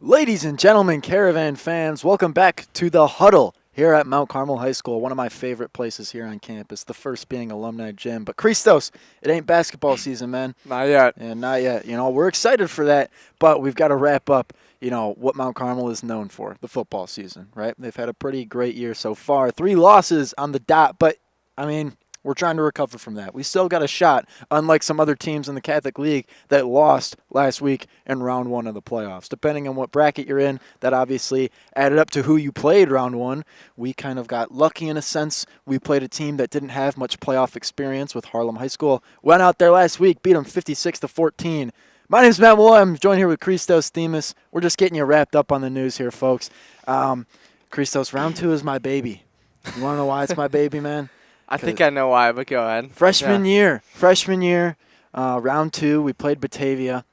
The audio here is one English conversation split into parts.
Ladies and gentlemen, Caravan fans, welcome back to the Huddle here at Mount Carmel High School, one of my favorite places here on campus, the first being Alumni Gym. But Christos, it ain't basketball season, man. Not yet. And not yet. We're excited for that, but we've got to wrap up, what Mount Carmel is known for, the football season, right? They've had a pretty great year so far. 3 losses on the dot, but, we're trying to recover from that. We still got a shot, unlike some other teams in the Catholic League that lost last week in round 1 of the playoffs. Depending on what bracket you're in, that obviously added up to who you played round 1. We kind of got lucky in a sense. We played a team that didn't have much playoff experience with Harlem High School. Went out there last week, beat them 56-14. My name is Matt Malloy. I'm joined here with Christos Themis. We're just getting you wrapped up on the news here, folks. Christos, round 2 is my baby. You want to know why it's my baby, man? I think I know why, but go ahead. Freshman year, round 2, we played Batavia,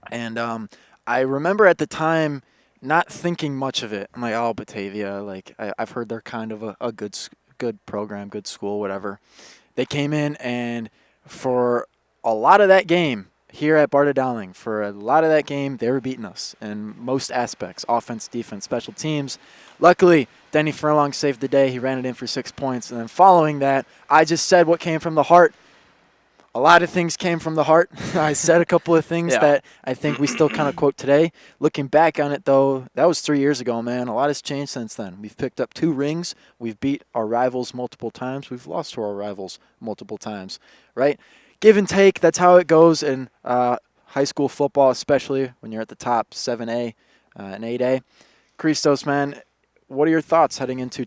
and I remember at the time not thinking much of it. I'm like, oh, Batavia, I've heard they're kind of a good program, good school, whatever. They came in, and for a lot of that game here at Barta Dowling, they were beating us in most aspects, offense, defense, special teams. Luckily, Denny Furlong saved the day. He ran it in for 6 points. And then following that, I just said what came from the heart. A lot of things came from the heart. I said a couple of things that I think we still kind of quote today. Looking back on it, though, that was 3 years ago, man. A lot has changed since then. We've picked up 2 rings. We've beat our rivals multiple times. We've lost to our rivals multiple times, right? Give and take, that's how it goes in high school football, especially when you're at the top 7A and 8A. Christos, man, what are your thoughts heading into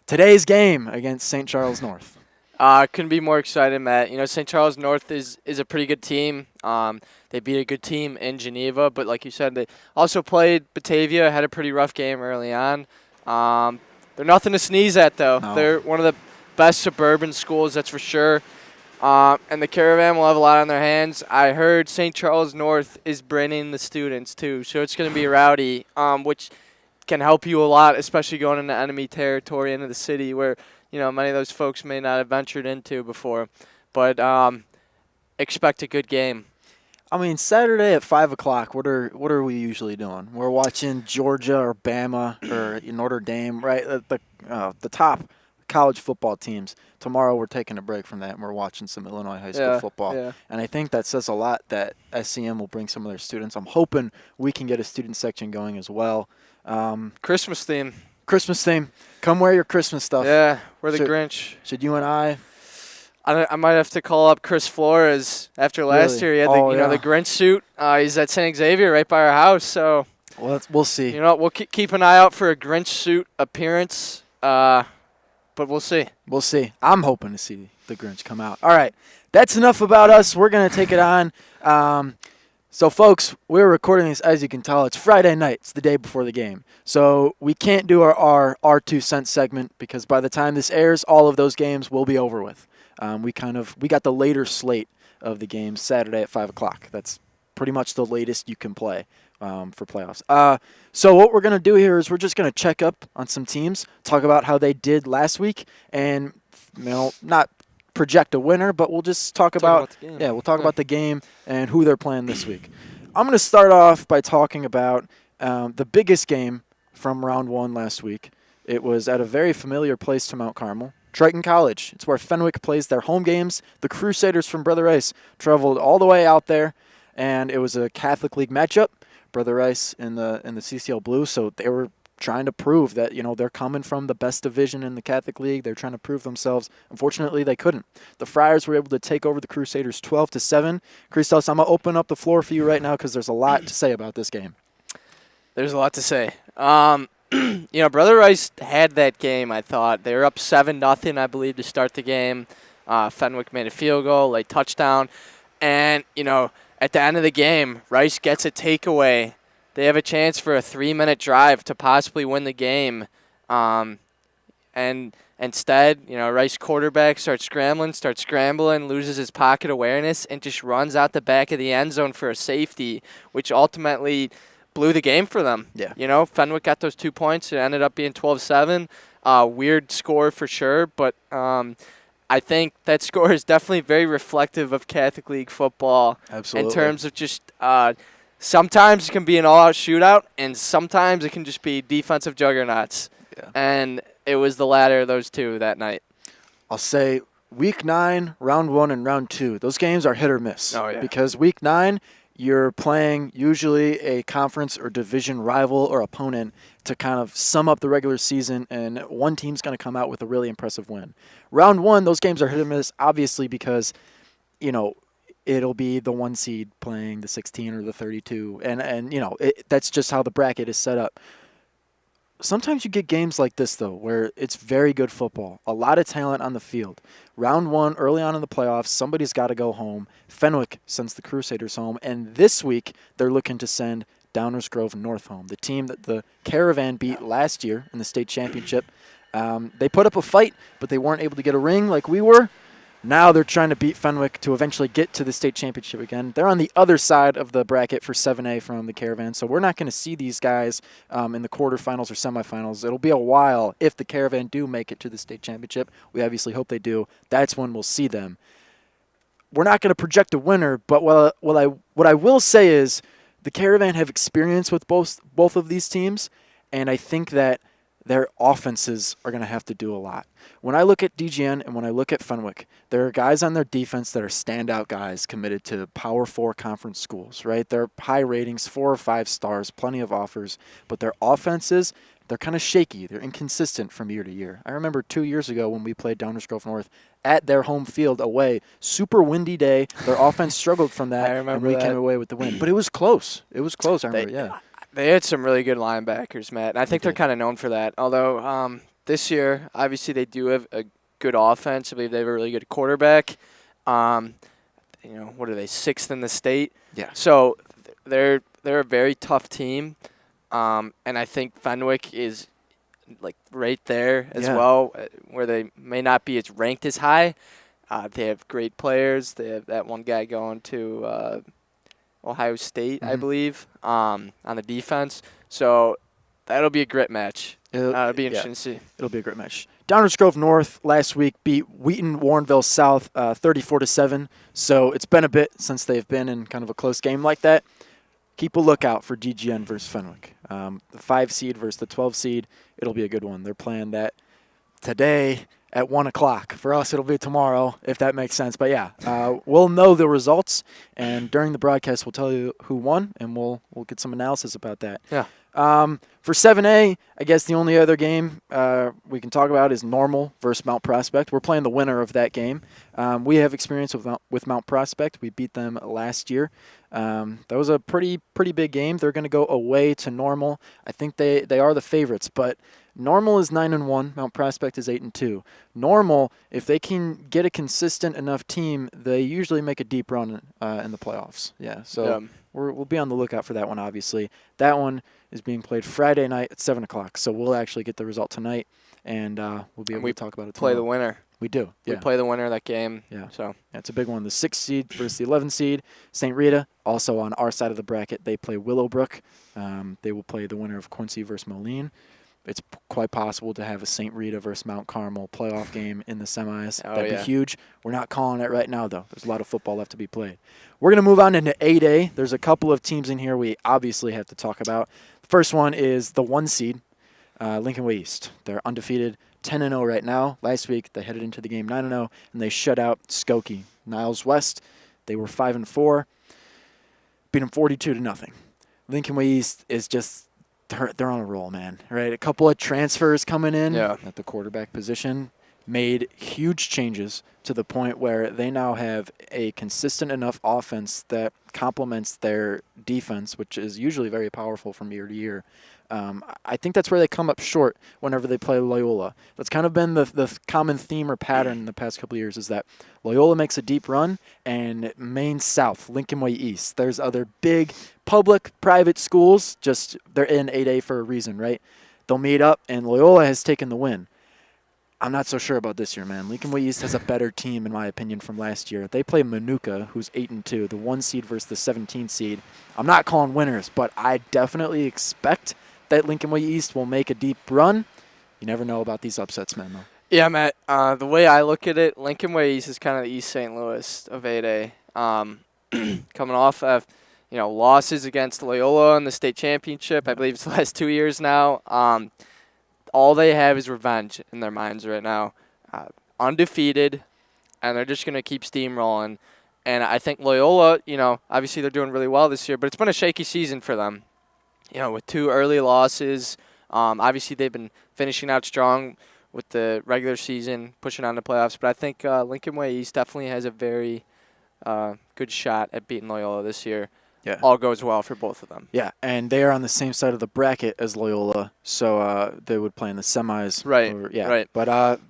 today's game against St. Charles North? Couldn't be more excited, Matt. St. Charles North is a pretty good team. They beat a good team in Geneva, but like you said, they also played Batavia, had a pretty rough game early on. They're nothing to sneeze at, though. No. They're one of the best suburban schools, that's for sure. And the Caravan will have a lot on their hands. I heard St. Charles North is bringing the students, too, so it's going to be rowdy, which can help you a lot, especially going into enemy territory, into the city where, many of those folks may not have ventured into before. But expect a good game. Saturday at 5 o'clock, what are we usually doing? We're watching Georgia or Bama or Notre Dame, right? The top college football teams. Tomorrow we're taking a break from that and we're watching some Illinois high school football. Yeah. And I think that says a lot that SCM will bring some of their students. I'm hoping we can get a student section going as well. Christmas theme. Come wear your Christmas stuff. Yeah, we're the Grinch. Should you and I might have to call up Chris Flores after last year. He had the Grinch suit. He's at St. Xavier right by our house. So we'll see. We'll keep an eye out for a Grinch suit appearance. But we'll see. We'll see. I'm hoping to see the Grinch come out. All right. That's enough about us. We're going to take it on. So, folks, we're recording this, as you can tell. It's Friday night. It's the day before the game. So we can't do our 2 cents segment because by the time this airs, all of those games will be over with. We got the later slate of the games Saturday at 5 o'clock. That's pretty much the latest you can play for playoffs. So what we're going to do here is we're just going to check up on some teams, talk about how they did last week, and not project a winner, but we'll just talk about the game and who they're playing this week. I'm going to start off by talking about the biggest game from round 1 last week. It was at a very familiar place to Mount Carmel, Triton College. It's where Fenwick plays their home games. The Crusaders from Brother Rice traveled all the way out there, and it was a Catholic League matchup. Brother Rice in the CCL Blue, so they were trying to prove that they're coming from the best division in the Catholic League. They're trying to prove themselves. Unfortunately, they couldn't. The Friars were able to take over the Crusaders 12-7. Christos, I'm gonna open up the floor for you right now because there's a lot to say about this game. There's a lot to say. Brother Rice had that game. I thought they were up 7-0, I believe, to start the game. Fenwick made a field goal, late touchdown, and at the end of the game, Rice gets a takeaway. They have a chance for a 3-minute drive to possibly win the game. And instead, Rice quarterback starts scrambling, loses his pocket awareness, and just runs out the back of the end zone for a safety, which ultimately blew the game for them. Yeah. Fenwick got those 2 points. It ended up being 12-7. Weird score for sure, but I think that score is definitely very reflective of Catholic League football. Absolutely. In terms of just sometimes it can be an all-out shootout, and sometimes it can just be defensive juggernauts. Yeah. And it was the latter of those two that night. I'll say Week 9, Round 1, and Round 2. Those games are hit or miss. Oh, yeah. Because Week 9, you're playing usually a conference or division rival or opponent to kind of sum up the regular season, and one team's going to come out with a really impressive win. Round 1, those games are hit or miss, obviously, because, it'll be the 1 seed playing the 16 or the 32, and that's just how the bracket is set up. Sometimes you get games like this, though, where it's very good football, a lot of talent on the field. Round 1, early on in the playoffs, somebody's got to go home. Fenwick sends the Crusaders home, and this week they're looking to send Downers Grove North home, the team that the Caravan beat last year in the state championship. They put up a fight, but they weren't able to get a ring like we were. Now they're trying to beat Fenwick to eventually get to the state championship again. They're on the other side of the bracket for 7A from the Caravan, so we're not going to see these guys in the quarterfinals or semifinals. It'll be a while if the Caravan do make it to the state championship. We obviously hope they do. That's when we'll see them. We're not going to project a winner, but what I will say is the Caravan have experience with both of these teams, and I think that their offenses are going to have to do a lot. When I look at DGN and when I look at Fenwick, there are guys on their defense that are standout guys committed to Power 4 conference schools, right? They're high ratings, 4 or 5 stars, plenty of offers, but their offenses, they're kind of shaky. They're inconsistent from year to year. I remember 2 years ago when we played Downers Grove North at their home field away, super windy day. Their offense struggled from that, and we came away with the win. But it was close. I remember, yeah. They had some really good linebackers, Matt, and I think they're kind of known for that. Although this year, obviously, they do have a good offense. I believe they have a really good quarterback. What are they, 6th in the state? Yeah. So they're a very tough team, and I think Fenwick is like right there as well, where they may not be as ranked as high. They have great players. They have that one guy going to Ohio State, I believe, on the defense. So that'll be a grit match. It'll be interesting to see. It'll be a great match. Downers Grove North last week beat Wheaton Warrenville South 34-7. So it's been a bit since they've been in kind of a close game like that. Keep a lookout for DGN versus Fenwick. The 5 seed versus the 12 seed. It'll be a good one. They're playing that today at 1 o'clock. For us, it'll be tomorrow, if that makes sense. But, yeah, we'll know the results, and during the broadcast, we'll tell you who won, and we'll get some analysis about that. Yeah. For 7A, I guess the only other game we can talk about is Normal versus Mount Prospect. We're playing the winner of that game. We have experience with Mount Prospect. We beat them last year. That was a pretty big game. They're going to go away to Normal. I think they are the favorites, but Normal is 9-1. Mount Prospect is 8-2. Normal, if they can get a consistent enough team, they usually make a deep run in the playoffs. Yeah, so we'll be on the lookout for that one, obviously. That one is being played Friday night at 7 o'clock, so we'll actually get the result tonight, and we'll be able to talk about it tomorrow. Play the winner. We do. Yeah. We play the winner of that game. Yeah. So it's a big one. The 6th seed versus the 11th seed. St. Rita, also on our side of the bracket, they play Willowbrook. They will play the winner of Quincy versus Moline. It's quite possible to have a St. Rita versus Mount Carmel playoff game in the semis. That'd be huge. We're not calling it right now, though. There's a lot of football left to be played. We're going to move on into 8A. There's a couple of teams in here we obviously have to talk about. The first one is the 1 seed, Lincoln Way East. They're undefeated, 10-0 right now. Last week, they headed into the game 9-0, and they shut out Skokie. Niles West, they were 5-4, beat them 42-0. Lincoln Way East is just they're on a roll, man. Right, a couple of transfers coming in at the quarterback position made huge changes to the point where they now have a consistent enough offense that complements their defense, which is usually very powerful from year to year. I think that's where they come up short whenever they play Loyola. That's kind of been the common theme or pattern in the past couple of years, is that Loyola makes a deep run, and Maine South, Lincoln Way East, there's other big public, private schools, just they're in 8A for a reason, right? They'll meet up, and Loyola has taken the win. I'm not so sure about this year, man. Lincoln Way East has a better team, in my opinion, from last year. They play Manuka, who's 8-2, the 1 seed versus the 17 seed. I'm not calling winners, but I definitely expect that Lincoln Way East will make a deep run. You never know about these upsets, man, though. Yeah, Matt. The way I look at it, Lincoln Way East is kind of the East St. Louis of 8A. Coming off of, losses against Loyola in the state championship. I believe it's the last 2 years now. All they have is revenge in their minds right now. Undefeated, and they're just going to keep steamrolling. And I think Loyola, obviously they're doing really well this year, but it's been a shaky season for them. With 2 early losses. Obviously they've been finishing out strong with the regular season, pushing on the playoffs. But I think Lincoln Way East definitely has a very good shot at beating Loyola this year. Yeah. All goes well for both of them. Yeah, and they are on the same side of the bracket as Loyola, so they would play in the semis. Right, right. But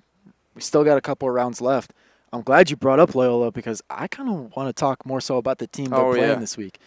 we still got a couple of rounds left. I'm glad you brought up Loyola because I kind of want to talk more so about the team they're playing this week.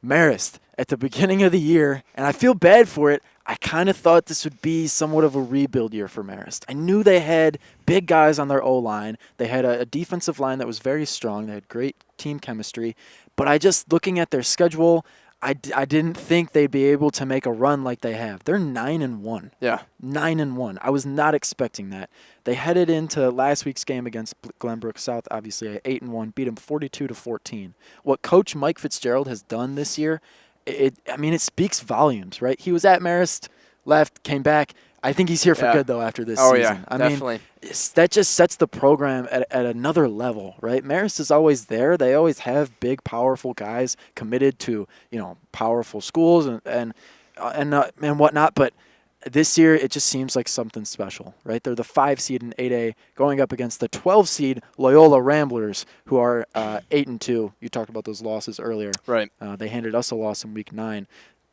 Marist, at the beginning of the year, and I feel bad for it, I kind of thought this would be somewhat of a rebuild year for Marist. I knew they had big guys on their O-line. They had a defensive line that was very strong. They had great team chemistry. But looking at their schedule, I didn't think they'd be able to make a run like they have. They're 9-1. Yeah. 9-1. I was not expecting that. They headed into last week's game against Glenbrook South, obviously at 8-1, beat them 42-14. What Coach Mike Fitzgerald has done this year, it speaks volumes, right? He was at Marist, left, came back. I think he's here for good, though, after this season. Yeah, definitely. That just sets the program at another level, right? Marist is always there. They always have big, powerful guys committed to, powerful schools and whatnot. But this year, it just seems like something special, right? They're the 5 seed in 8A going up against the 12 seed Loyola Ramblers, who are 8-2. You talked about those losses earlier. Right. They handed us a loss in week 9.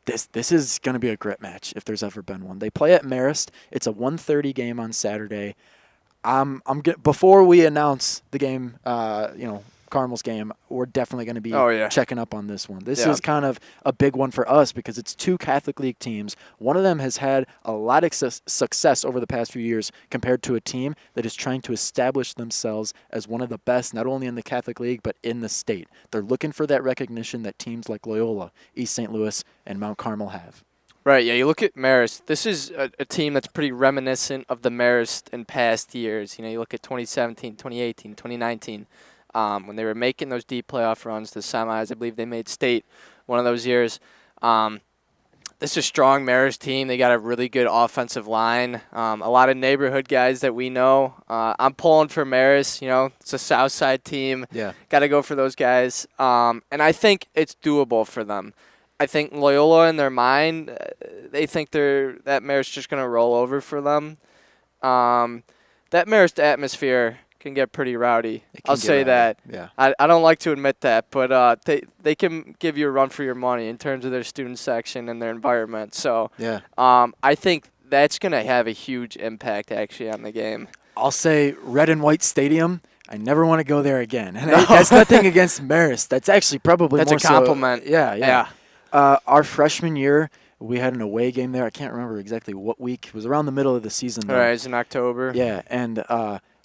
This is going to be a grit match if there's ever been one. They play at Marist. It's a 1:30 game on Saturday. Before we announce the game, Carmel's game, we're definitely going to be checking up on this one. This is kind of a big one for us because it's 2 Catholic League teams. One of them has had a lot of success over the past few years compared to a team that is trying to establish themselves as one of the best, not only in the Catholic League, but in the state. They're looking for that recognition that teams like Loyola, East St. Louis, and Mount Carmel have. Right, yeah, you look at Marist. This is a team that's pretty reminiscent of the Marist in past years. You look at 2017, 2018, 2019. When they were making those deep playoff runs to semis. I believe they made state one of those years. This is a strong Marist team. They got a really good offensive line. A lot of neighborhood guys that we know. I'm pulling for Marist. It's a South Side team. Yeah. Got to go for those guys. And I think it's doable for them. I think Loyola in their mind, they think that Marist just going to roll over for them. That Marist atmosphere can get pretty rowdy. I'll say that. Yeah. I don't like to admit that, but they can give you a run for your money in terms of their student section and their environment. So I think that's going to have a huge impact actually on the game. I'll say Red and White Stadium. I never want to go there again. And that's nothing against Marist. That's actually probably that's more a compliment. So, yeah. Our freshman year, we had an away game there. I can't remember exactly what week. It was around the middle of the season. All right, it's in October. Yeah, and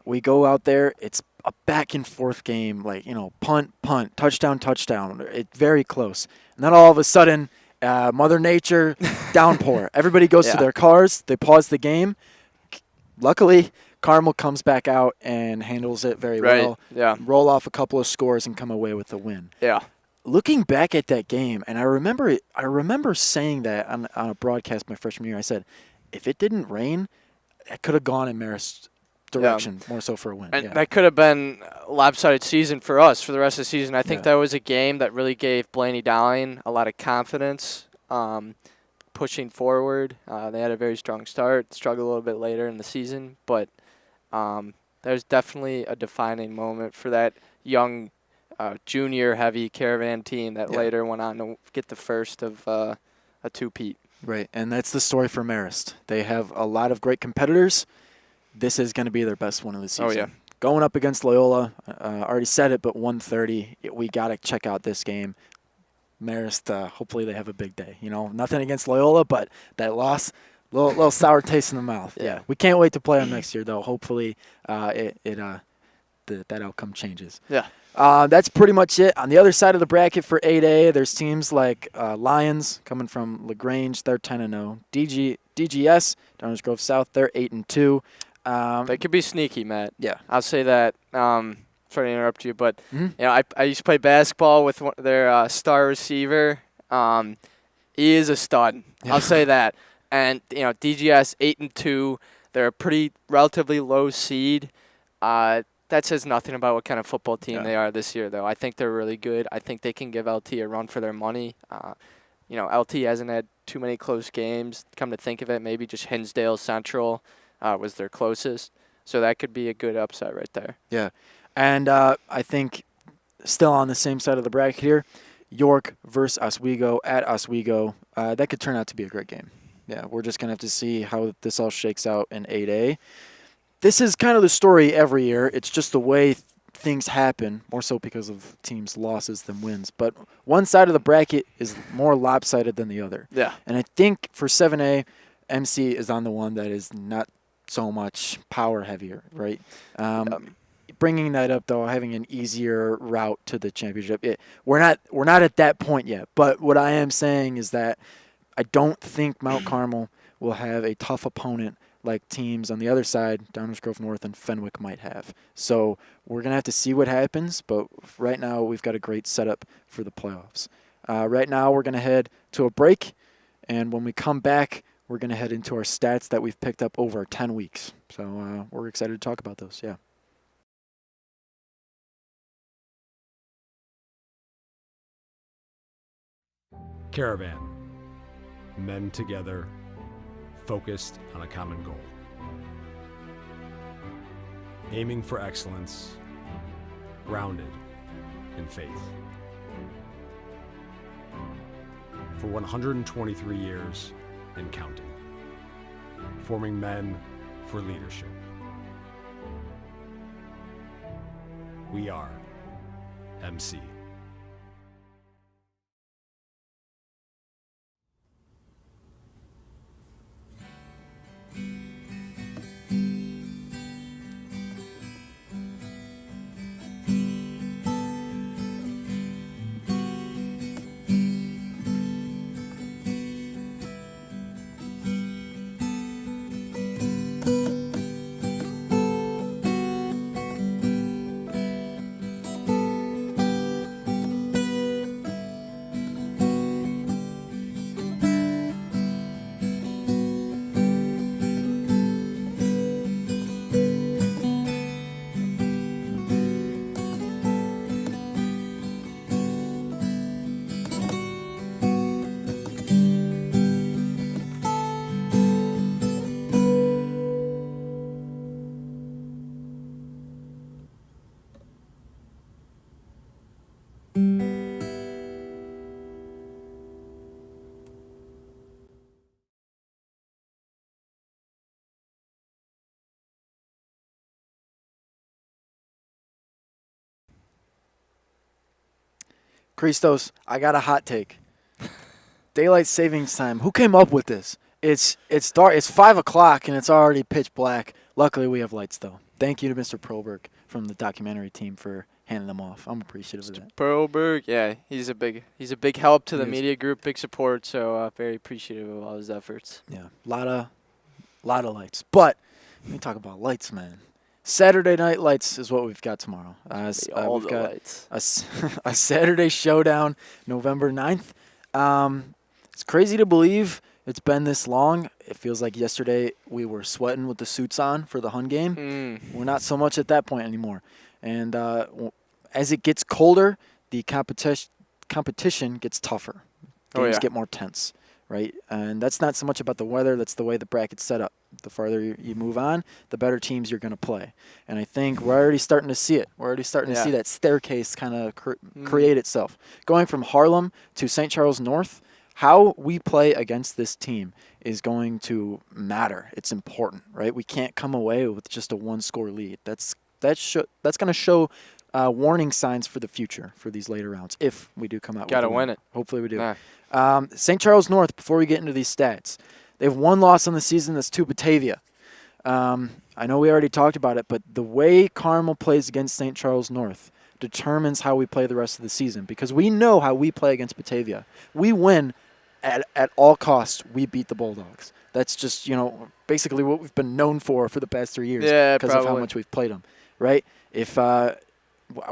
we go out there. It's a back-and-forth game, punt, touchdown. It's very close. And then all of a sudden, Mother Nature, downpour. Everybody goes to their cars. They pause the game. Luckily, Carmel comes back out and handles it very well. Yeah. Roll off a couple of scores and come away with the win. Yeah. Looking back at that game, and I remember saying that on a broadcast my freshman year. I said, if it didn't rain, it could have gone in Marist's direction, more so for a win. And that could have been a lopsided season for us for the rest of the season. I think that was a game that really gave Blaney Dowling a lot of confidence pushing forward. They had a very strong start, struggled a little bit later in the season, but there's definitely a defining moment for that young junior-heavy Caravan team that later went on to get the first of a two-peat. Right, and that's the story for Marist. They have a lot of great competitors. This is going to be their best one of the season. Oh, yeah. Going up against Loyola, already said it, but 1:30, we got to check out this game. Marist, hopefully they have a big day. Nothing against Loyola, but that loss, little sour taste in the mouth. Yeah. We can't wait to play them next year, though. Hopefully that outcome changes. Yeah. That's pretty much it. On the other side of the bracket for 8A, there's teams like Lions coming from LaGrange. They're 10-0. DGS, Downers Grove South, they're 8-2. They could be sneaky, Matt. Yeah. I'll say that. sorry to interrupt you, but Mhm. you know, I used to play basketball with their star receiver. He is a stud. Yeah. I'll say that. And you know, DGS 8-2. They're a pretty relatively low seed. That says nothing about what kind of football team they are this year, though. I think they're really good. I think they can give LT a run for their money. You know, LT hasn't had too many close games. Come to think of it, maybe just Hinsdale Central was their closest. So that could be a good upside right there. Yeah. And I think still on the same side of the bracket here, York versus Oswego at Oswego. That could turn out to be a great game. Yeah, we're just going to have to see how this all shakes out in 8A. This is kind of the story every year. It's just the way things happen, more so because of teams' losses than wins. But one side of the bracket is more lopsided than the other. Yeah. And I think for 7A, MC is on the one that is not so much power heavier, right? Bringing that up, though, having an easier route to the championship, we're not at that point yet. But what I am saying is that I don't think Mount Carmel will have a tough opponent like teams on the other side, Downers Grove North and Fenwick might have. So we're going to have to see what happens, but right now we've got a great setup for the playoffs. Right now we're going to head to a break, and when we come back, we're going to head into our stats that we've picked up over 10 weeks. So we're excited to talk about those, yeah. Caravan. Men together, focused on a common goal. Aiming for excellence, grounded in faith. For 123 years and counting. Forming men for leadership. We are MC. Christos, I got a hot take. Daylight savings time. Who came up with this? It's dark. It's 5 o'clock and it's already pitch black. Luckily, we have lights though. Thank you to Mr. Proberg from the documentary team for handing them off. I'm appreciative of that. Proberg, yeah, he's a big help to the He is. media group, big support. So very appreciative of all his efforts. Yeah, lot of lights. But let me talk about lights, man. Saturday Night Lights is what we've got tomorrow. All We've the got lights. a Saturday showdown, November 9th. It's crazy to believe it's been this long. It feels like yesterday we were sweating with the suits on for the Hun game. We're not so much at that point anymore. And as it gets colder, the competition gets tougher. Games get more tense, right? And that's not so much about the weather. That's the way the bracket's set up. The farther you move on, the better teams you're going to play. And I think we're already starting to see it. We're already starting to see that staircase kind of create itself. Going from Harlem to St. Charles North, how we play against this team is going to matter. It's important, right? We can't come away with just a one-score lead. That's going to show warning signs for the future for these later rounds if we do come out with a win. Gotta win it. Hopefully we do. Nah. St. Charles North, before we get into these stats, they have one loss on the season. That's to Batavia. I know we already talked about it, but the way Carmel plays against St. Charles North determines how we play the rest of the season because we know how we play against Batavia. We win at all costs. We beat the Bulldogs. That's just, basically what we've been known for the past 3 years because of how much we've played them, right? If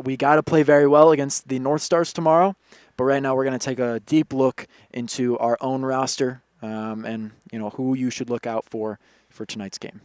we got to play very well against the North Stars tomorrow. But right now we're going to take a deep look into our own roster and who you should look out for tonight's game.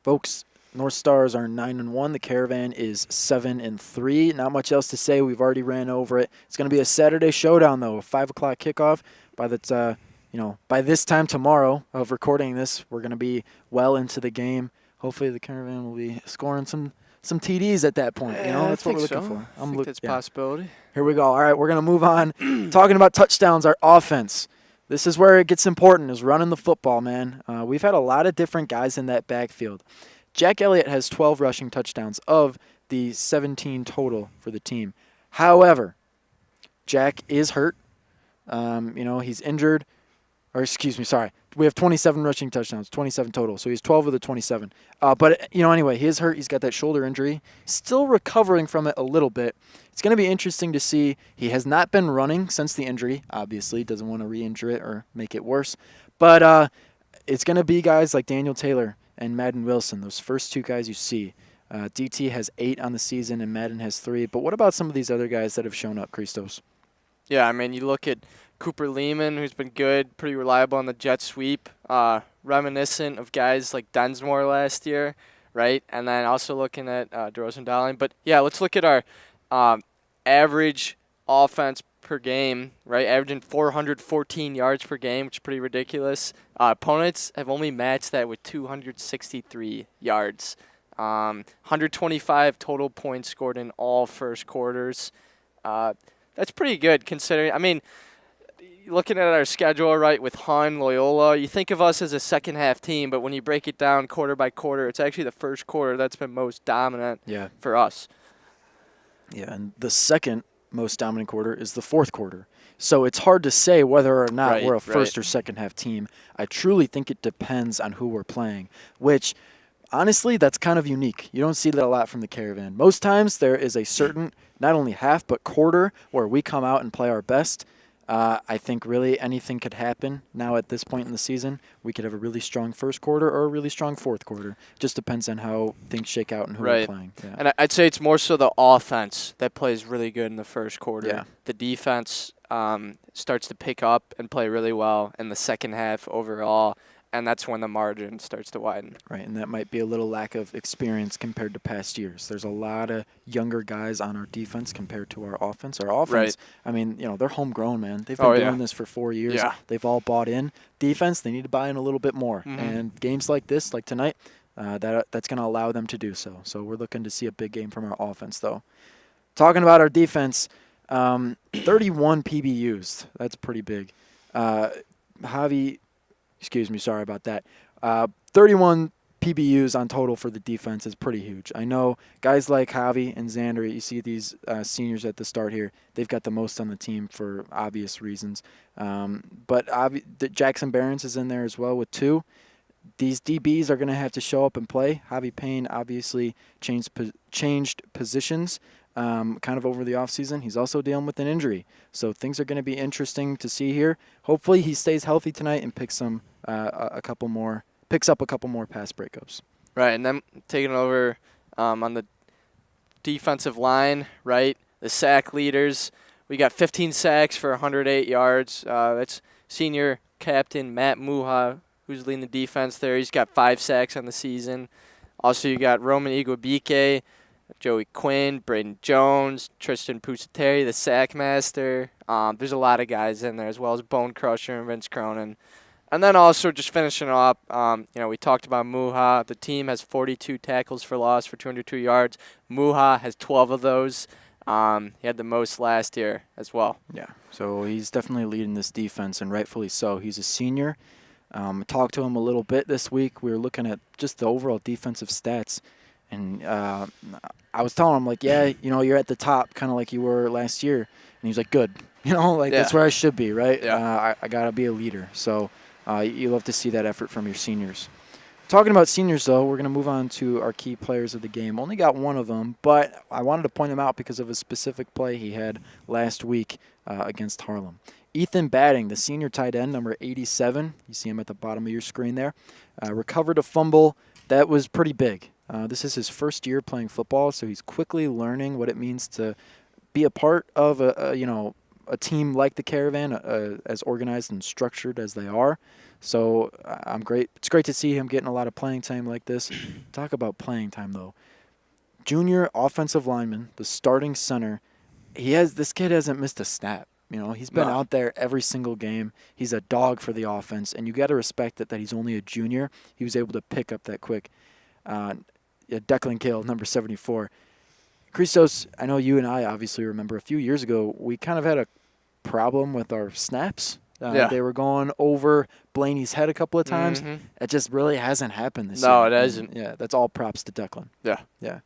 Folks, North Stars are 9-1. The Caravan is 7-3. Not much else to say. We've already ran over it. It's going to be a Saturday showdown, though, a 5 o'clock kickoff. By this time tomorrow of recording this, we're going to be well into the game. Hopefully the Caravan will be scoring some TDs at that point. That's what we're looking for. I think that's a possibility. Here we go. All right, we're going to move on. Talking about touchdowns, our offense. This is where it gets important, is running the football, man. We've had a lot of different guys in that backfield. Jack Elliott has 12 rushing touchdowns of the 17 total for the team. However, Jack is hurt. He's injured. We have 27 rushing touchdowns, 27 total. So he's 12 of the 27. Anyway, he is hurt. He's got that shoulder injury. Still recovering from it a little bit. It's going to be interesting to see. He has not been running since the injury, obviously. Doesn't want to re-injure it or make it worse. But it's going to be guys like Daniel Taylor and Madden Wilson, those first two guys you see. DT has 8 on the season and Madden has 3. But what about some of these other guys that have shown up, Christos? Yeah, I mean, you look at Cooper Lehman, who's been good, pretty reliable on the jet sweep, reminiscent of guys like Densmore last year, right? And then also looking at DeRozan Darling. But, yeah, let's look at our average offense per game, right? Averaging 414 yards per game, which is pretty ridiculous. Opponents have only matched that with 263 yards. 125 total points scored in all first quarters. That's pretty good considering. I mean, looking at our schedule, right, with Hun, Loyola, you think of us as a second-half team, but when you break it down quarter by quarter, it's actually the first quarter that's been most dominant for us. Yeah, and the second most dominant quarter is the fourth quarter. So it's hard to say whether or not we're a first or second-half team. I truly think it depends on who we're playing, which – honestly, that's kind of unique. You don't see that a lot from the Caravan. Most times there is a certain, not only half, but quarter where we come out and play our best. I think really anything could happen now at this point in the season. We could have a really strong first quarter or a really strong fourth quarter. Just depends on how things shake out and who we're playing. Yeah. And I'd say it's more so the offense that plays really good in the first quarter. Yeah. The defense starts to pick up and play really well in the second half overall. And that's when the margin starts to widen. Right, and that might be a little lack of experience compared to past years. There's a lot of younger guys on our defense compared to our offense. Our offense, I mean, they're homegrown, man. They've been doing this for 4 years. Yeah. They've all bought in. Defense, they need to buy in a little bit more. Mm-hmm. And games like this, like tonight, that's going to allow them to do so. So we're looking to see a big game from our offense, though. Talking about our defense, 31 PBUs. That's pretty big. Excuse me, sorry about that. 31 PBUs on total for the defense is pretty huge. I know guys like Javi and Xander, you see these seniors at the start here, they've got the most on the team for obvious reasons. But Jackson Barons is in there as well with 2. These DBs are going to have to show up and play. Javi Payne obviously changed positions kind of over the offseason. He's also dealing with an injury. So things are going to be interesting to see here. Hopefully he stays healthy tonight and picks up a couple more pass breakups. Right, and then taking over on the defensive line, right, the sack leaders. We got 15 sacks for 108 yards. That's senior captain Matt Muha, who's leading the defense there. He's got 5 sacks on the season. Also, you got Roman Iguabike, Joey Quinn, Braden Jones, Tristan Pusateri, the sack master. There's a lot of guys in there, as well as Bone Crusher and Vince Cronin. And then also just finishing up, we talked about Muha. The team has 42 tackles for loss for 202 yards. Muha has 12 of those. He had the most last year as well. Yeah, so he's definitely leading this defense, and rightfully so. He's a senior. Talked to him a little bit this week. We were looking at just the overall defensive stats. And I was telling him, like, you're at the top, kind of like you were last year. And he was like, good. That's where I should be, right? Yeah. I got to be a leader. So you love to see that effort from your seniors. Talking about seniors, though, we're going to move on to our key players of the game. Only got one of them, but I wanted to point him out because of a specific play he had last week against Harlem. Ethan Batting, the senior tight end, number 87. You see him at the bottom of your screen there. Recovered a fumble that was pretty big. This is his first year playing football, so he's quickly learning what it means to be a part of a team like the Caravan, as organized and structured as they are. So I'm great. It's great to see him getting a lot of playing time like this. Talk about playing time though. Junior offensive lineman, the starting center. This kid hasn't missed a snap. He's been out there every single game. He's a dog for the offense, and you got to respect that he's only a junior. He was able to pick up that quick. Declan Kill, number 74. Christos, I know you and I obviously remember a few years ago, we kind of had a problem with our snaps. They were going over Blaney's head a couple of times. Mm-hmm. It just really hasn't happened this year. No, it hasn't. Yeah, that's all props to Declan. Yeah.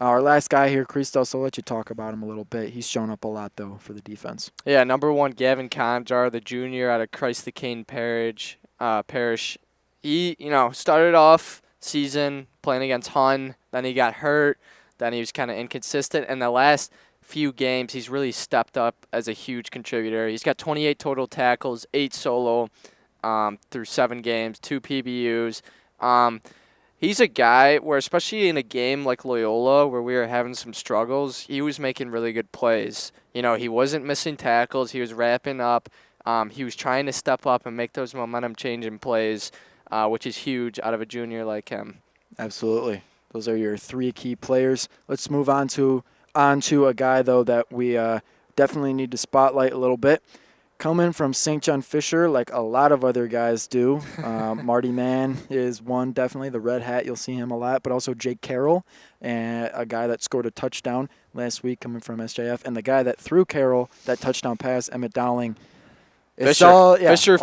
Our last guy here, Christos, I'll let you talk about him a little bit. He's shown up a lot, though, for the defense. Yeah, number 1, Gavin Conjar, the junior out of Christ the King Parish. He, started off season playing against Hun. Then he got hurt. Then he was kind of inconsistent. And the last few games, he's really stepped up as a huge contributor. He's got 28 total tackles, 8 solo through 7 games, 2 PBUs. He's a guy where, especially in a game like Loyola, where we were having some struggles, he was making really good plays. He wasn't missing tackles. He was wrapping up. He was trying to step up and make those momentum-changing plays, which is huge out of a junior like him. Absolutely. Those are your 3 key players. Let's move on to a guy, though, that we definitely need to spotlight a little bit. Coming from St. John Fisher, like a lot of other guys do. Marty Mann is one, definitely. The red hat, you'll see him a lot. But also Jake Carroll, and a guy that scored a touchdown last week coming from SJF. And the guy that threw Carroll that touchdown pass, Emmett Dowling. It's Fisher. all, yeah, Fisher,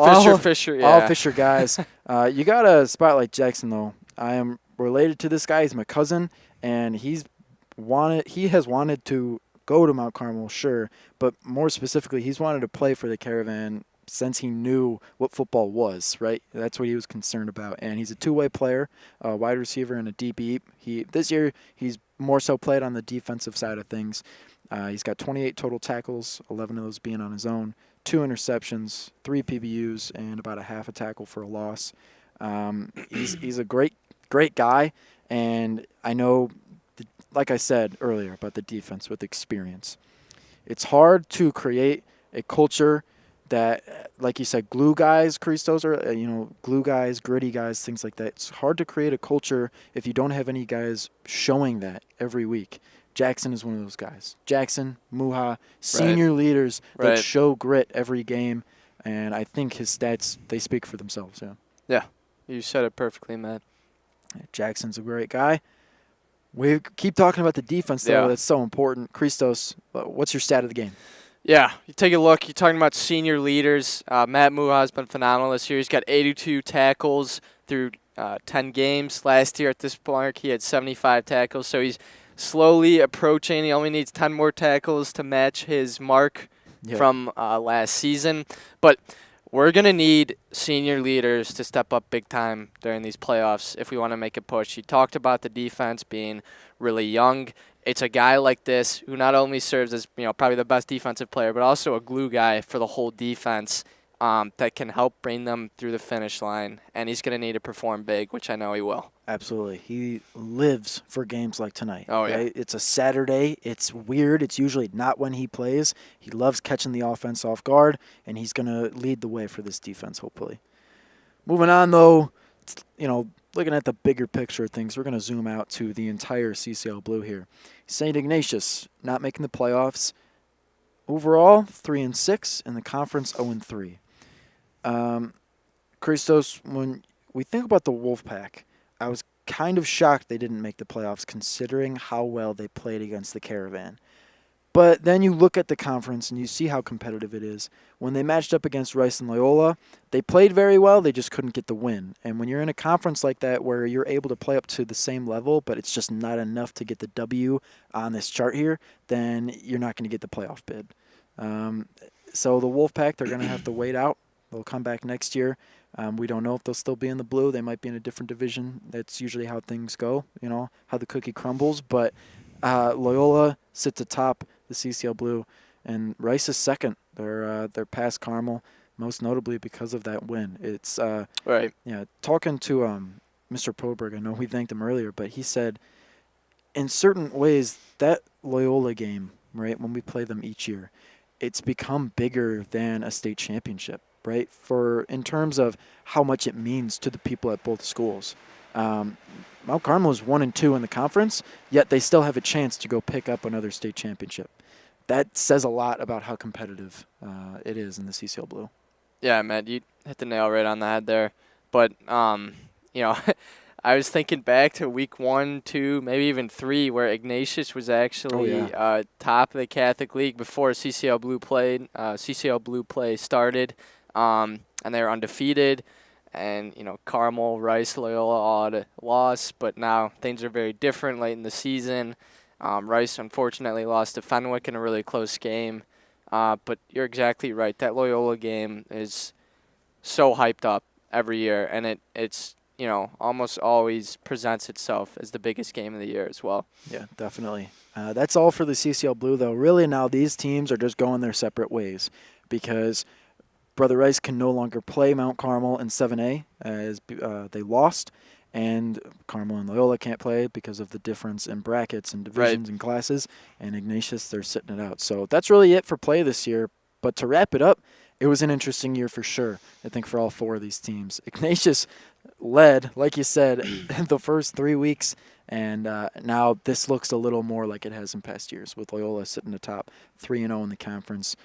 yeah. All Fisher guys. You got to spotlight Jackson, though. I am related to this guy. He's my cousin, and he has wanted to go to Mount Carmel, sure, but more specifically, he's wanted to play for the Caravan since he knew what football was, right? That's what he was concerned about, and he's a two-way player, a wide receiver and a DB. This year, he's more so played on the defensive side of things. He's got 28 total tackles, 11 of those being on his own, 2 interceptions, 3 PBUs, and about a half a tackle for a loss. He's a great guy, and I know, like I said earlier about the defense with experience, it's hard to create a culture that, like you said, glue guys, Christos, or glue guys, gritty guys, things like that. It's hard to create a culture if you don't have any guys showing that every week. Jackson is one of those guys. Jackson, Muha, senior leaders that show grit every game, and I think his stats, they speak for themselves. Yeah, you said it perfectly, Matt. Jackson's a great guy. We keep talking about the defense, though. Yeah. That's so important. Christos, what's your stat of the game? Yeah, you take a look. You're talking about senior leaders. Matt Muha has been phenomenal this year. He's got 82 tackles through 10 games. Last year at this point, he had 75 tackles. So he's slowly approaching. He only needs 10 more tackles to match his mark from last season. But we're going to need senior leaders to step up big time during these playoffs if we want to make a push. You talked about the defense being really young. It's a guy like this who not only serves as probably the best defensive player, but also a glue guy for the whole defense that can help bring them through the finish line. And he's going to need to perform big, which I know he will. Absolutely. He lives for games like tonight. Oh, yeah. Right? It's a Saturday. It's weird. It's usually not when he plays. He loves catching the offense off guard, and he's going to lead the way for this defense, hopefully. Moving on, though, looking at the bigger picture of things, we're going to zoom out to the entire CCL Blue here. St. Ignatius not making the playoffs. Overall, 3-6, in the conference 0-3. Christos, when we think about the Wolfpack, I was kind of shocked they didn't make the playoffs considering how well they played against the Caravan. But then you look at the conference and you see how competitive it is. When they matched up against Rice and Loyola, they played very well, they just couldn't get the win. And when you're in a conference like that where you're able to play up to the same level, but it's just not enough to get the W on this chart here, then you're not going to get the playoff bid. So the Wolfpack, they're going to have to wait out. They'll come back next year. We don't know if they'll still be in the blue. They might be in a different division. That's usually how things go, how the cookie crumbles. But Loyola sits atop the CCL Blue, and Rice is second. They're past Carmel, most notably because of that win. It's right. Yeah, talking to Mr. Proberg, I know we thanked him earlier, but he said in certain ways that Loyola game, right, when we play them each year, it's become bigger than a state championship, right? In terms of how much it means to the people at both schools. Mount Carmel is 1-2 in the conference, yet they still have a chance to go pick up another state championship. That says a lot about how competitive it is in the CCL Blue. Yeah, Matt, you hit the nail right on the head there. But I was thinking back to week 1, 2, maybe even 3, where Ignatius was actually top of the Catholic League before CCL Blue played. CCL Blue play started, and they were undefeated. And Carmel, Rice, Loyola all had a loss, but now things are very different late in the season. Rice unfortunately lost to Fenwick in a really close game. But you're exactly right. That Loyola game is so hyped up every year, and it's almost always presents itself as the biggest game of the year as well. Yeah, definitely. That's all for the CCL Blue, though. Really, now these teams are just going their separate ways because Brother Rice can no longer play Mount Carmel in 7A as they lost, and Carmel and Loyola can't play because of the difference in brackets and divisions and classes, and Ignatius, they're sitting it out. So that's really it for play this year. But to wrap it up, it was an interesting year for sure, I think, for all 4 of these teams. Ignatius led, like you said, the first 3 weeks, and now this looks a little more like it has in past years, with Loyola sitting atop 3-0 in the conference,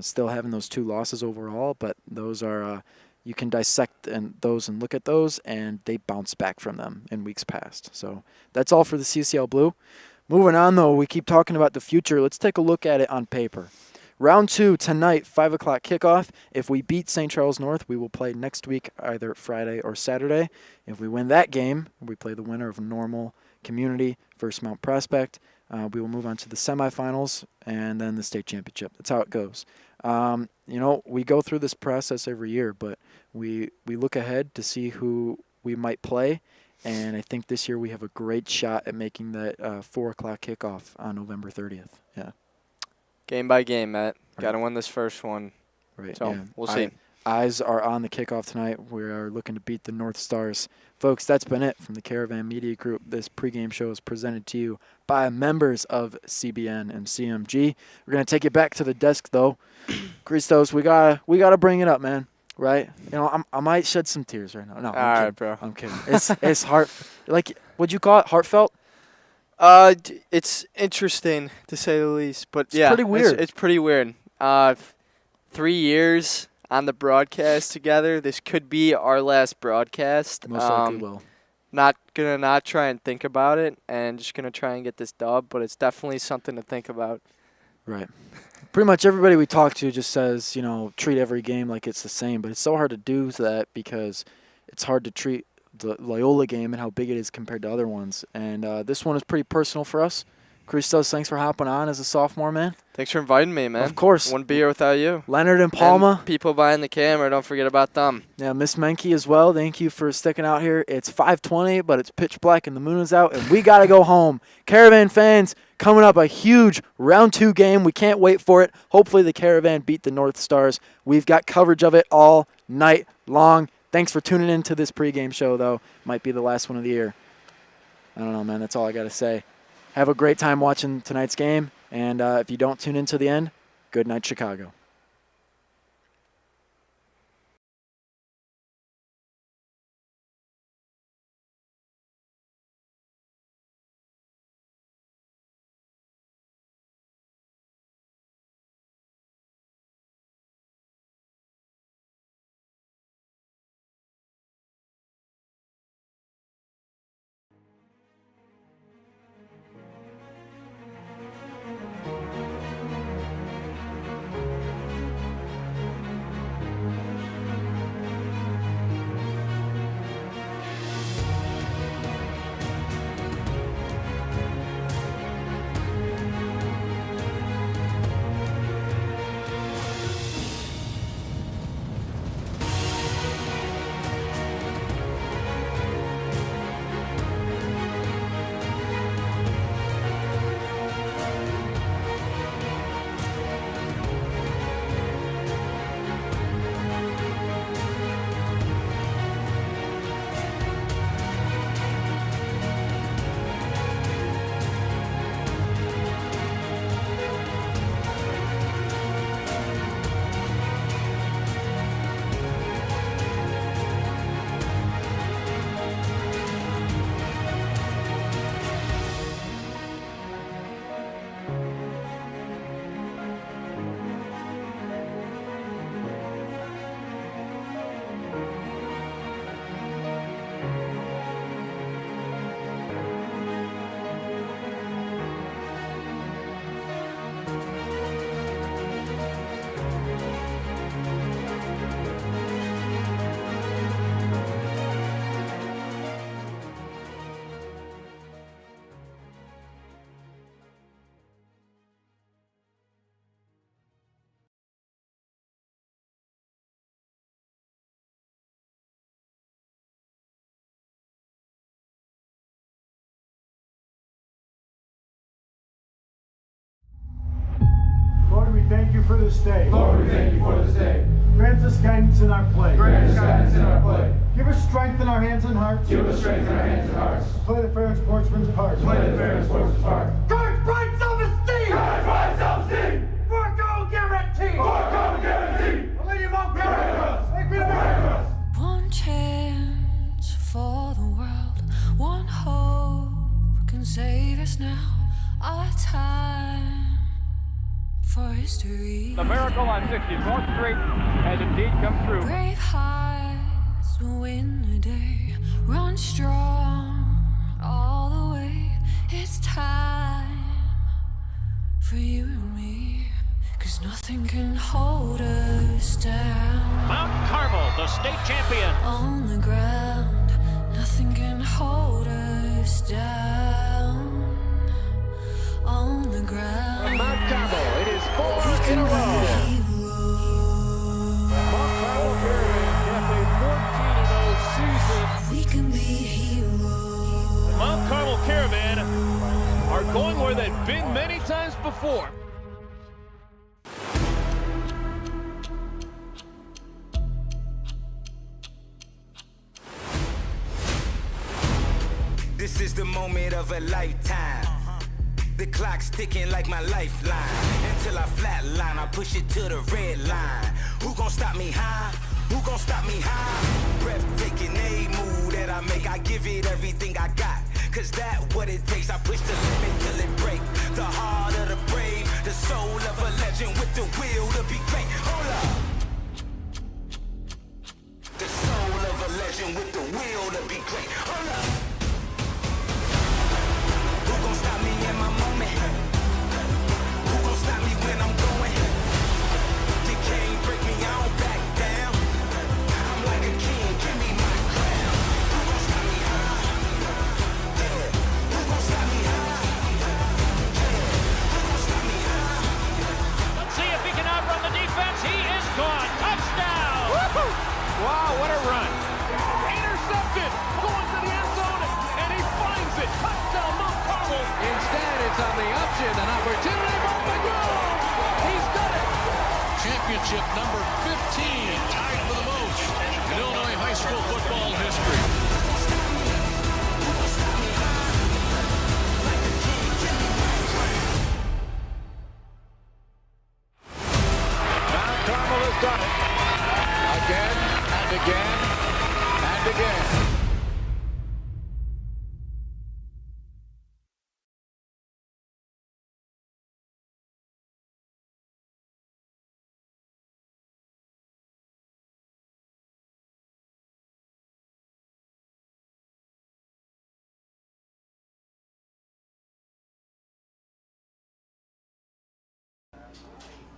still having those 2 losses overall, but those are you can dissect those and look at those, and they bounce back from them in weeks past. So that's all for the CCL Blue. Moving on, though, we keep talking about the future. Let's take a look at it on paper. Round 2 tonight, 5 o'clock kickoff. If we beat St. Charles North, we will play next week, either Friday or Saturday. If we win that game, we play the winner of Normal Community versus Mount Prospect. We will move on to the semifinals and then the state championship. That's how it goes. We go through this process every year, but we look ahead to see who we might play. And I think this year we have a great shot at making that 4 o'clock kickoff on November 30th. Yeah. Game by game, Matt. Right. Got to win this first one. Right. So we'll see. Eyes are on the kickoff tonight. We are looking to beat the North Stars. Folks, that's been it from the Caravan Media Group. This pregame show is presented to you by members of CBN and CMG. We're going to take it back to the desk, though. Christos, we gotta bring it up, man. Right? I might shed some tears right now. No, All right, bro. I'm kidding. It's heart. Like, what'd you call it? Heartfelt? It's interesting to say the least, but it's pretty weird. It's pretty weird. 3 years on the broadcast together. This could be our last broadcast. Most likely will. Not gonna try and think about it, and just gonna try and get this dub. But it's definitely something to think about. Right. Pretty much everybody we talk to just says, treat every game like it's the same. But it's so hard to do that because it's hard to treat the Loyola game and how big it is compared to other ones. And this one is pretty personal for us. Christos, thanks for hopping on as a sophomore, man. Thanks for inviting me, man. Of course. One beer without you. Leonard and Palma. And people behind the camera, don't forget about them. Yeah, Miss Menke as well. Thank you for sticking out here. It's 5:20, but it's pitch black and the moon is out, and we got to go home. Caravan fans, coming up a huge round 2 game. We can't wait for it. Hopefully the Caravan beat the North Stars. We've got coverage of it all night long. Thanks for tuning in to this pregame show, though. Might be the last one of the year. I don't know, man. That's all I got to say. Have a great time watching tonight's game. And if you don't tune in to the end, good night, Chicago. for this day. Lord, we thank you for this day. Grant us guidance in our play. Grant us guidance in our play. Give us strength in our hands and hearts. Give us strength in our hands and hearts. Play the fair and sportsman's part. Play the fair and sportsman's part. Courage, pride, self-esteem. Courage, pride, self-esteem. For goal guarantee. For goal guarantee. Lady Mount Caravan. One chance for the world, one hope can save us now. Our time for history. The miracle on 64th Street has indeed come true. Brave hearts will win the day. Run strong all the way. It's time for you and me, 'cause nothing can hold us down. Mount Carmel, the state champion. On the ground, nothing can hold us down. On the ground. From Mount Carmel, it is 4 in a row. Mount Carmel Caravan kept a 14-0 season. We can be heroes. Mount Carmel Caravan are going where they've been many times before. This is the moment of a lifetime. The clock's ticking like my lifeline. Until I flatline, I push it to the red line. Who gon' stop me high? Who gon' stop me high? Breathtaking, a move that I make. I give it everything I got. 'Cause that what it takes. I push the limit till it break. The heart of the brave, the soul of a legend with the will to be great. Hold up. The soul of a legend with the will to be great. Hold up. Who gon' stop me in my moment? Who gon' stop me when I'm going? You can't break me, I don't back down. I'm like a king, give me my crown. Who gon' stop me high? Yeah. Who gon' stop me high? Yeah. Who gon' stop me high? Let's see if he can outrun the defense. He is gone. Touchdown! Woo-hoo! Wow, what a run. Intercepted. Going to the end zone, and he finds it. Touchdown, Mount Carmel. Instead, it's on the option. An opportunity for McGraw. He's done it. Championship number 15, tied for the most in Illinois high school football history. Mount Carmel has done it. Again and again and again.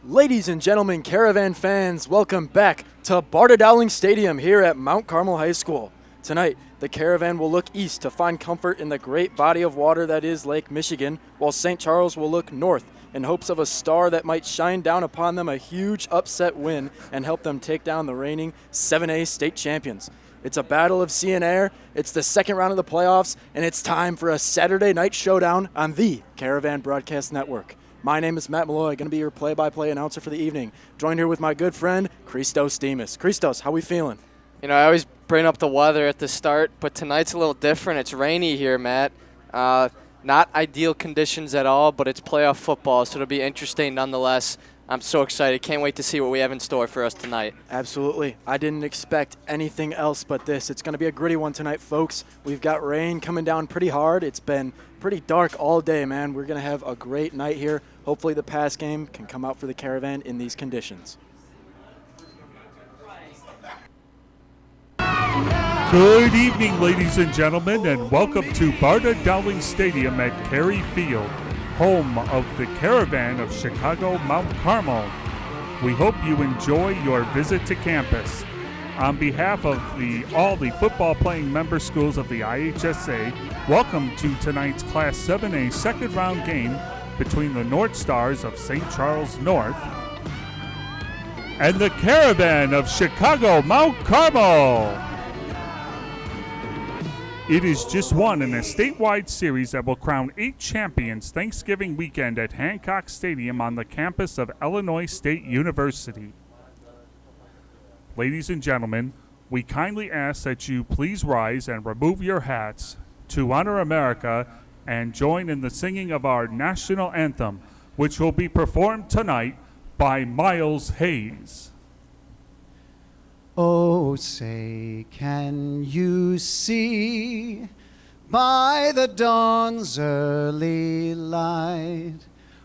Ladies and gentlemen, Caravan fans, welcome back to Barta Dowling Stadium here at Mount Carmel High School. Tonight, the Caravan will look east to find comfort in the great body of water that is Lake Michigan, while St. Charles will look north in hopes of a star that might shine down upon them a huge upset win and help them take down the reigning 7A state champions. It's a battle of sea and air, it's the second round of the playoffs, and it's time for a Saturday night showdown on the Caravan Broadcast Network. My name is Matt Malloy, going to be your play-by-play announcer for the evening. Joined here with my good friend, Christos Demas. Christos, how we feeling? You know, I always bring up the weather at the start, but tonight's a little different. It's rainy here, Matt. Not ideal conditions at all, but it's playoff football, so it'll be interesting nonetheless. I'm so excited. Can't wait to see what we have in store for us tonight. Absolutely. I didn't expect anything else but this. It's going to be a gritty one tonight, folks. We've got rain coming down pretty hard. It's been pretty dark all day, man. We're going to have a great night here. Hopefully the pass game can come out for the Caravan in these conditions. Good evening, ladies and gentlemen, and welcome to Barta Dowling Stadium at Cary Field, home of the Caravan of Chicago Mount Carmel. We hope you enjoy your visit to campus. On behalf of all the football-playing member schools of the IHSA, welcome to tonight's Class 7A second-round game between the North Stars of St. Charles North and the Caravan of Chicago Mount Carmel. It is just one in a statewide series that will crown 8 champions Thanksgiving weekend at Hancock Stadium on the campus of Illinois State University. Ladies and gentlemen, we kindly ask that you please rise and remove your hats to honor America and join in the singing of our national anthem, which will be performed tonight by Miles Hayes. Oh, say, can you see by the dawn's early light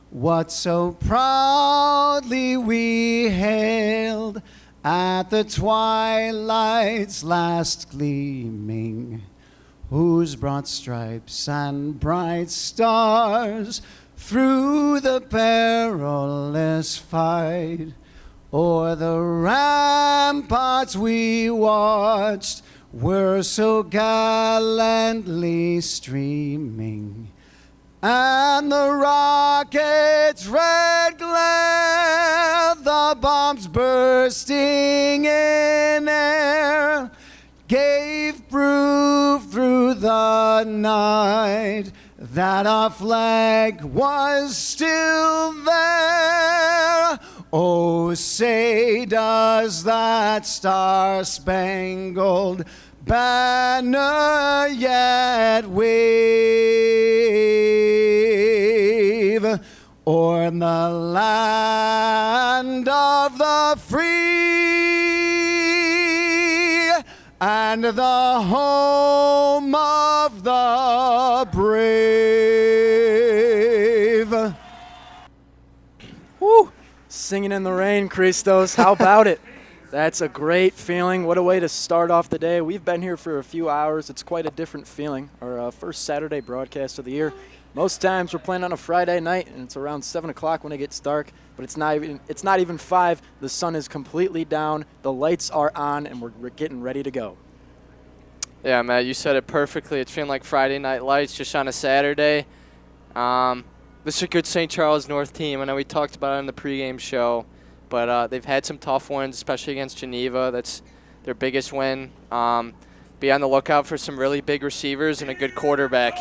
what so proudly we hailed at the twilight's last gleaming, whose broad stripes and bright stars through the perilous fight o'er the ramparts we watched were so gallantly streaming, and the rocket's red glare, the bombs bursting in air, gave proof through the night that our flag was still there. Oh, say, does that star-spangled banner yet wave o'er the land of the free and the home of the brave? Woo! Singing in the rain, Christos. How about it? That's a great feeling. What a way to start off the day. We've been here for a few hours. It's quite a different feeling. Our first Saturday broadcast of the year. Most times we're playing on a Friday night, and it's around 7 o'clock when it gets dark. But it's not even 5. The sun is completely down. The lights are on, and we're getting ready to go. Yeah, Matt, you said it perfectly. It's feeling like Friday Night Lights just on a Saturday. This is a good St. Charles North team. I know we talked about it in the pregame show, but they've had some tough wins, especially against Geneva. That's their biggest win. Be on the lookout for some really big receivers and a good quarterback.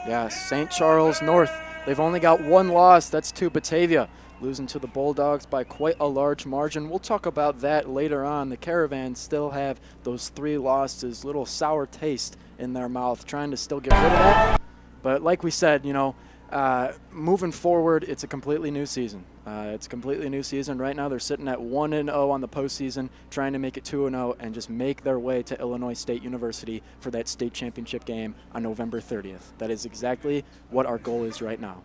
Yeah, St. Charles North. They've only got one loss. That's to Batavia, losing to the Bulldogs by quite a large margin. We'll talk about that later on. The Caravan still have those 3 losses, little sour taste in their mouth, trying to still get rid of that. But like we said, moving forward, it's a completely new season. It's a completely new season. Right now they're sitting at 1-0 on the postseason, trying to make it 2-0 and just make their way to Illinois State University for that state championship game on November 30th. That is exactly what our goal is right now.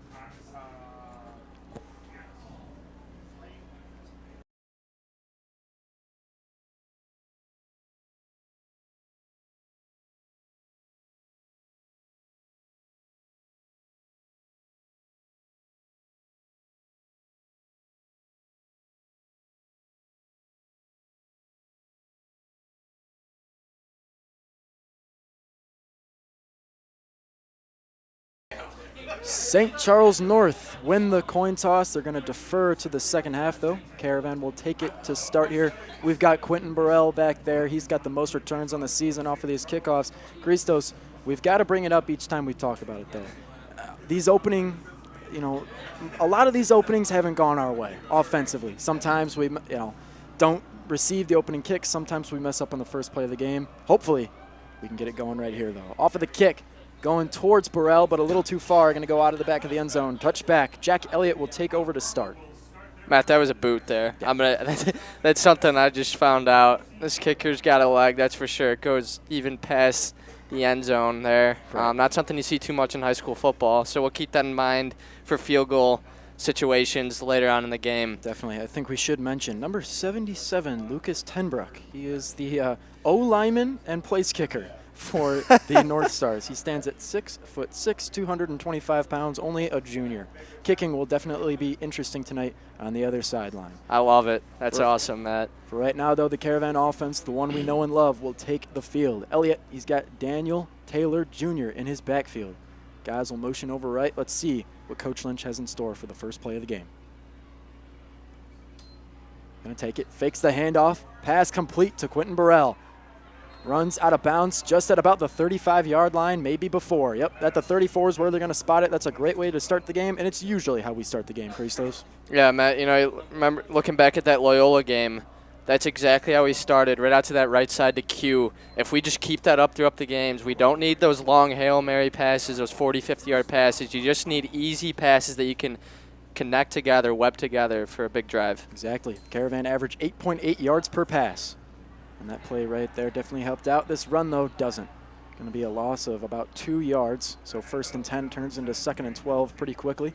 St. Charles North win the coin toss. They're going to defer to the second half, though. Caravan will take it to start here. We've got Quentin Burrell back there. He's got the most returns on the season off of these kickoffs. Christos, we've got to bring it up each time we talk about it, though. These opening, a lot of these openings haven't gone our way offensively. Sometimes we, don't receive the opening kick. Sometimes we mess up on the first play of the game. Hopefully, we can get it going right here, though. Off of the kick. Going towards Burrell, but a little too far. Going to go out of the back of the end zone. Touchback. Jack Elliott will take over to start. Matt, that was a boot there. Yeah. That's something I just found out. This kicker's got a leg, that's for sure. It goes even past the end zone there. Not something you see too much in high school football, so we'll keep that in mind for field goal situations later on in the game. Definitely. I think we should mention number 77, Lucas Tenbrook. He is the O-lineman and place kicker for the North Stars. He stands at 6'6", 225 pounds, only a junior. Kicking will definitely be interesting tonight on the other sideline. I love it. That's awesome, Matt. For right now, though, the Caravan offense, the one we know and love, will take the field. Elliott, he's got Daniel Taylor Jr. in his backfield. Guys will motion over right. Let's see what Coach Lynch has in store for the first play of the game. Going to take it, fakes the handoff, pass complete to Quentin Burrell. Runs out of bounds just at about the 35-yard line, maybe before. Yep, at the 34 is where they're going to spot it. That's a great way to start the game, and it's usually how we start the game, Christos. Yeah, Matt, you know, I remember looking back at that Loyola game, that's exactly how we started, right out to that right side to Q. If we just keep that up throughout the games, we don't need those long Hail Mary passes, those 40, 50-yard passes. You just need easy passes that you can connect together, web together for a big drive. Exactly. Caravan averaged 8.8 yards per pass. And that play right there definitely helped out. This run, though, doesn't. Going to be a loss of about 2 yards. So 1st and 10 turns into 2nd and 12 pretty quickly.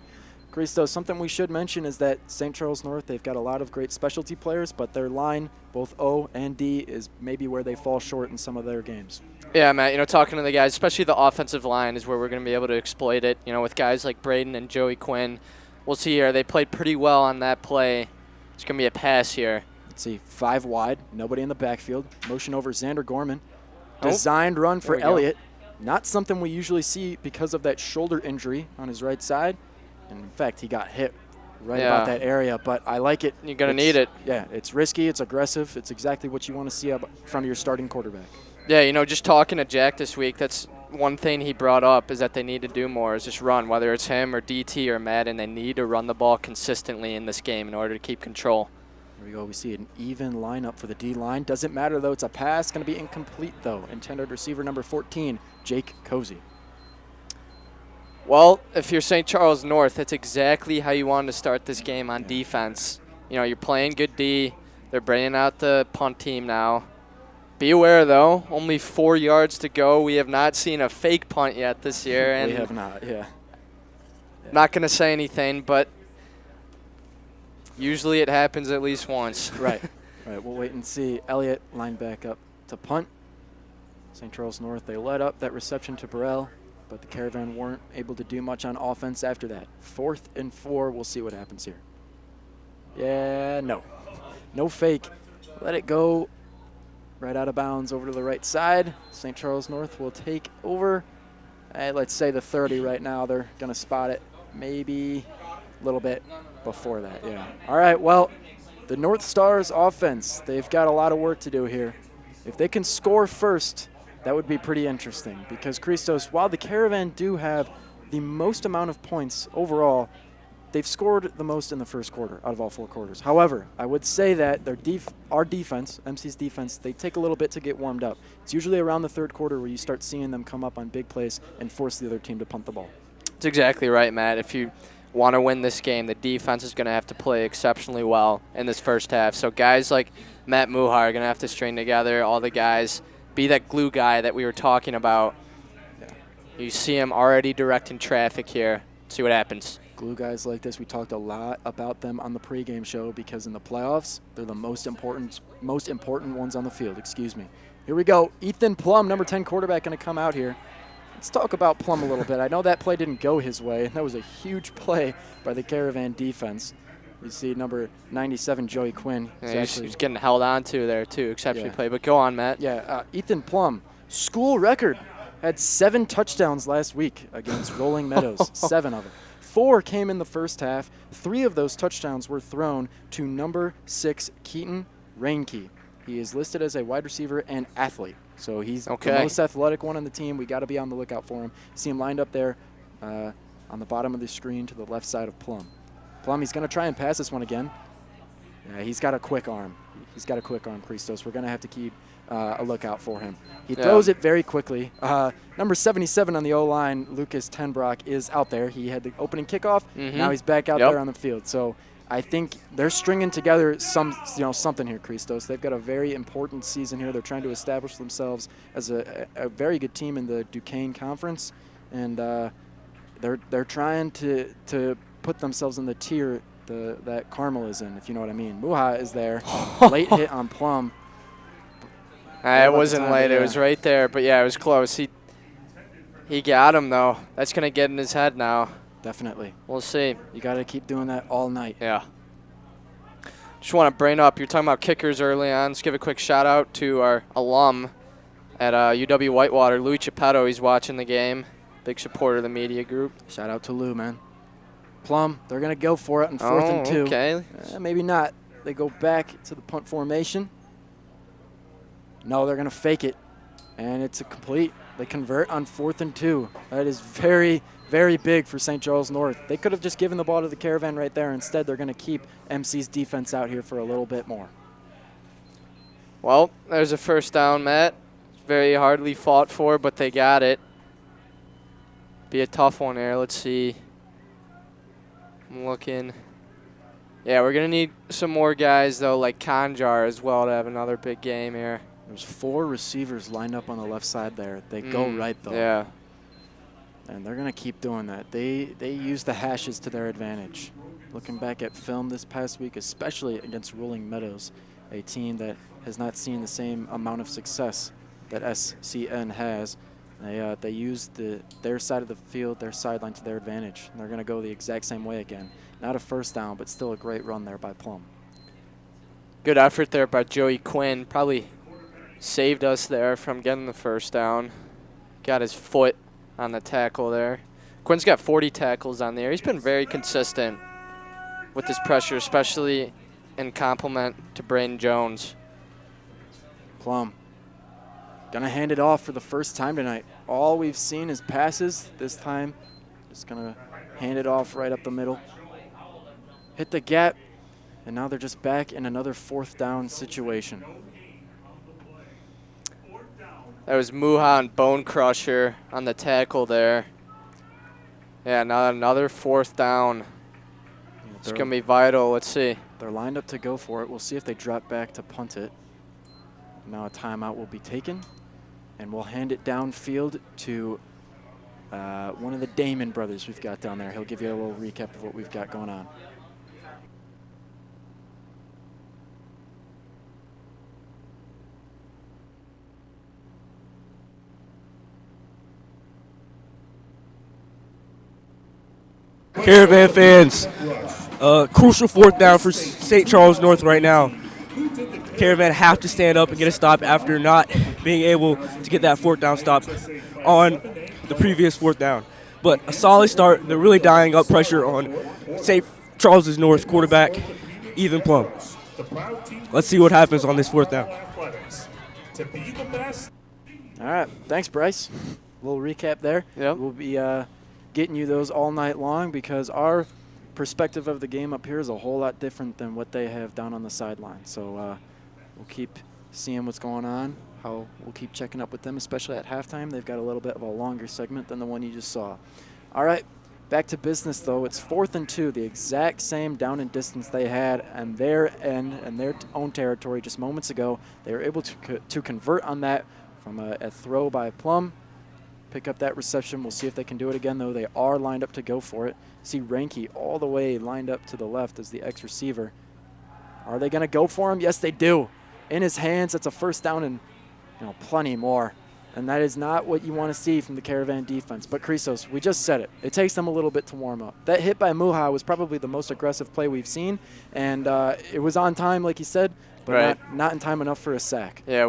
Christo, something we should mention is that St. Charles North, they've got a lot of great specialty players, but their line, both O and D, is maybe where they fall short in some of their games. Yeah, Matt, you know, talking to the guys, especially the offensive line is where we're going to be able to exploit it. You know, with guys like Braden and Joey Quinn. We'll see here. They played pretty well on that play. It's going to be a pass here. Let's see, 5 wide, nobody in the backfield. Motion over Xander Gorman. Designed run for Elliott. Not something we usually see because of that shoulder injury on his right side. And in fact, he got hit right about that area, but I like it. You're going to need it. Yeah, it's risky, it's aggressive. It's exactly what you want to see from your starting quarterback. Yeah, you know, just talking to Jack this week, that's one thing he brought up is that they need to do more is just run, whether it's him or DT or Madden. They need to run the ball consistently in this game in order to keep control. Here we go. We see an even lineup for the D-line. Doesn't matter, though. It's a pass. Going to be incomplete, though. Intended receiver number 14, Jake Cozy. Well, if you're St. Charles North, that's exactly how you want to start this game on defense. You know, you're playing good D. They're bringing out the punt team now. Be aware, though, only 4 yards to go. We have not seen a fake punt yet this year. And we have not, yeah. Not going to say anything, but usually it happens at least once. Right. Right. We'll wait and see. Elliott line back up to punt. St. Charles North, they led up that reception to Burrell, but the Caravan weren't able to do much on offense after that. 4th and 4. We'll see what happens here. Yeah, no. No fake. Let it go right out of bounds over to the right side. St. Charles North will take over. Let's say the 30 right now. They're going to spot it maybe a little bit before that, yeah. All right, well, the North Stars offense, they've got a lot of work to do here. If they can score first, that would be pretty interesting because, Christos, while the Caravan do have the most amount of points overall, they've scored the most in the first quarter out of all 4 quarters. However, I would say that our defense, MC's defense, they take a little bit to get warmed up. It's usually around the 3rd quarter where you start seeing them come up on big plays and force the other team to punt the ball. That's exactly right, Matt. If you want to win this game, the defense is going to have to play exceptionally well in this first half. So guys like Matt Muhar are going to have to string together, all the guys, be that glue guy that we were talking about. Yeah. You see him already directing traffic here. See what happens. Glue guys like this, we talked a lot about them on the pregame show because in the playoffs, they're the most important ones on the field. Excuse me. Here we go. Ethan Plum, number 10 quarterback, going to come out here. Let's talk about Plum a little bit. I know that play didn't go his way. That was a huge play by the Caravan defense. You see number 97, Joey Quinn. Yeah, he's getting held on to there, too, exceptionally play. But go on, Matt. Yeah, Ethan Plum, school record, had 7 touchdowns last week against Rolling Meadows, 7 of them. 4 came in the first half. 3 of those touchdowns were thrown to number 6, Keaton Reinke. He is listed as a wide receiver and athlete. So he's the most athletic one on the team. We got to be on the lookout for him. See him lined up there on the bottom of the screen to the left side of Plum. Plum, he's going to try and pass this one again. Yeah, he's got a quick arm. He's got a quick arm, Christos. We're going to have to keep a lookout for him. He throws it very quickly. Number 77 on the O-line, Lucas Tenbrock, is out there. He had the opening kickoff. Now he's back out there on the field. So I think they're stringing together something here, Christos. They've got a very important season here. They're trying to establish themselves as a very good team in the Duquesne Conference, and they're trying to put themselves in the tier that Carmel is in, if you know what I mean. Muha is there. Late hit on Plum. It wasn't late. It was right there. But, yeah, it was close. He got him, though. That's going to get in his head now. Definitely. We'll see. You got to keep doing that all night. Yeah. Just want to bring up, you're talking about kickers early on. Let's give a quick shout-out to our alum at UW Whitewater, Louis Chiappetto. He's watching the game. Big supporter of the media group. Shout out to Lou, man. Plum, they're going to go for it on 4th and 2. Okay. Maybe not. They go back to the punt formation. No, they're going to fake it. And it's a complete. They convert on 4th and 2. That is very, very big for St. Charles North. They could have just given the ball to the Caravan right there. Instead, they're going to keep MC's defense out here for a little bit more. Well, there's a first down, Matt. Very hardly fought for, but they got it. Be a tough one here. Let's see. I'm looking. Yeah, we're going to need some more guys, though, like Conjar as well to have another big game here. There's 4 receivers lined up on the left side there. They go right, though. Yeah. And they're going to keep doing that. They use the hashes to their advantage. Looking back at film this past week, especially against Rolling Meadows, a team that has not seen the same amount of success that SCN has. They use their side of the field, their sideline to their advantage. And they're going to go the exact same way again. Not a first down, but still a great run there by Plum. Good effort there by Joey Quinn. Probably saved us there from getting the first down. Got his foot on the tackle there. Quinn's got 40 tackles on there. He's been very consistent with this pressure, especially in compliment to Braden Jones. Plum gonna hand it off for the first time tonight. All we've seen is passes. This time, just gonna hand it off right up the middle. Hit the gap, and now they're just back in another 4th down situation. That was Muha and Bone Crusher on the tackle there. Yeah, now another 4th down. It's going to be vital. Let's see. They're lined up to go for it. We'll see if they drop back to punt it. Now a timeout will be taken, and we'll hand it downfield to one of the Damon brothers we've got down there. He'll give you a little recap of what we've got going on. Caravan fans, crucial 4th down for St. Charles North right now. Caravan have to stand up and get a stop after not being able to get that 4th down stop on the previous 4th down. But a solid start. They're really dialing up pressure on St. Charles North quarterback, Ethan Plum. Let's see what happens on this 4th down. All right, thanks, Bryce. A little recap there. Yep. We'll be getting you those all night long because our perspective of the game up here is a whole lot different than what they have down on the sideline. So we'll keep seeing what's going on. We'll keep checking up with them, especially at halftime. They've got a little bit of a longer segment than the one you just saw. All right, back to business, though. It's 4th and 2, the exact same down and distance they had on their end and their own territory just moments ago. They were able to convert on that from a throw by Plum. Pick up that reception. We'll see if they can do it again, though. They are lined up to go for it. See Ranke all the way lined up to the left as the ex-receiver. Are they going to go for him? Yes, they do. In his hands, that's a first down and plenty more. And that is not what you want to see from the Caravan defense. But Chrysos, we just said it. It takes them a little bit to warm up. That hit by Muha was probably the most aggressive play we've seen. And it was on time, like you said, but not in time enough for a sack. Yeah,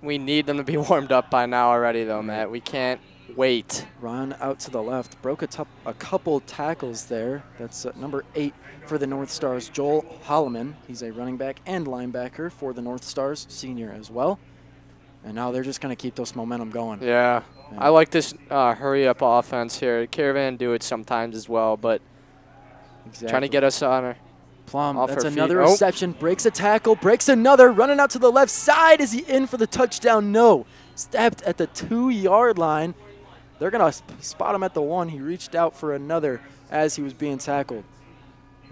we need them to be warmed up by now already, though, Matt. We can't wait. Run out to the left. Broke a couple tackles there. That's number 8 for the North Stars, Joel Holloman. He's a running back and linebacker for the North Stars, senior as well. And now they're just going to keep this momentum going. Yeah. I like this hurry-up offense here. Caravan do it sometimes as well, but trying to get us on our Plum, off that's our another feet. reception. Breaks a tackle, breaks another. Running out to the left side. Is he in for the touchdown? No. Stepped at the 2-yard line. They're going to spot him at the 1. He reached out for another as he was being tackled.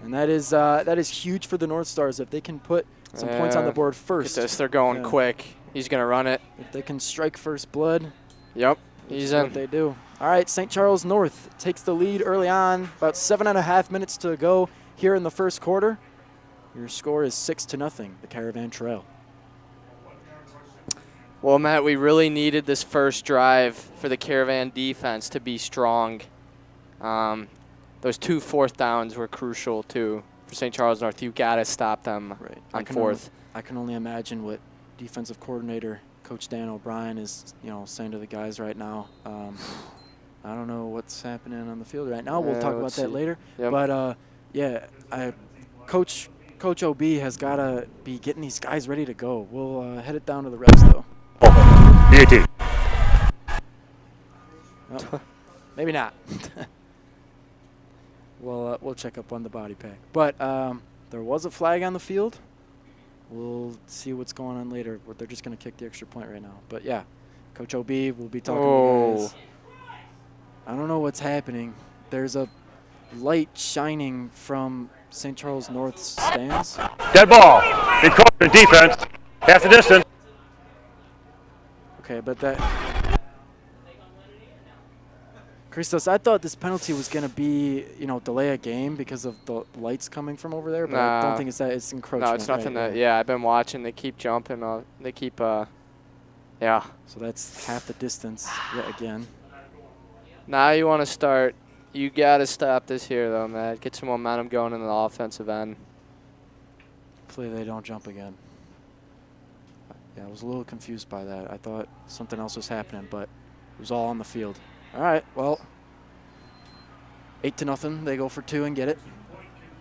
And that is huge for the North Stars if they can put some points on the board first. Get this, they're going quick. He's going to run it. If they can strike first blood. Yep, he's in. What they do. All right, St. Charles North takes the lead early on. About 7.5 minutes to go here in the first quarter. Your score is 6-0, the Caravan Trail. Well, Matt, we really needed this first drive for the Caravan defense to be strong. Those 2 4th downs were crucial, too, for St. Charles North. You got to stop them on 4th. I can only imagine what defensive coordinator Coach Dan O'Brien is, saying to the guys right now. I don't know what's happening on the field right now. We'll talk about that later. Yep. But Coach OB has got to be getting these guys ready to go. We'll head it down to the reps, though. PAT. Oh, maybe not. We'll check up on the body pack. But there was a flag on the field. We'll see what's going on later. They're just going to kick the extra point right now. But, yeah, Coach OB will be talking to you guys. I don't know what's happening. There's a light shining from St. Charles North's stands. Dead ball. Encroachment defense. Half the distance. Okay, but that... Christos, I thought this penalty was going to be, delay a game because of the lights coming from over there, but I don't think it's that. It's encroachment. No, it's nothing right? Yeah, I've been watching. They keep jumping. They keep, yeah. So that's half the distance yet again. Now you want to start. You got to stop this here, though, Matt. Get some momentum going in the offensive end. Hopefully they don't jump again. Yeah, I was a little confused by that. I thought something else was happening, but it was all on the field. All right, well, 8-0. They go for 2 and get it.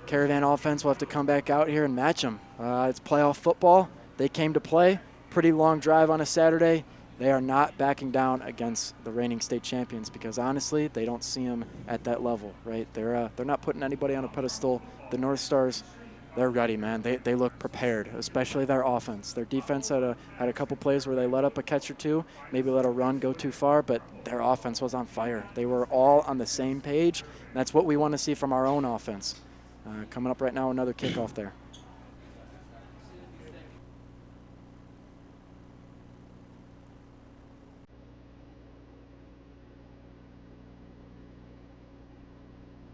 Caravan offense will have to come back out here and match them. It's playoff football. They came to play. Pretty long drive on a Saturday. They are not backing down against the reigning state champions because, honestly, they don't see them at that level, right? They're not putting anybody on a pedestal. The North Stars, they're ready, man. They look prepared, especially their offense. Their defense had a couple plays where they let up a catch or two, maybe let a run go too far, but their offense was on fire. They were all on the same page, and that's what we want to see from our own offense. Coming up right now, another kickoff there.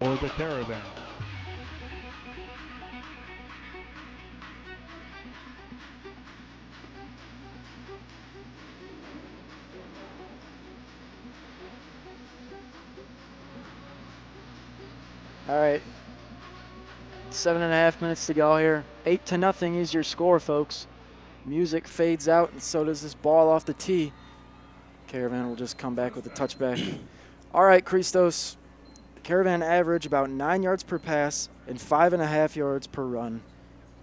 For the Caravan. All right, 7.5 minutes to go here. 8-0 is your score, folks. Music fades out, and so does this ball off the tee. Caravan will just come back with a touchback. All right, Christos. Caravan average about 9 yards per pass and 5.5 yards per run.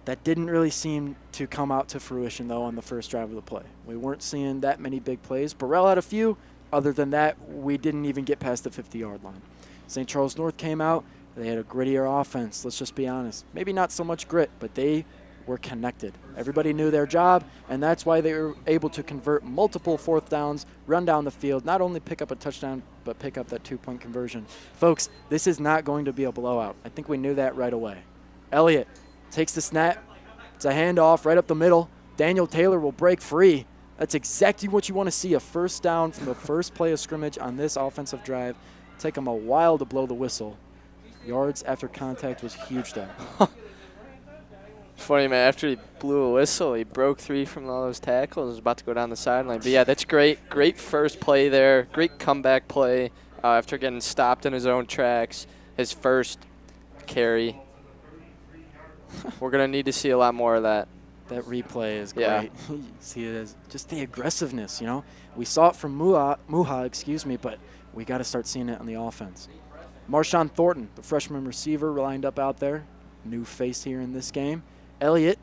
That didn't really seem to come out to fruition, though, on the first drive of the play. We weren't seeing that many big plays. Burrell had a few. Other than that, we didn't even get past the 50-yard line. St. Charles North came out. They had a grittier offense, let's just be honest. Maybe not so much grit, but they were connected. Everybody knew their job, and that's why they were able to convert multiple fourth downs, run down the field, not only pick up a touchdown, but pick up that 2-point conversion. Folks, this is not going to be a blowout. I think we knew that right away. Elliott takes the snap. It's a handoff right up the middle. Daniel Taylor will break free. That's exactly what you want to see, a first down from the first play of scrimmage on this offensive drive. Take them a while to blow the whistle. Yards after contact was huge there. Funny, man, after he blew a whistle, he broke 3 from all those tackles. Was about to go down the sideline. But, yeah, that's great. Great first play there. Great comeback play after getting stopped in his own tracks. His first carry. We're going to need to see a lot more of that. That replay is great. Yeah. You see it as just the aggressiveness, We saw it from Muha, but we got to start seeing it on the offense. Marshawn Thornton, the freshman receiver, lined up out there. New face here in this game. Elliott,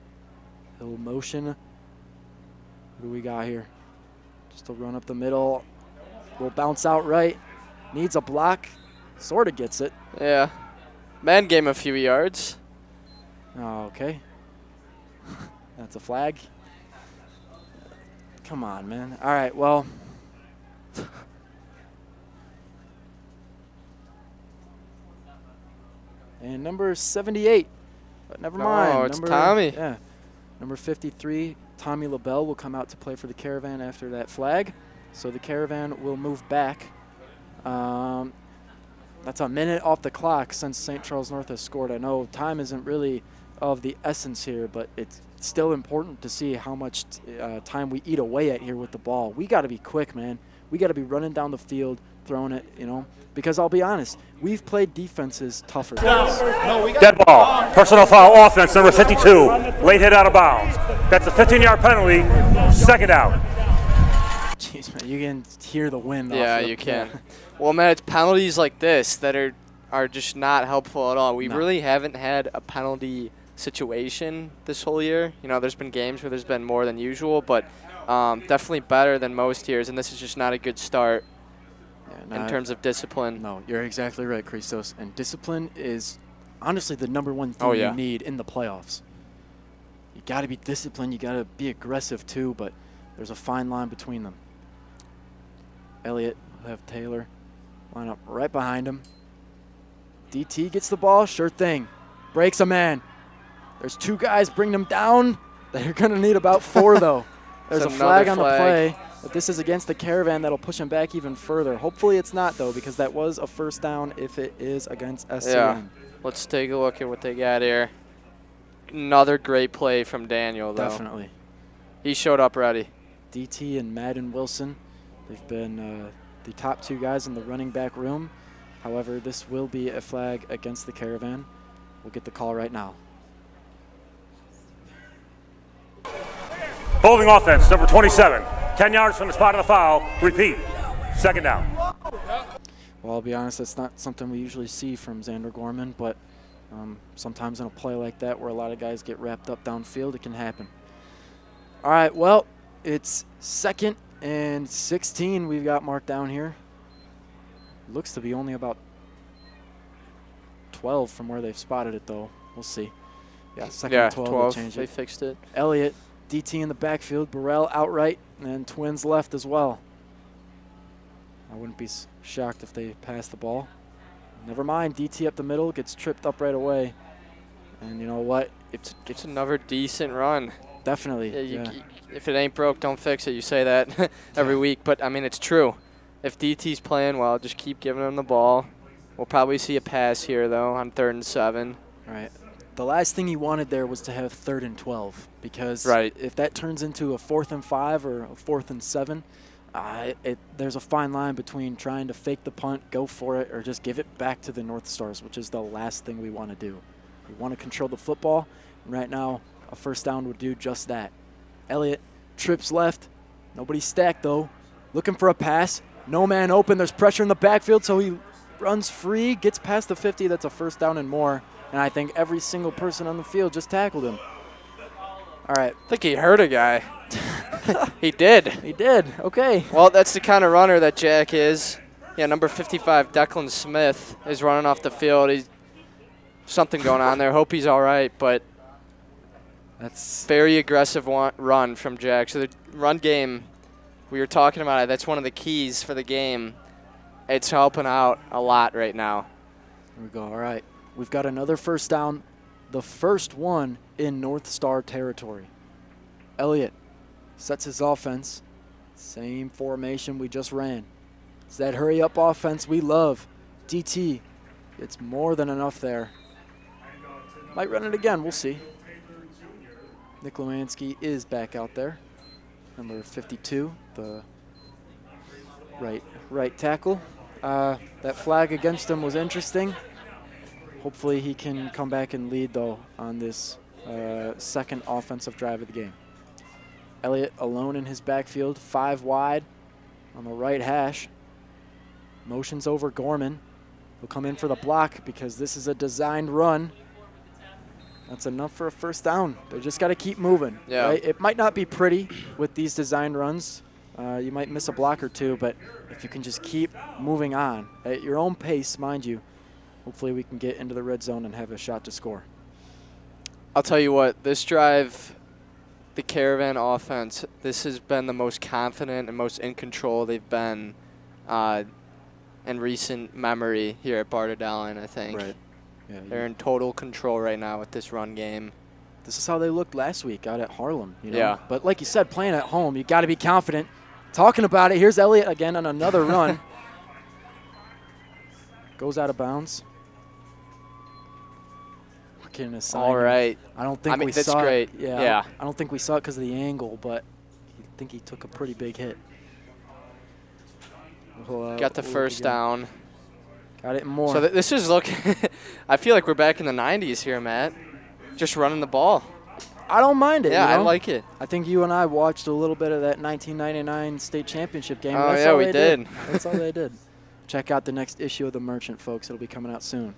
he'll motion. What do we got here? Just a run up the middle. Will bounce out right. Needs a block. Sort of gets it. Yeah. Man gave him a few yards. Oh, okay. That's a flag. Come on, man. All right, well. And number 78. But never mind. Oh, it's Tommy. Yeah. Number 53, Tommy LaBelle, will come out to play for the Caravan after that flag. So the Caravan will move back. That's a minute off the clock since St. Charles North has scored. I know time isn't really of the essence here, but it's still important to see how much time we eat away at here with the ball. We got to be quick, man. We got to be running down the field, throwing it, because I'll be honest, we've played defenses tougher. Dead ball. Personal foul offense, number 52. Late hit out of bounds. That's a 15-yard penalty. Second out. Jeez, man, you can hear the wind. Yeah, you can. Well, man, it's penalties like this that are just not helpful at all. We really haven't had a penalty situation this whole year. There's been games where there's been more than usual, but Definitely better than most years, and this is just not a good start Yeah, in terms of discipline. No, you're exactly right, Christos. And discipline is honestly the #1 thing yeah. you need in the playoffs. You got to be disciplined. You got to be aggressive too, but there's a fine line between them. Elliott will have Taylor line up right behind him. DT gets the ball, sure thing. Breaks a man. There's 2 guys, bring them down. They're going to need about 4, though. There's a flag on the play. But this is against the Caravan. That'll push him back even further. Hopefully it's not, though, because that was a first down if it is against SCN. Yeah. Let's take a look at what they got here. Another great play from Daniel, though. Definitely. He showed up ready. DT and Madden Wilson, they've been the top 2 guys in the running back room. However, this will be a flag against the Caravan. We'll get the call right now. Holding offense, number 27. 10 yards from the spot of the foul. Repeat. Second down. Well, I'll be honest, that's not something we usually see from Xander Gorman, but sometimes in a play like that where a lot of guys get wrapped up downfield, it can happen. All right, well, it's 2nd and 16 we've got marked down here. Looks to be only about 12 from where they've spotted it, though. We'll see. Yeah, 2nd and 12. 12. They fixed it. Elliott, DT in the backfield, Burrell outright, and Twins left as well. I wouldn't be shocked if they pass the ball. Never mind, DT up the middle, gets tripped up right away. And you know what? It's another decent run. Definitely. Yeah, if it ain't broke, don't fix it. You say that every week, but I mean, it's true. If DT's playing well, just keep giving him the ball. We'll probably see a pass here, though, on 3rd and 7. All right. The last thing you wanted there was to have 3rd and 12, because if that turns into a 4th and 5 or a 4th and 7, there's a fine line between trying to fake the punt, go for it, or just give it back to the North Stars, which is the last thing we want to do. We want to control the football, and right now a first down would do just that. Elliott trips left. Nobody stacked, though. Looking for a pass. No man open. There's pressure in the backfield, so he runs free, gets past the 50. That's a first down and more. And I think every single person on the field just tackled him. All right. I think he hurt a guy. He did. He did. Okay. Well, that's the kind of runner that Jack is. Yeah, number 55, Declan Smith, is running off the field. He's something going on there. Hope he's all right, but that's very aggressive run from Jack. So the run game, we were talking about it. That's one of the keys for the game. It's helping out a lot right now. Here we go. All right. We've got another first down, the first one in North Star territory. Elliott sets his offense. Same formation we just ran. It's that hurry-up offense we love. DT, it's more than enough there. Might run it again. We'll see. Nick Lewanski is back out there. Number 52, the right tackle. That flag against him was interesting. Hopefully he can come back and lead, though, on this second offensive drive of the game. Elliott alone in his backfield, 5 wide on the right hash. Motions over Gorman. He'll come in for the block because this is a designed run. That's enough for a first down. They just got to keep moving. Yeah. Right? It might not be pretty with these designed runs. You might miss a block or two, but if you can just keep moving on at your own pace, mind you, hopefully we can get into the red zone and have a shot to score. I'll tell you what, this drive, the Caravan offense, this has been the most confident and most in control they've been in recent memory here at Bartadallen, I think. Right. Yeah, they're in total control right now with this run game. This is how they looked last week out at Harlem. You know? Yeah. But like you said, playing at home, you got to be confident. Talking about it, here's Elliott again on another run. Goes out of bounds. We're getting a sign. All right. I don't think we that's saw great. it. Yeah. I don't think we saw it because of the angle, but I think he took a pretty big hit. Got the first down. Got it more. So this is looking – I feel like we're back in the 90s here, Matt. Just running the ball. I don't mind it. Yeah, you know? I like it. I think you and I watched a little bit of that 1999 state championship game. Oh, That's yeah, all we they did. That's all they did. Check out the next issue of The Merchant, folks. It'll be coming out soon.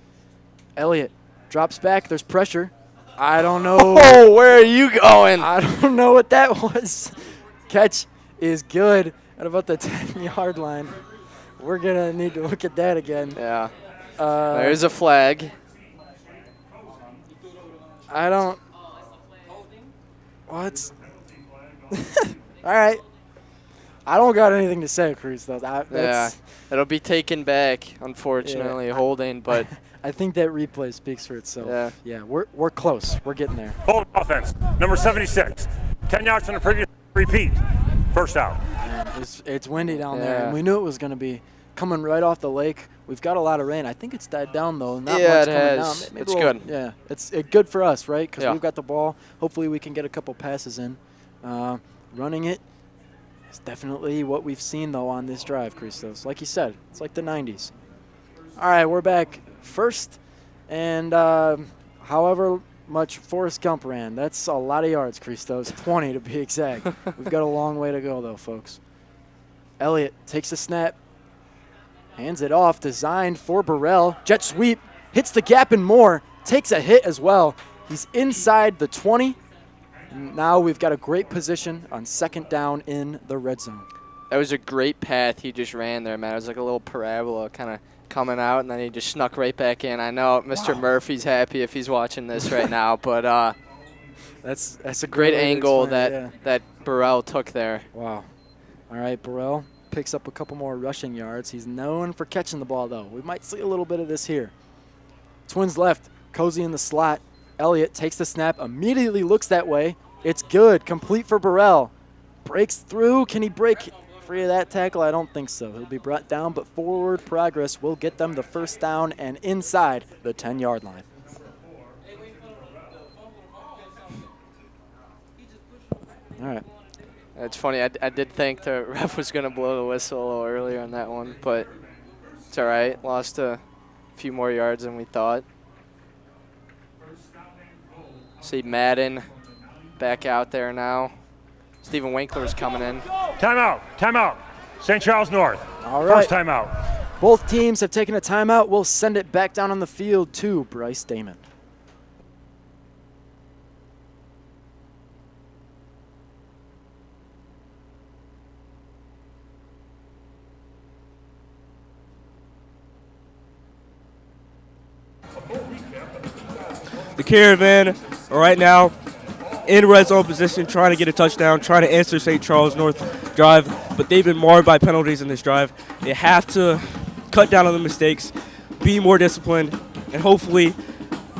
Elliott drops back. There's pressure. I don't know. Oh, where are you going? I don't know what that was. Catch is good at about the 10-yard line. We're going to need to look at that again. Yeah. There's a flag. I don't. What? All right. I don't got anything to say, Cruz, though. Yeah. It'll be taken back, unfortunately, holding, but I think that replay speaks for itself. Yeah, we're close. We're getting there. Hold offense. Number 76. 10 yards from the previous repeat. First out. It's windy down there, and we knew it was going to be coming right off the lake. We've got a lot of rain. I think it's died down, though. Not much it coming has. down. Maybe It's good. Yeah, it's good for us, right? Because we've got the ball. Hopefully we can get a couple passes in. Running it is definitely what we've seen, though, on this drive, Christos. Like you said, it's like the 90s. All right, we're back first. And however much Forrest Gump ran, that's a lot of yards, Christos. 20 to be exact. We've got a long way to go, though, folks. Elliott takes a snap. Hands it off, designed for Burrell. Jet sweep, hits the gap and more. Takes a hit as well. He's inside the 20. And now we've got a great position on second down in the red zone. That was a great path he just ran there, man. It was like a little parabola kind of coming out, and then he just snuck right back in. I know Mr. Murphy's happy if he's watching this right now, but that's a great way to angle explain it, that Burrell took there. Wow. All right, Burrell picks up a couple more rushing yards. He's known for catching the ball, though. We might see a little bit of this here. Twins left, Cozy in the slot. Elliott takes the snap, immediately looks that way. It's good, complete for Burrell. Breaks through. Can he break free of that tackle? I don't think so. He'll be brought down, but forward progress will get them the first down and inside the 10-yard line. All right. It's funny. I did think the ref was going to blow the whistle a little earlier on that one, but it's all right. Lost a few more yards than we thought. See Madden back out there now. Stephen Winkler's coming in. Timeout. Timeout. St. Charles North. All right. First timeout. Both teams have taken a timeout. We'll send it back down on the field to Bryce Damon. The Caravan right now in red zone position, trying to get a touchdown, trying to answer St. Charles North drive, but they've been marred by penalties in this drive. They have to cut down on the mistakes, be more disciplined, and hopefully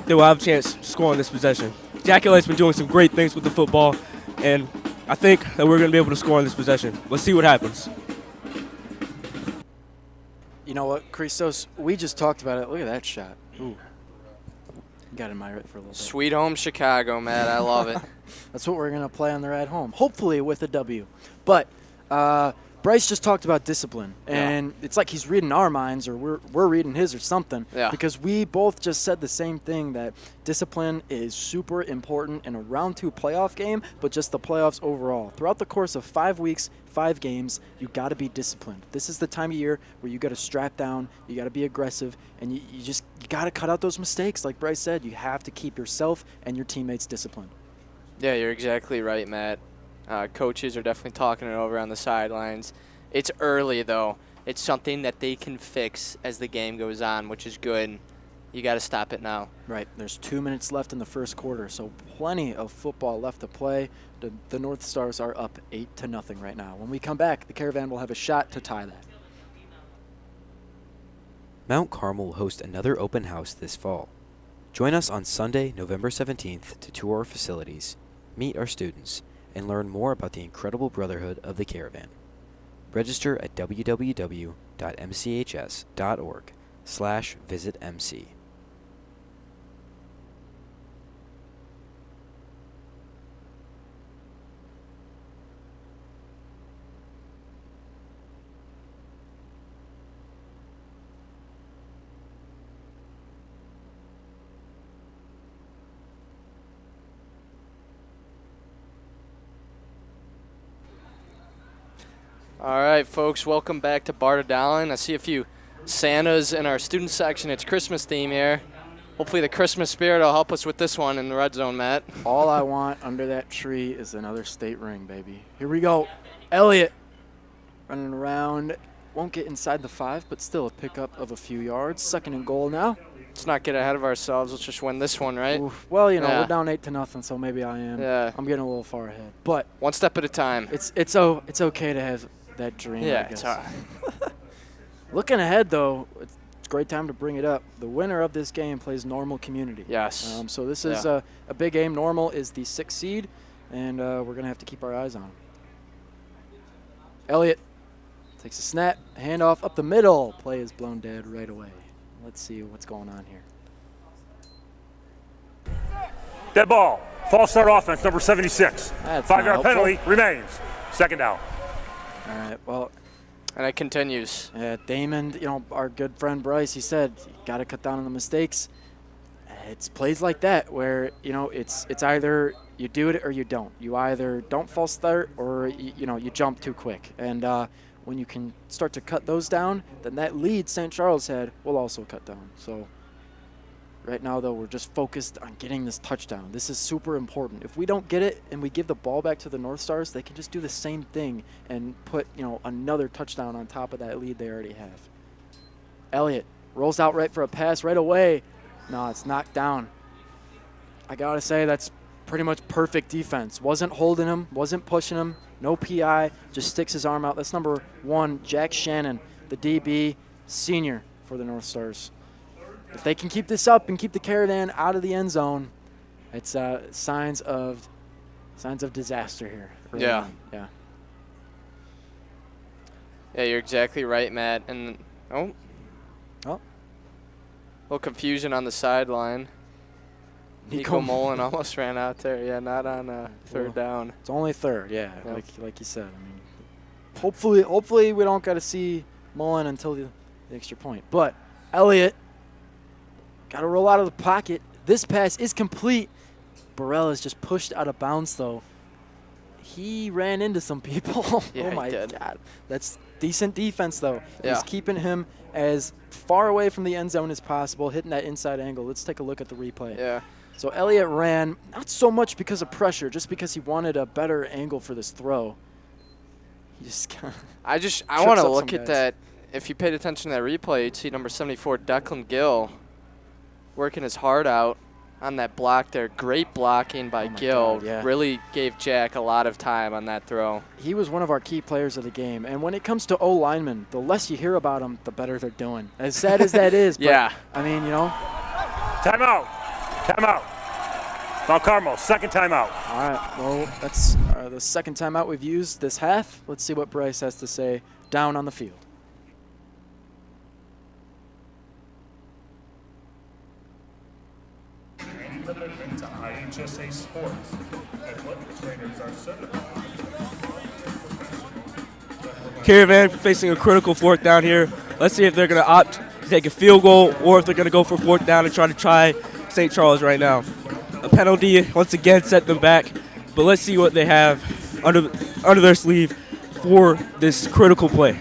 they will have a chance to score on this possession. Jack Elliott's been doing some great things with the football, and I think that we're going to be able to score on this possession. Let's see what happens. You know what, Christos? We just talked about it. Look at that shot. Ooh. Got in my right for a little bit. Sweet home Chicago, Matt. I love it. That's what we're going to play on the ride home, hopefully with a W. But Bryce just talked about discipline, and it's like he's reading our minds, or we're reading his or something, because we both just said the same thing, that discipline is super important in a round 2 playoff game, but just the playoffs overall. Throughout the course of 5 weeks, 5 games, you got to be disciplined. This is the time of year where you got to strap down, you got to be aggressive, and you got to cut out those mistakes. Like Bryce said, you have to keep yourself and your teammates disciplined. Yeah, you're exactly right, Matt. Coaches are definitely talking it over on the sidelines. It's early, though. It's something that they can fix as the game goes on, which is good. You got to stop it now. Right. There's 2 minutes left in the first quarter, so plenty of football left to play. The North Stars are up 8-0 right now. When we come back, the Caravan will have a shot to tie that. Mount Carmel will host another open house this fall. Join us on Sunday, November 17th to tour our facilities, meet our students, and learn more about the incredible brotherhood of the Caravan. Register at www.mchs.org/visitmc. All right, folks, welcome back to Barta Dowling. I see a few Santas in our student section. It's Christmas theme here. hopefully the Christmas spirit will help us with this one in the red zone, Matt. All I want under that tree is another state ring, baby. Here we go. Elliott running around. Won't get inside the 5, but still a pickup of a few yards. 2nd and goal now. Let's not get ahead of ourselves. Let's just win this one, right? Oof. Well, you know, Yeah. we're down 8-0, so maybe I am. Yeah. I'm getting a little far ahead. But one step at a time. It's okay to have that dream, Yeah, I guess. it's all right. Looking ahead, though, it's a great time to bring it up. The winner of this game plays Normal Community. Yes. So this is a big game. Normal is the 6th seed, and we're going to have to keep our eyes on them. Elliott takes a snap, handoff up the middle. Play is blown dead right away. Let's see what's going on here. Dead ball. False start offense, number 76. That's 5-yard not penalty helpful. remains. 2nd down. All right, well. And it continues. Damon, you know, our good friend Bryce, he said, you got to cut down on the mistakes. It's plays like that where, you know, it's either you do it or you don't. You either don't false start or, you jump too quick. And when you can start to cut those down, then that lead St. Charles had will also cut down. So right now, though, we're just focused on getting this touchdown. This is super important. If we don't get it and we give the ball back to the North Stars, they can just do the same thing and put, another touchdown on top of that lead they already have. Elliott rolls out right for a pass right away. No, it's knocked down. I got to say, that's pretty much perfect defense. Wasn't holding him, wasn't pushing him, no PI, just sticks his arm out. That's number 1, Jack Shannon, the DB senior for the North Stars. If they can keep this up and keep the Caravan out of the end zone, it's signs of disaster here. Yeah. Yeah. Yeah, you're exactly right, Matt. And a little confusion on the sideline. Nico Mullen almost ran out there. Yeah, not on 3rd down. It's only 3rd. Yeah, yep. like you said. I mean, hopefully we don't got to see Mullen until the extra point. But Elliott got to roll out of the pocket. This pass is complete. Burrell is just pushed out of bounds, though. He ran into some people. Yeah, oh, my he did. God. That's decent defense, though. Yeah. He's keeping him as far away from the end zone as possible, hitting that inside angle. Let's take a look at the replay. Yeah. So Elliott ran, not so much because of pressure, just because he wanted a better angle for this throw. He just kind of I want to look at that. If you paid attention to that replay, you'd see number 74, Declan Gill, working his heart out on that block there. Great blocking by Gill. God, yeah. Really gave Jack a lot of time on that throw. He was one of our key players of the game. And when it comes to O-linemen, the less you hear about them, the better they're doing. As sad as that is. But, yeah. I mean, Timeout. Timeout. Mount Carmel, 2nd timeout. All right. Well, that's the 2nd timeout we've used this half. Let's see what Bryce has to say down on the field. Commitment to IHSA sports. Athletic trainers are certified. Caravan facing a critical 4th down here. Let's see if they're going to opt to take a field goal or if they're going to go for 4th down and try St. Charles right now. A penalty once again set them back, but let's see what they have under their sleeve for this critical play.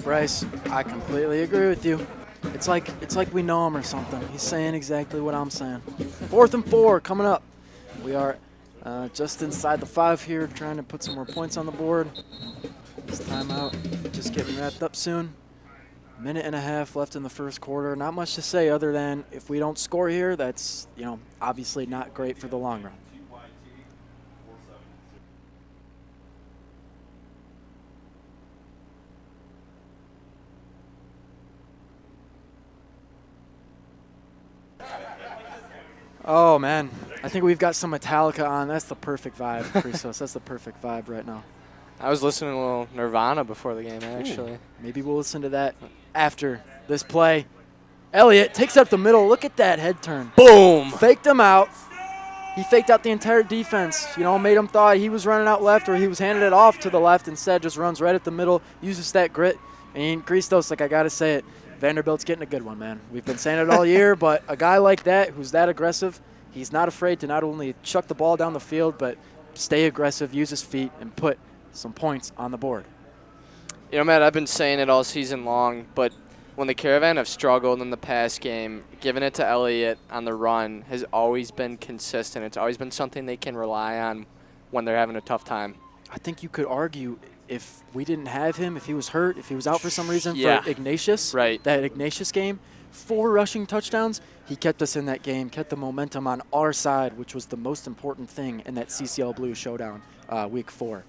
Bryce, I completely agree with you. It's like we know him or something. He's saying exactly what I'm saying. 4th and 4 coming up. We are just inside the 5 here, trying to put some more points on the board. This timeout just getting wrapped up soon. 1.5 minutes left in the 1st quarter. Not much to say other than if we don't score here, that's obviously not great for the long run. Oh, man. I think we've got some Metallica on. That's the perfect vibe, Christos. That's the perfect vibe right now. I was listening to a little Nirvana before the game, actually. Ooh, maybe we'll listen to that after this play. Elliott takes up the middle. Look at that head turn. Boom. Faked him out. He faked out the entire defense. Made him thought he was running out left or he was handing it off to the left. Instead, just runs right at the middle, uses that grit. And Christos, I got to say it, Vanderbilt's getting a good one, man. We've been saying it all year, but a guy like that who's that aggressive, he's not afraid to not only chuck the ball down the field, but stay aggressive, use his feet, and put some points on the board. Matt, I've been saying it all season long, but when the Caravan have struggled in the pass game, giving it to Elliott on the run has always been consistent. It's always been something they can rely on when they're having a tough time. I think you could argue if we didn't have him, if he was hurt, if he was out for some reason Yeah. for Ignatius, Right. that Ignatius game, 4 rushing touchdowns, he kept us in that game, kept the momentum on our side, which was the most important thing in that CCL Blue showdown week 4.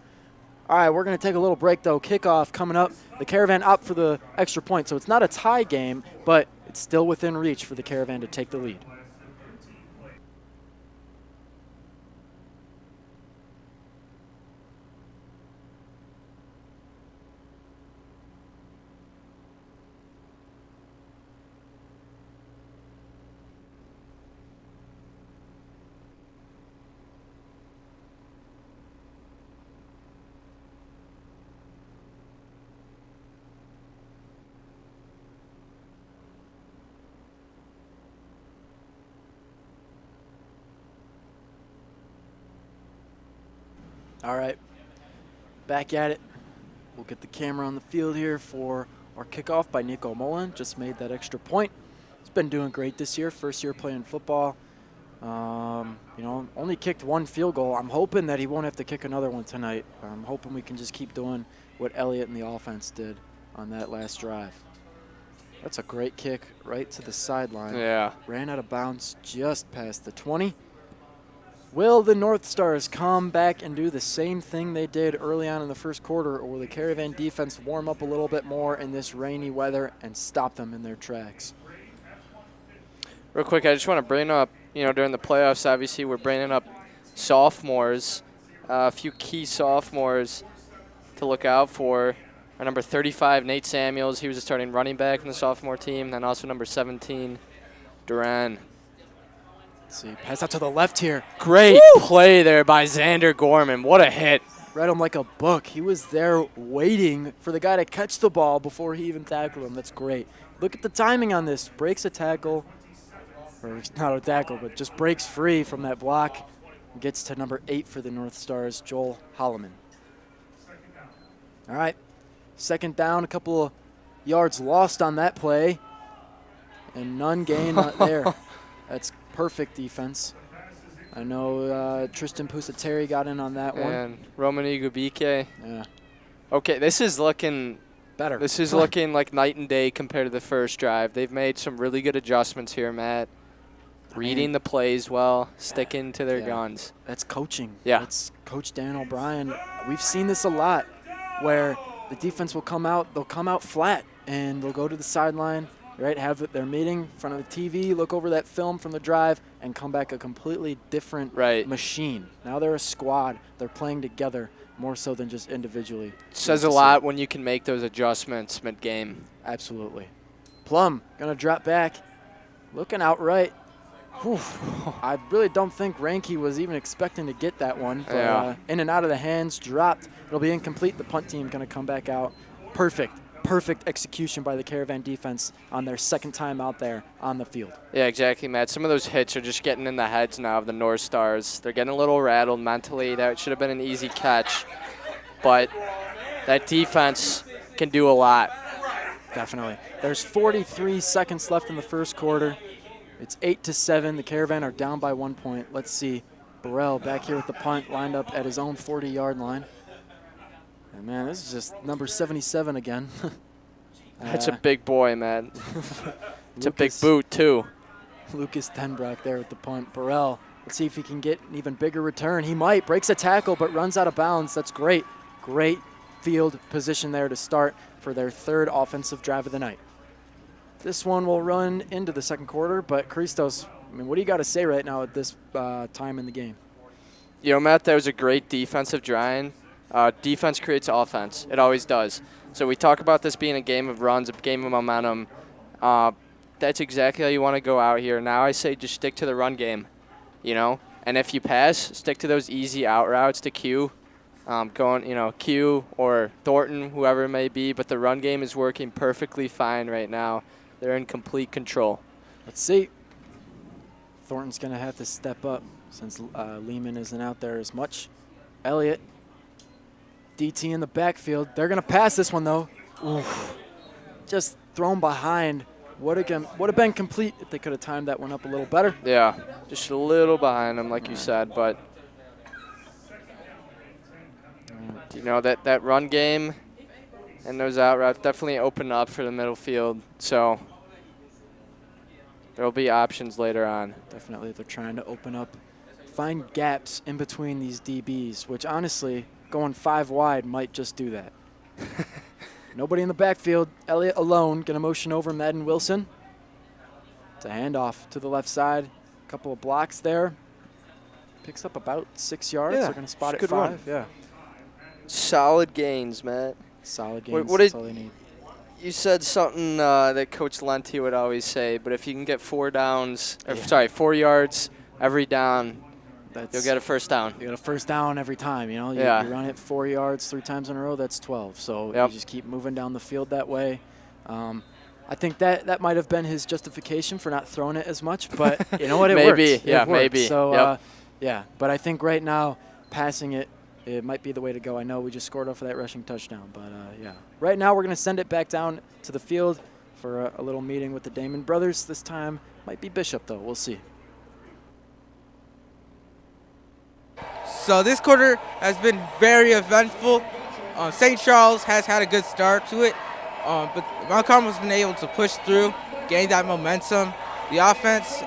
All right, we're going to take a little break, though. Kickoff coming up. The Caravan up for the extra point, so it's not a tie game, but it's still within reach for the Caravan to take the lead. All right, back at it. We'll get the camera on the field here for our kickoff by Nico Mullen. Just made that extra point. He's been doing great this year, first year playing football. Only kicked 1 field goal. I'm hoping that he won't have to kick another one tonight. I'm hoping we can just keep doing what Elliott and the offense did on that last drive. That's a great kick right to the sideline. Yeah. Ran out of bounds just past the 20. Will the North Stars come back and do the same thing they did early on in the first quarter, or will the Caravan defense warm up a little bit more in this rainy weather and stop them in their tracks? Real quick, I just want to bring up, during the playoffs, obviously we're bringing up sophomores, a few key sophomores to look out for. Our number 35, Nate Samuels, he was a starting running back in the sophomore team, and also number 17, Duran. Let's see, pass out to the left here. Great play there by Xander Gorman. What a hit. Read him like a book. He was there waiting for the guy to catch the ball before he even tackled him. That's great. Look at the timing on this. Breaks a tackle, or not a tackle, but just breaks free from that block. Gets to number 8 for the North Stars, Joel Holloman. All right, second down, a couple of yards lost on that play, and none gained there. That's perfect defense. I know Tristan Pusateri got in on that one. And Roman Igubike. Yeah. Okay, this is looking better. This is looking like night and day compared to the first drive. They've made some really good adjustments here, Matt. Reading the plays well, sticking to their guns. That's coaching. Yeah. That's Coach Dan O'Brien. We've seen this a lot where the defense will come out, they'll come out flat, and they'll go to the sideline, right, have their meeting in front of the TV, look over that film from the drive, and come back a completely different machine. Now they're a squad. They're playing together more so than just individually. Says a lot when you can make those adjustments mid-game. Absolutely. Plum going to drop back, looking outright. Whew. I really don't think Ranke was even expecting to get that one. But, in and out of the hands, dropped. It'll be incomplete. The punt team going to come back out. Perfect execution by the Caravan defense on their second time out there on the field. Yeah, exactly, Matt. Some of those hits are just getting in the heads now of the North Stars. They're getting a little rattled mentally. That should have been an easy catch. But that defense can do a lot. Definitely. There's 43 seconds left in the first quarter. It's 8-7. The Caravan are down by 1 point. Let's see. Burrell back here with the punt, lined up at his own 40-yard line. And man, this is just number 77 again. That's a big boy, man. It's a big boot, too. Lucas Denbrock there with the punt. Burrell, let's see if he can get an even bigger return. He might. Breaks a tackle, but runs out of bounds. That's great. Great field position there to start for their third offensive drive of the night. This one will run into the second quarter, but Christos, I mean, what do you got to say right now at this time in the game? Matt, that was a great defensive drive. Defense creates offense. It always does. So we talk about this being a game of runs, a game of momentum. That's exactly how you want to go out here. Now I say just stick to the run game, And if you pass, stick to those easy out routes to Q. Q or Thornton, whoever it may be. But the run game is working perfectly fine right now. They're in complete control. Let's see. Thornton's going to have to step up since Lehman isn't out there as much. Elliott, DT in the backfield. They're going to pass this one, though. Oof. Just thrown behind would have been complete if they could have timed that one up a little better. Yeah, just a little behind them, like you said. But, you know, that run game and those out routes definitely open up for the middle field. So there will be options later on. Definitely, they're trying to open up, find gaps in between these DBs, which honestly, going 5 wide might just do that. Nobody in the backfield. Elliott alone. Going to motion over Madden Wilson. It's a handoff to the left side. A couple of blocks there. Picks up about 6 yards. Yeah, They're going to spot it good 5. run. Yeah. Solid gains, Matt. Solid gains. That's all they need. You said something that Coach Lenti would always say, but if you can get 4 yards every down, you'll get a first down. You get a first down every time. You know, you run it 4 yards 3 times in a row. That's 12. So you just keep moving down the field that way. I think that might have been his justification for not throwing it as much, but you know what? It maybe, works. yeah, it works. maybe. So but I think right now passing it might be the way to go. I know we just scored off of that rushing touchdown, but right now we're going to send it back down to the field for a little meeting with the Damon brothers. This time might be Bishop though. We'll see. So this quarter has been very eventful. St. Charles has had a good start to it, but Mount Carmel's been able to push through, gain that momentum. The offense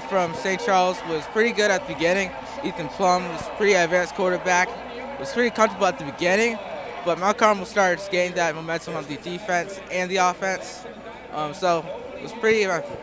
from St. Charles was pretty good at the beginning. Ethan Plum was a pretty advanced quarterback, was pretty comfortable at the beginning, but Mount Carmel started to gain that momentum on the defense and the offense. So it was pretty eventful.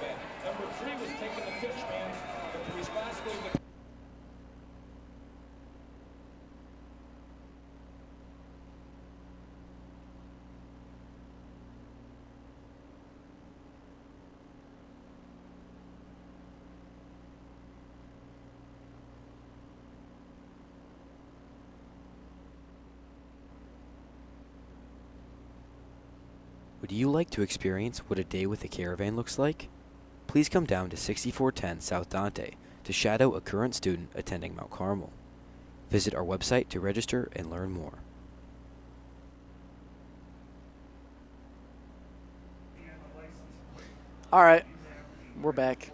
Would you like to experience what a day with the Caravan looks like? Please come down to 6410 South Dante to shadow a current student attending Mount Carmel. Visit our website to register and learn more. All right, we're back.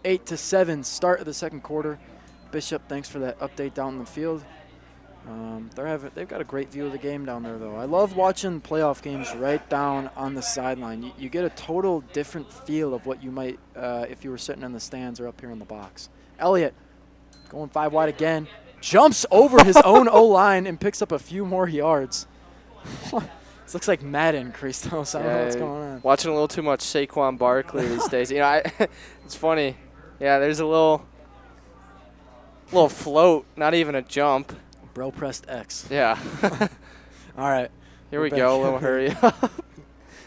8-7 start of the second quarter. Bishop, thanks for that update down in the field. They've got a great view of the game down there, though. I love watching playoff games right down on the sideline. You get a total different feel of what you might if you were sitting in the stands or up here in the box. Elliott going 5 wide again. Jumps over his own O-line and picks up a few more yards. This looks like Madden, Christos. I don't know what's going on. Watching a little too much Saquon Barkley these days. You know, it's funny. Yeah, there's a little float, not even a jump. Bro pressed X. Yeah. All right. Here we go. A little hurry up.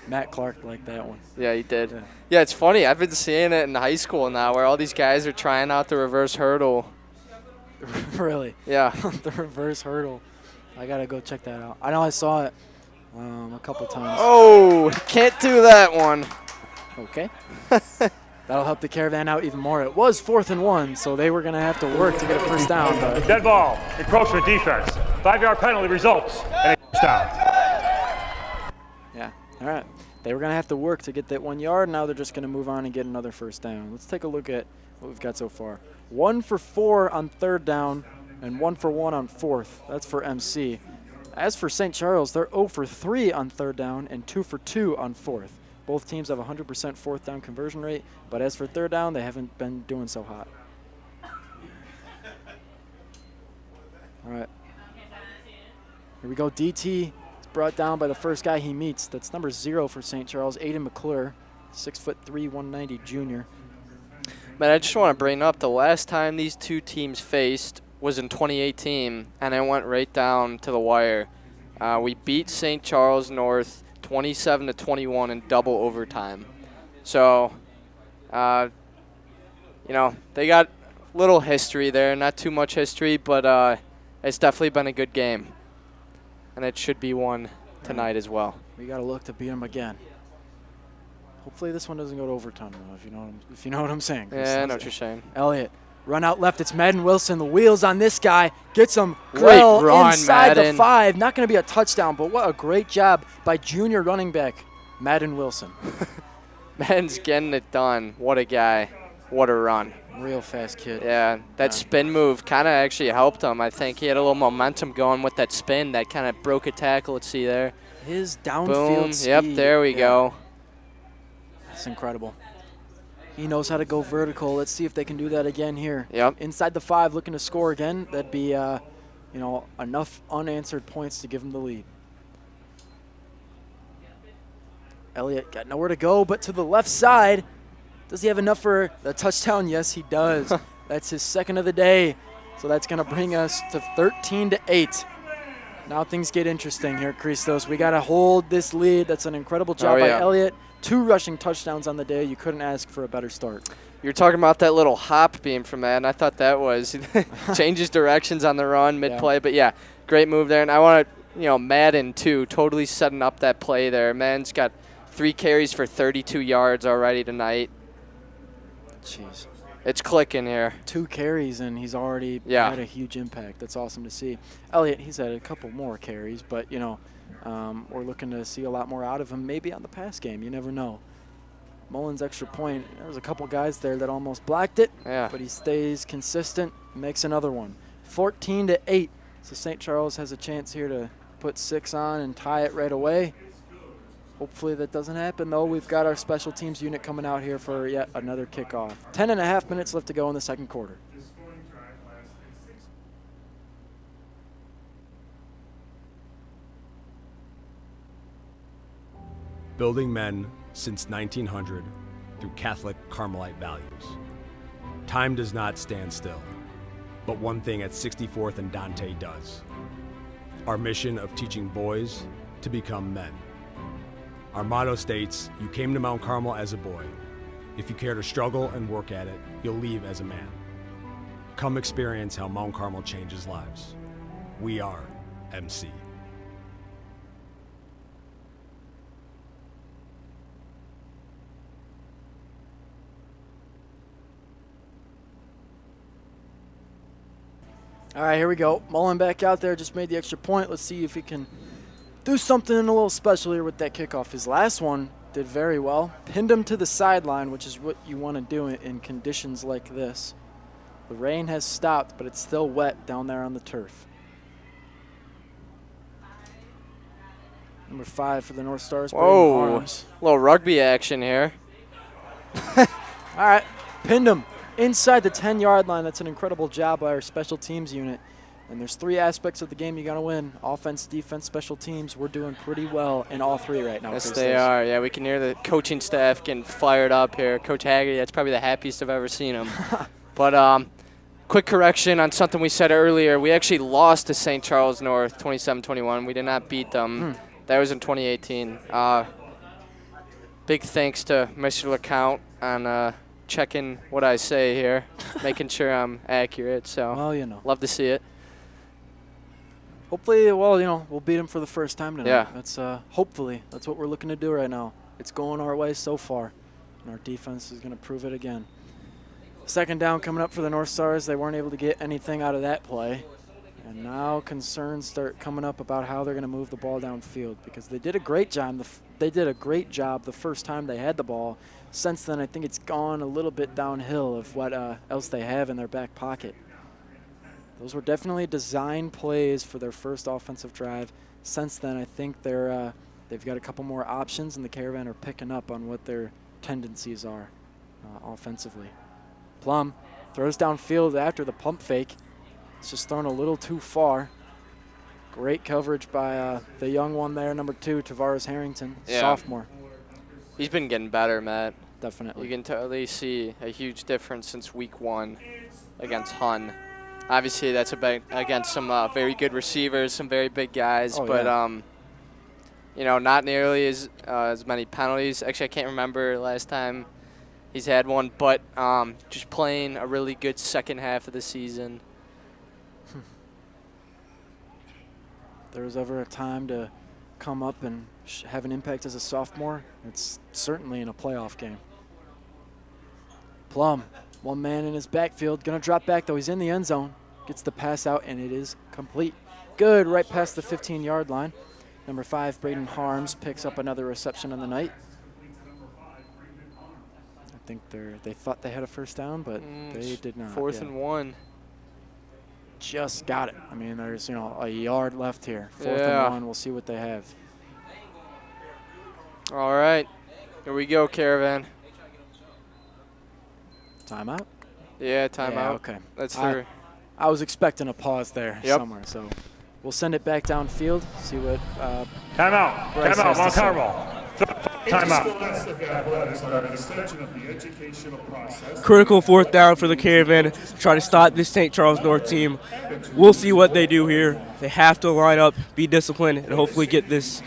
Matt Clark liked that one. Yeah, he did. Yeah, it's funny. I've been seeing it in high school now where all these guys are trying out the reverse hurdle. Really? Yeah. The reverse hurdle. I got to go check that out. I know I saw it a couple times. Oh, can't do that one. Okay. That'll help the Caravan out even more. It was 4th and 1, so they were going to have to work to get a first down. But Dead ball, encroachment defense. 5-yard penalty results and a first down. Yeah, all right. They were going to have to work to get that 1 yard. Now they're just going to move on and get another first down. Let's take a look at what we've got so far. 1 for 4 on 3rd down and 1 for 1 on 4th. That's for MC. As for St. Charles, they're 0 for 3 on 3rd down and 2 for 2 on 4th. Both teams have a 100% 4th down conversion rate, but as for 3rd down, they haven't been doing so hot. All right. Here we go. DT is brought down by the first guy he meets. That's number 0 for St. Charles, Aiden McClure, 6'3", 190 junior. Man, I just want to bring up the last time these two teams faced was in 2018, and it went right down to the wire. We beat St. Charles North 27-21 in double overtime. So, you know, they got little history there, not too much history, but it's definitely been a good game. And it should be one tonight as well. We got to look to beat them again. Hopefully this one doesn't go to overtime, though, if you know what I'm saying. Yeah, I know what you're saying. Elliott, run out left. It's Madden Wilson. The wheels on this guy. Gets him Great run, inside Madden. the 5. Not going to be a touchdown, but what a great job by junior running back Madden Wilson. Madden's getting it done. What a guy. What a run. Real fast kid. Yeah, that spin move kind of actually helped him. I think he had a little momentum going with that spin that kind of broke a tackle. Let's see there. His downfield Boom. speed. Yep, there we go. That's incredible. He knows how to go vertical. Let's see if they can do that again here. Yep. Inside the 5, looking to score again. That'd be, enough unanswered points to give him the lead. Elliott got nowhere to go, but to the left side. Does he have enough for the touchdown? Yes, he does. That's his second of the day. So that's going to bring us to 13-8. Now things get interesting here, Christos. We got to hold this lead. That's an incredible job by Elliott. 2 rushing touchdowns on the day. You couldn't ask for a better start. You're talking about that little hop beam from Madden. I thought that was changes directions on the run mid-play. But, yeah, great move there. And I want to, Madden, too, totally setting up that play there. Madden's got 3 carries for 32 yards already tonight. Jeez. It's clicking here. 2 carries, and he's already had a huge impact. That's awesome to see. Elliott, he's had a couple more carries, but, we're looking to see a lot more out of him, maybe on the pass game. You never know. Mullins' extra point, there was a couple guys there that almost blocked it, but he stays consistent, makes another one. 14-8. So St. Charles has a chance here to put 6 on and tie it right away. Hopefully that doesn't happen, though. We've got our special teams unit coming out here for yet another kickoff. 10.5 minutes left to go in the second quarter. Building men since 1900 through Catholic Carmelite values. Time does not stand still, but one thing at 64th and Dante does. Our mission of teaching boys to become men. Our motto states, you came to Mount Carmel as a boy. If you care to struggle and work at it, you'll leave as a man. Come experience how Mount Carmel changes lives. We are MC. All right, here we go. Mullen back out there, just made the extra point. Let's see if he can do something a little special here with that kickoff. His last one did very well. Pinned him to the sideline, which is what you want to do in conditions like this. The rain has stopped, but it's still wet down there on the turf. Number 5 for the North Stars. Whoa, a little rugby action here. All right, pinned him inside the 10-yard line. That's an incredible job by our special teams unit. And there's 3 aspects of the game you got to win. Offense, defense, special teams. We're doing pretty well in all 3 right now. Yes, they are. Yeah, we can hear the coaching staff getting fired up here. Coach Haggerty, that's probably the happiest I've ever seen him. But quick correction on something we said earlier. We actually lost to St. Charles North 27-21. We did not beat them. That was in 2018. Big thanks to Mr. LeCount on checking what I say here, making sure I'm accurate. So, well, love to see it. Hopefully, we'll beat them for the first time tonight. Yeah. That's hopefully that's what we're looking to do right now. It's going our way so far, and our defense is going to prove it again. Second down coming up for the North Stars. They weren't able to get anything out of that play, and now concerns start coming up about how they're going to move the ball downfield because they did a great job. They did a great job the first time they had the ball. Since then, I think it's gone a little bit downhill of what else they have in their back pocket. Those were definitely design plays for their first offensive drive. Since then, I think they've got a couple more options, and the Caravan are picking up on what their tendencies are offensively. Plum throws downfield after the pump fake. It's just thrown a little too far. Great coverage by the young one there, number 2, Tavares Harrington, sophomore. He's been getting better, Matt. Definitely. You can totally see a huge difference since week 1 against Hun. Obviously, that's against some very good receivers, some very big guys, not nearly as many penalties. Actually, I can't remember last time he's had one, but just playing a really good second half of the season. If there was ever a time to come up and have an impact as a sophomore, it's certainly in a playoff game. Plum, one man in his backfield, going to drop back, though. He's in the end zone. Gets the pass out, and it is complete. Good, right past the 15-yard line. Number 5, Braden Harms, picks up another reception on the night. I think they thought they had a first down, but they did not. 4th and 1. Just got it. I mean, there's, a yard left here. 4th Yeah. and 1. We'll see what they have. All right. Here we go, Caravan. Timeout? Yeah, timeout. Yeah, okay. That's fair. I was expecting a pause there Yep. somewhere, so we'll send it back downfield, see what Timeout. Bryce has Timeout. to Mount say. Carmel. Timeout. Scholastic athletics are an extension of the educational process. Critical 4th down for the Caravan to try to stop this St. Charles North team. We'll see what they do here. They have to line up, be disciplined, and hopefully get this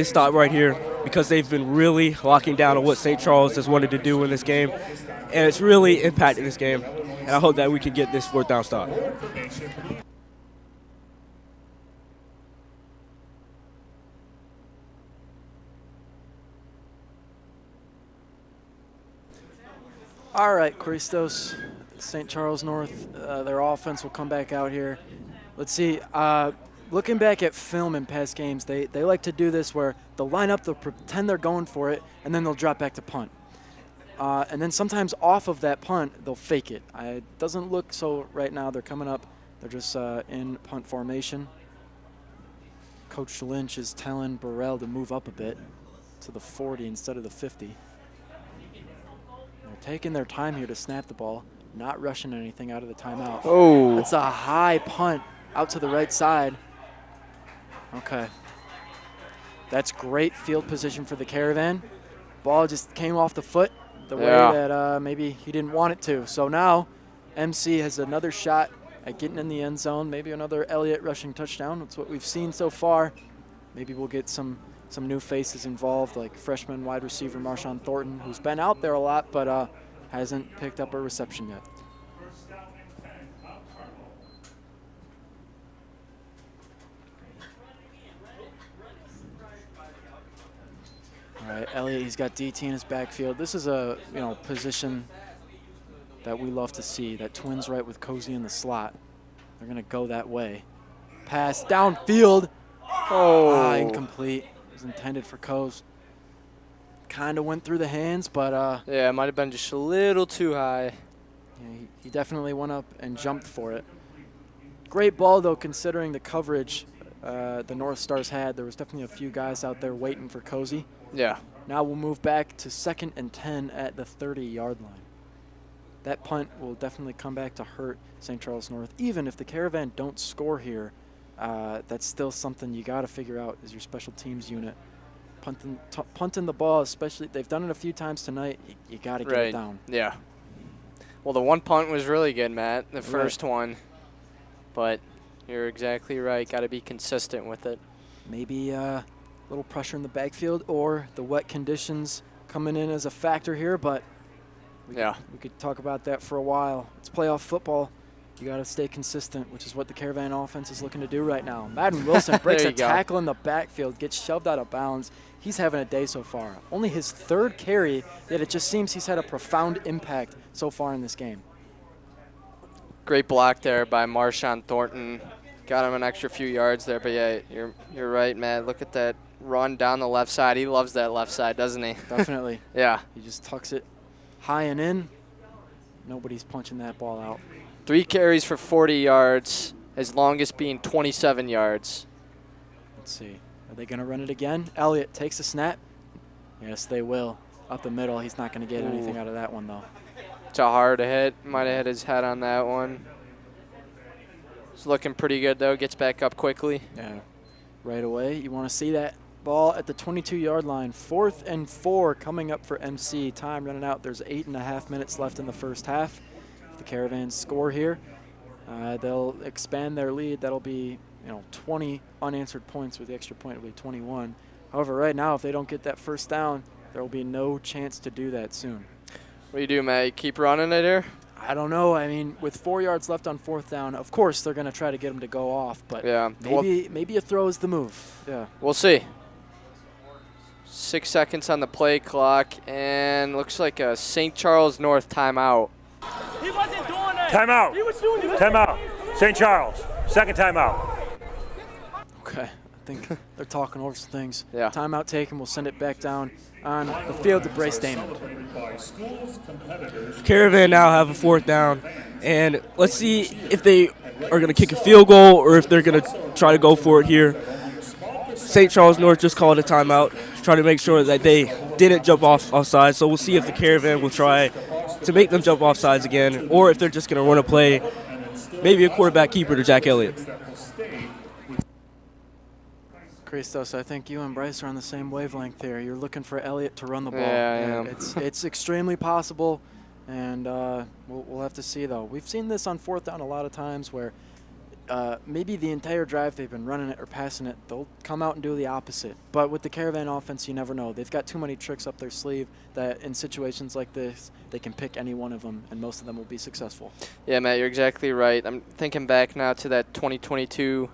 stop right here because they've been really locking down on what St. Charles has wanted to do in this game, and it's really impacted this game. And I hope that we can get this 4th down stop. All right, Christos, St. Charles North, their offense will come back out here. Let's see. Looking back at film in past games, they like to do this where they'll line up, they'll pretend they're going for it, and then they'll drop back to punt. And then sometimes off of that punt, they'll fake it. It doesn't look so right now. They're coming up. They're just in punt formation. Coach Lynch is telling Burrell to move up a bit to the 40 instead of the 50. They're taking their time here to snap the ball, not rushing anything out of the timeout. Oh. That's a high punt out to the right side. Okay. That's great field position for the Caravan. Ball just came off the foot the way that maybe he didn't want it to. So now MC has another shot at getting in the end zone. Maybe another Elliott rushing touchdown. That's what we've seen so far. Maybe we'll get some new faces involved, like freshman wide receiver Marshawn Thornton, who's been out there a lot but hasn't picked up a reception yet. All right, Elliott, he's got DT in his backfield. This is a position that we love to see, that twins right with Cozy in the slot. They're going to go that way. Pass downfield. Oh, incomplete. It was intended for Coz. Kind of went through the hands, but yeah, it might have been just a little too high. Yeah, he definitely went up and jumped for it. Great ball, though, considering the coverage the North Stars had. There was definitely a few guys out there waiting for Cozy. Yeah. Now we'll move back to 2nd and 10 at the 30-yard line. That punt will definitely come back to hurt St. Charles North. Even if the Caravan don't score here, that's still something you got to figure out as your special teams unit. Punting the ball, especially, they've done it a few times tonight, you got to get it down. Yeah. Well, the one punt was really good, Matt, the first one. But you're exactly right. Got to be consistent with it. Maybe a little pressure in the backfield or the wet conditions coming in as a factor here, but we could talk about that for a while. It's playoff football. You got to stay consistent, which is what the Caravan offense is looking to do right now. Madden Wilson breaks a tackle in the backfield, gets shoved out of bounds. He's having a day so far. Only his 3rd carry, yet it just seems he's had a profound impact so far in this game. Great block there by Marshawn Thornton. Got him an extra few yards there, but yeah, you're right, Matt. Look at that run down the left side. He loves that left side, doesn't he? Definitely. Yeah. He just tucks it high and in. Nobody's punching that ball out. 3 carries for 40 yards, his longest being 27 yards. Let's see. Are they going to run it again? Elliott takes a snap. Yes, they will. Up the middle. He's not going to get anything out of that one, though. It's a hard hit. Might have hit his head on that one. It's looking pretty good, though. Gets back up quickly. Yeah. Right away. You want to see that ball at the 22-yard line. 4th and 4 coming up for MC. Time running out. There's 8.5 minutes left in the first half. If the Caravans score here, they'll expand their lead. That'll be 20 unanswered points. With the extra point, it'll be 21. However, right now, if they don't get that first down, there will be no chance to do that soon. What do you do, Matt? You keep running it here? I don't know. I mean, with 4 yards left on 4th down, of course they're going to try to get him to go off. But maybe a throw is the move. Yeah. We'll see. 6 seconds on the play clock, and looks like a St. Charles North timeout. He wasn't doing that. Timeout. He was doing it. Timeout. St. Charles. 2nd timeout. Okay. I think they're talking over some things. Yeah. Timeout taken. We'll send it back down on the field to Bryce Damon. Caravan now have a 4th down, and let's see if they are going to kick a field goal or if they're going to try to go for it here. St. Charles North just called a timeout, trying to make sure that they didn't jump offside. So we'll see if the Caravan will try to make them jump offsides again, or if they're just going to run a play, maybe a quarterback keeper to Jack Elliott. Christos, I think you and Bryce are on the same wavelength here. You're looking for Elliott to run the ball. Yeah, I am. It's extremely possible, and we'll have to see, though. We've seen this on 4th down a lot of times where maybe the entire drive they've been running it or passing it, they'll come out and do the opposite. But with the Caravan offense, you never know. They've got too many tricks up their sleeve that in situations like this, they can pick any one of them, and most of them will be successful. Yeah, Matt, you're exactly right. I'm thinking back now to that 2022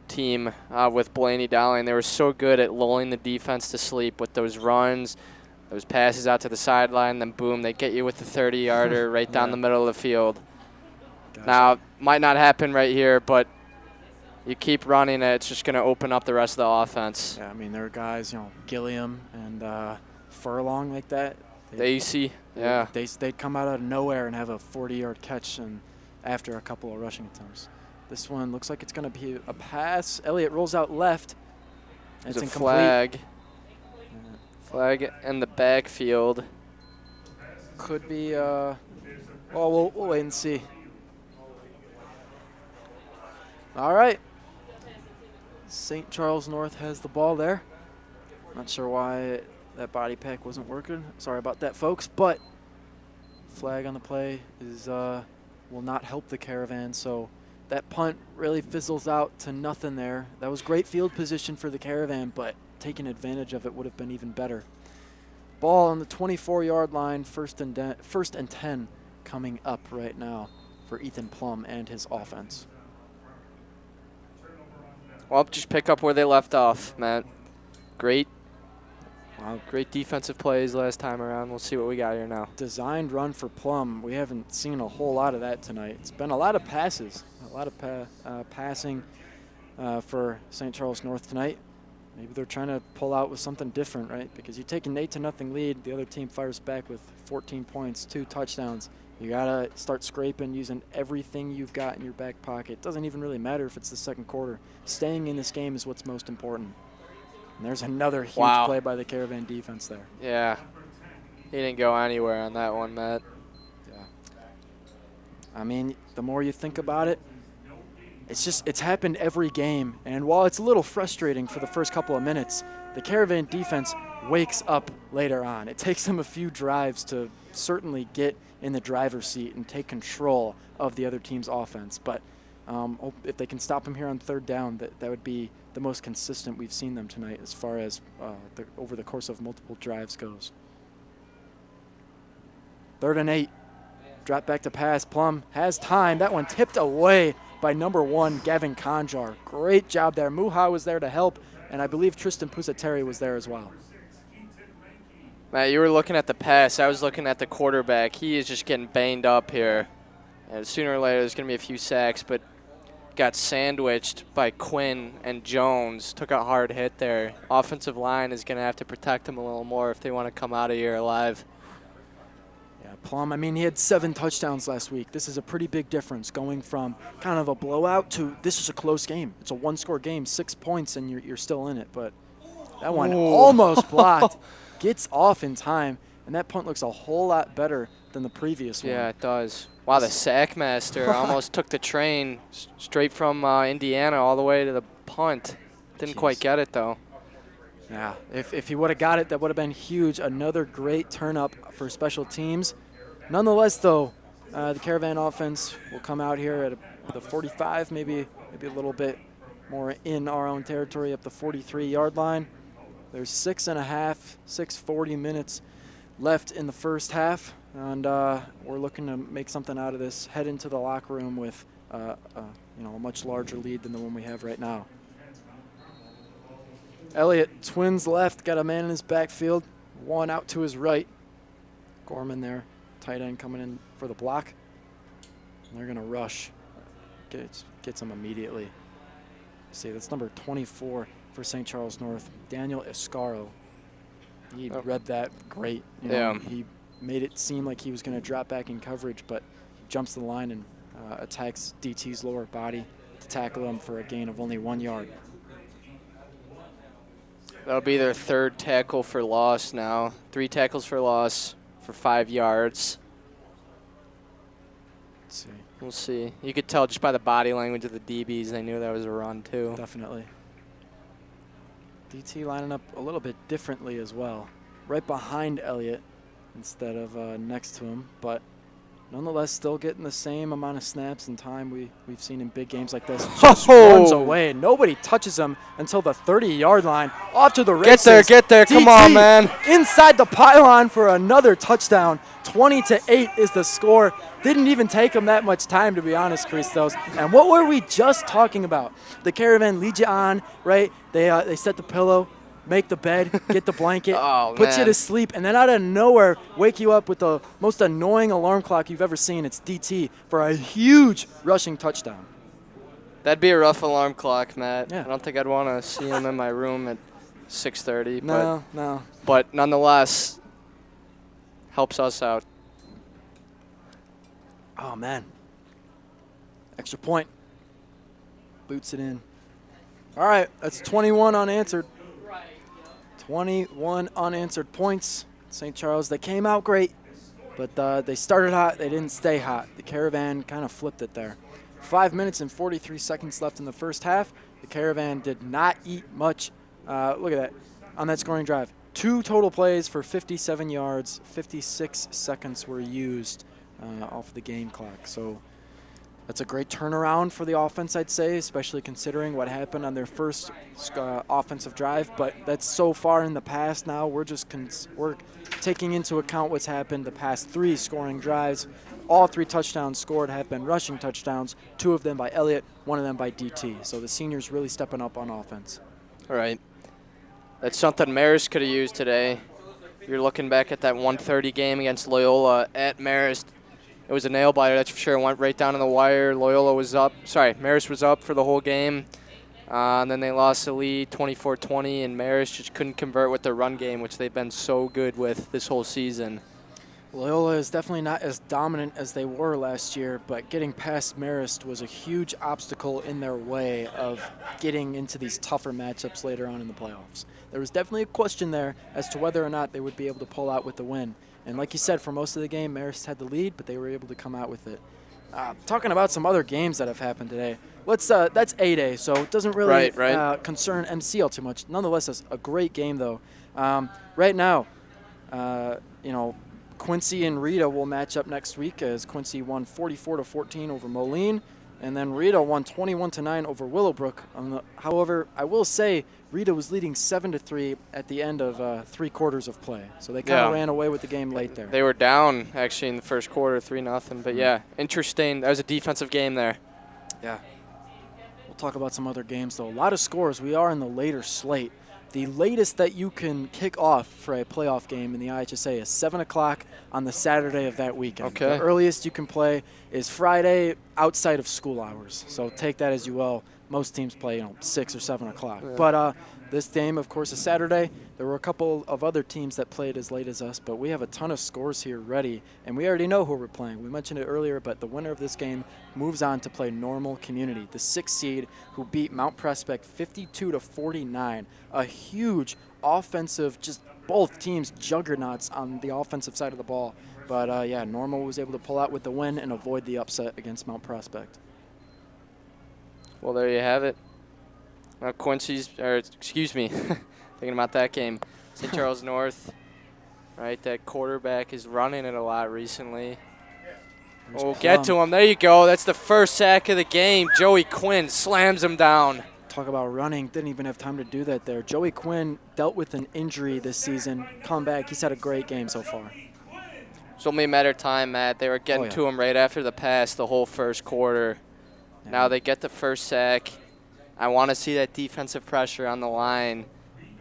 team with Blaney Dowling. They were so good at lulling the defense to sleep with those runs, those passes out to the sideline, then boom, they get you with the 30-yarder right down the middle of the field. Gotcha. Now, might not happen right here, but you keep running it, it's just going to open up the rest of the offense. Yeah, I mean, there are guys, Gilliam and Furlong like that. AC, yeah. They'd come out of nowhere and have a 40-yard catch and after a couple of rushing attempts. This one looks like it's going to be a pass. Elliott rolls out left. There's a flag. Flag in the backfield. Could be, well, we'll wait and see. All right. St. Charles North has the ball there. Not sure why that body pack wasn't working. Sorry about that, folks. But flag on the play is will not help the Caravan, so that punt really fizzles out to nothing there. That was great field position for the Caravan, but taking advantage of it would have been even better. Ball on the 24-yard line, first and 10 coming up right now for Ethan Plum and his offense. Well, just pick up where they left off, Matt. Great defensive plays last time around. We'll see what we got here now. Designed run for Plum. We haven't seen a whole lot of that tonight. It's been a lot of passes, a lot of passing for St. Charles North tonight. Maybe they're trying to pull out with something different, right? Because you take an 8-0 lead, the other team fires back with 14 points, 2 touchdowns. You got to start scraping, using everything you've got in your back pocket. It doesn't even really matter if it's the second quarter. Staying in this game is what's most important. And there's another huge play by the Caravan defense there. Yeah. He didn't go anywhere on that one, Matt. Yeah. I mean, the more you think about it, it's happened every game. And while it's a little frustrating for the first couple of minutes, the Caravan defense wakes up later on. It takes them a few drives to certainly get in the driver's seat and take control of the other team's offense. But if they can stop them here on 3rd down, that would be the most consistent we've seen them tonight as far as over the course of multiple drives goes. 3rd and 8. Drop back to pass. Plum has time. That one tipped away by number 1, Gavin Conjar. Great job there. Muha was there to help, and I believe Tristan Pusateri was there as well. Matt, you were looking at the pass. I was looking at the quarterback. He is just getting banged up here. And sooner or later, there's going to be a few sacks, but got sandwiched by Quinn and Jones. Took a hard hit there. Offensive line is going to have to protect him a little more if they want to come out of here alive. Yeah, Plum, I mean, he had 7 touchdowns last week. This is a pretty big difference going from kind of a blowout to this is a close game. It's a 1-score game, 6 points, and you're still in it. But that one almost blocked. Gets off in time, and that punt looks a whole lot better than the previous one. Yeah, it does. Wow, the sack master almost took the train straight from Indiana all the way to the punt. Didn't quite get it, though. Yeah, if he would have got it, that would have been huge. Another great turn up for special teams. Nonetheless, though, the Caravan offense will come out here at the 45, maybe a little bit more in our own territory, up the 43-yard line. There's 6:40 minutes left in the first half, and we're looking to make something out of this. Head into the locker room with a much larger lead than the one we have right now. Elliott twins left, got a man in his backfield, one out to his right. Gorman there, tight end coming in for the block. And they're going to rush. Gets him immediately. See, that's number 24. for St. Charles North, Daniel Escaro. He Oh. read that great. You know, he made it seem like he was going to drop back in coverage, but jumps the line and attacks DT's lower body to tackle him for a gain of only 1 yard. That'll be their third tackle for loss now. 3 tackles for loss for 5 yards. Let's see. We'll see. You could tell just by the body language of the DBs, they knew that was a run too. Definitely. DT lining up a little bit differently as well. Right behind Elliott instead of next to him, but nonetheless still getting the same amount of snaps and time we've seen in big games like this. Just runs away. Nobody touches him until the 30-yard line. Off to the races. Get there. Come DT on, man. Inside the pylon for another touchdown. 20-8 is the score. Didn't even take him that much time, to be honest, Christos. And what were we just talking about? The Caravan lead you on, right? They set the pillow, make the bed, get the blanket, put you to sleep, and then out of nowhere, wake you up with the most annoying alarm clock you've ever seen. It's DT for a huge rushing touchdown. That'd be a rough alarm clock, Matt. Yeah. I don't think I'd want to see him in my room at 6:30. No. But nonetheless, helps us out. Oh, man. Extra point. Boots it in. All right, that's 21 unanswered. 21 unanswered points. St. Charles, they came out great, but they started hot. They didn't stay hot. The Caravan kind of flipped it there. 5 minutes and 43 seconds left in the first half. The Caravan did not eat much. Look at that on that scoring drive. 2 total plays for 57 yards. 56 seconds were used off the game clock. So that's a great turnaround for the offense, I'd say, especially considering what happened on their first offensive drive. But that's so far in the past now. We're just we're taking into account what's happened the past 3 scoring drives. All 3 touchdowns scored have been rushing touchdowns, 2 of them by Elliott, 1 of them by DT. So the seniors really stepping up on offense. All right. That's something Marist could have used today. You're looking back at that 1:30 game against Loyola at Marist. It was a nail biter, that's for sure. It went right down to the wire. Loyola was up. Sorry, Marist was up for the whole game. And then they lost the lead 24-20, and Marist just couldn't convert with their run game, which they've been so good with this whole season. Loyola is definitely not as dominant as they were last year, but getting past Marist was a huge obstacle in their way of getting into these tougher matchups later on in the playoffs. There was definitely a question there as to whether or not they would be able to pull out with the win. And like you said, for most of the game, Marist had the lead, but they were able to come out with it. Talking about some other games that have happened today, that's A-Day, so it doesn't really concern MCL too much. Nonetheless, it's a great game, though. Right now, Quincy and Rita will match up next week as Quincy won 44-14 over Moline, and then Rita won 21-9 over Willowbrook. However, I will say Rita was leading 7-3 at the end of 3 quarters of play, so they kind of ran away with the game late there. They were down actually in the first quarter, 3-0. But yeah, interesting. That was a defensive game there. Yeah. We'll talk about some other games though. A lot of scores. We are in the later slate. The latest that you can kick off for a playoff game in the IHSA is 7 o'clock on the Saturday of that weekend. Okay. The earliest you can play is Friday outside of school hours. So take that as you will. Most teams play 6 or 7 o'clock. Yeah. But this game, of course, is Saturday. There were a couple of other teams that played as late as us, but we have a ton of scores here ready, and we already know who we're playing. We mentioned it earlier, but the winner of this game moves on to play Normal Community, the 6th seed who beat Mount Prospect 52-49. A huge offensive, just both teams juggernauts on the offensive side of the ball. But, Normal was able to pull out with the win and avoid the upset against Mount Prospect. Well, there you have it. Thinking about that game. St. Charles North, right? That quarterback is running it a lot recently. Get to him. There you go. That's the first sack of the game. Joey Quinn slams him down. Talk about running. Didn't even have time to do that there. Joey Quinn dealt with an injury this season. Come back. He's had a great game so far. It's only a matter of time, Matt. They were getting to him right after the pass the whole first quarter. Yeah. Now they get the first sack. I want to see that defensive pressure on the line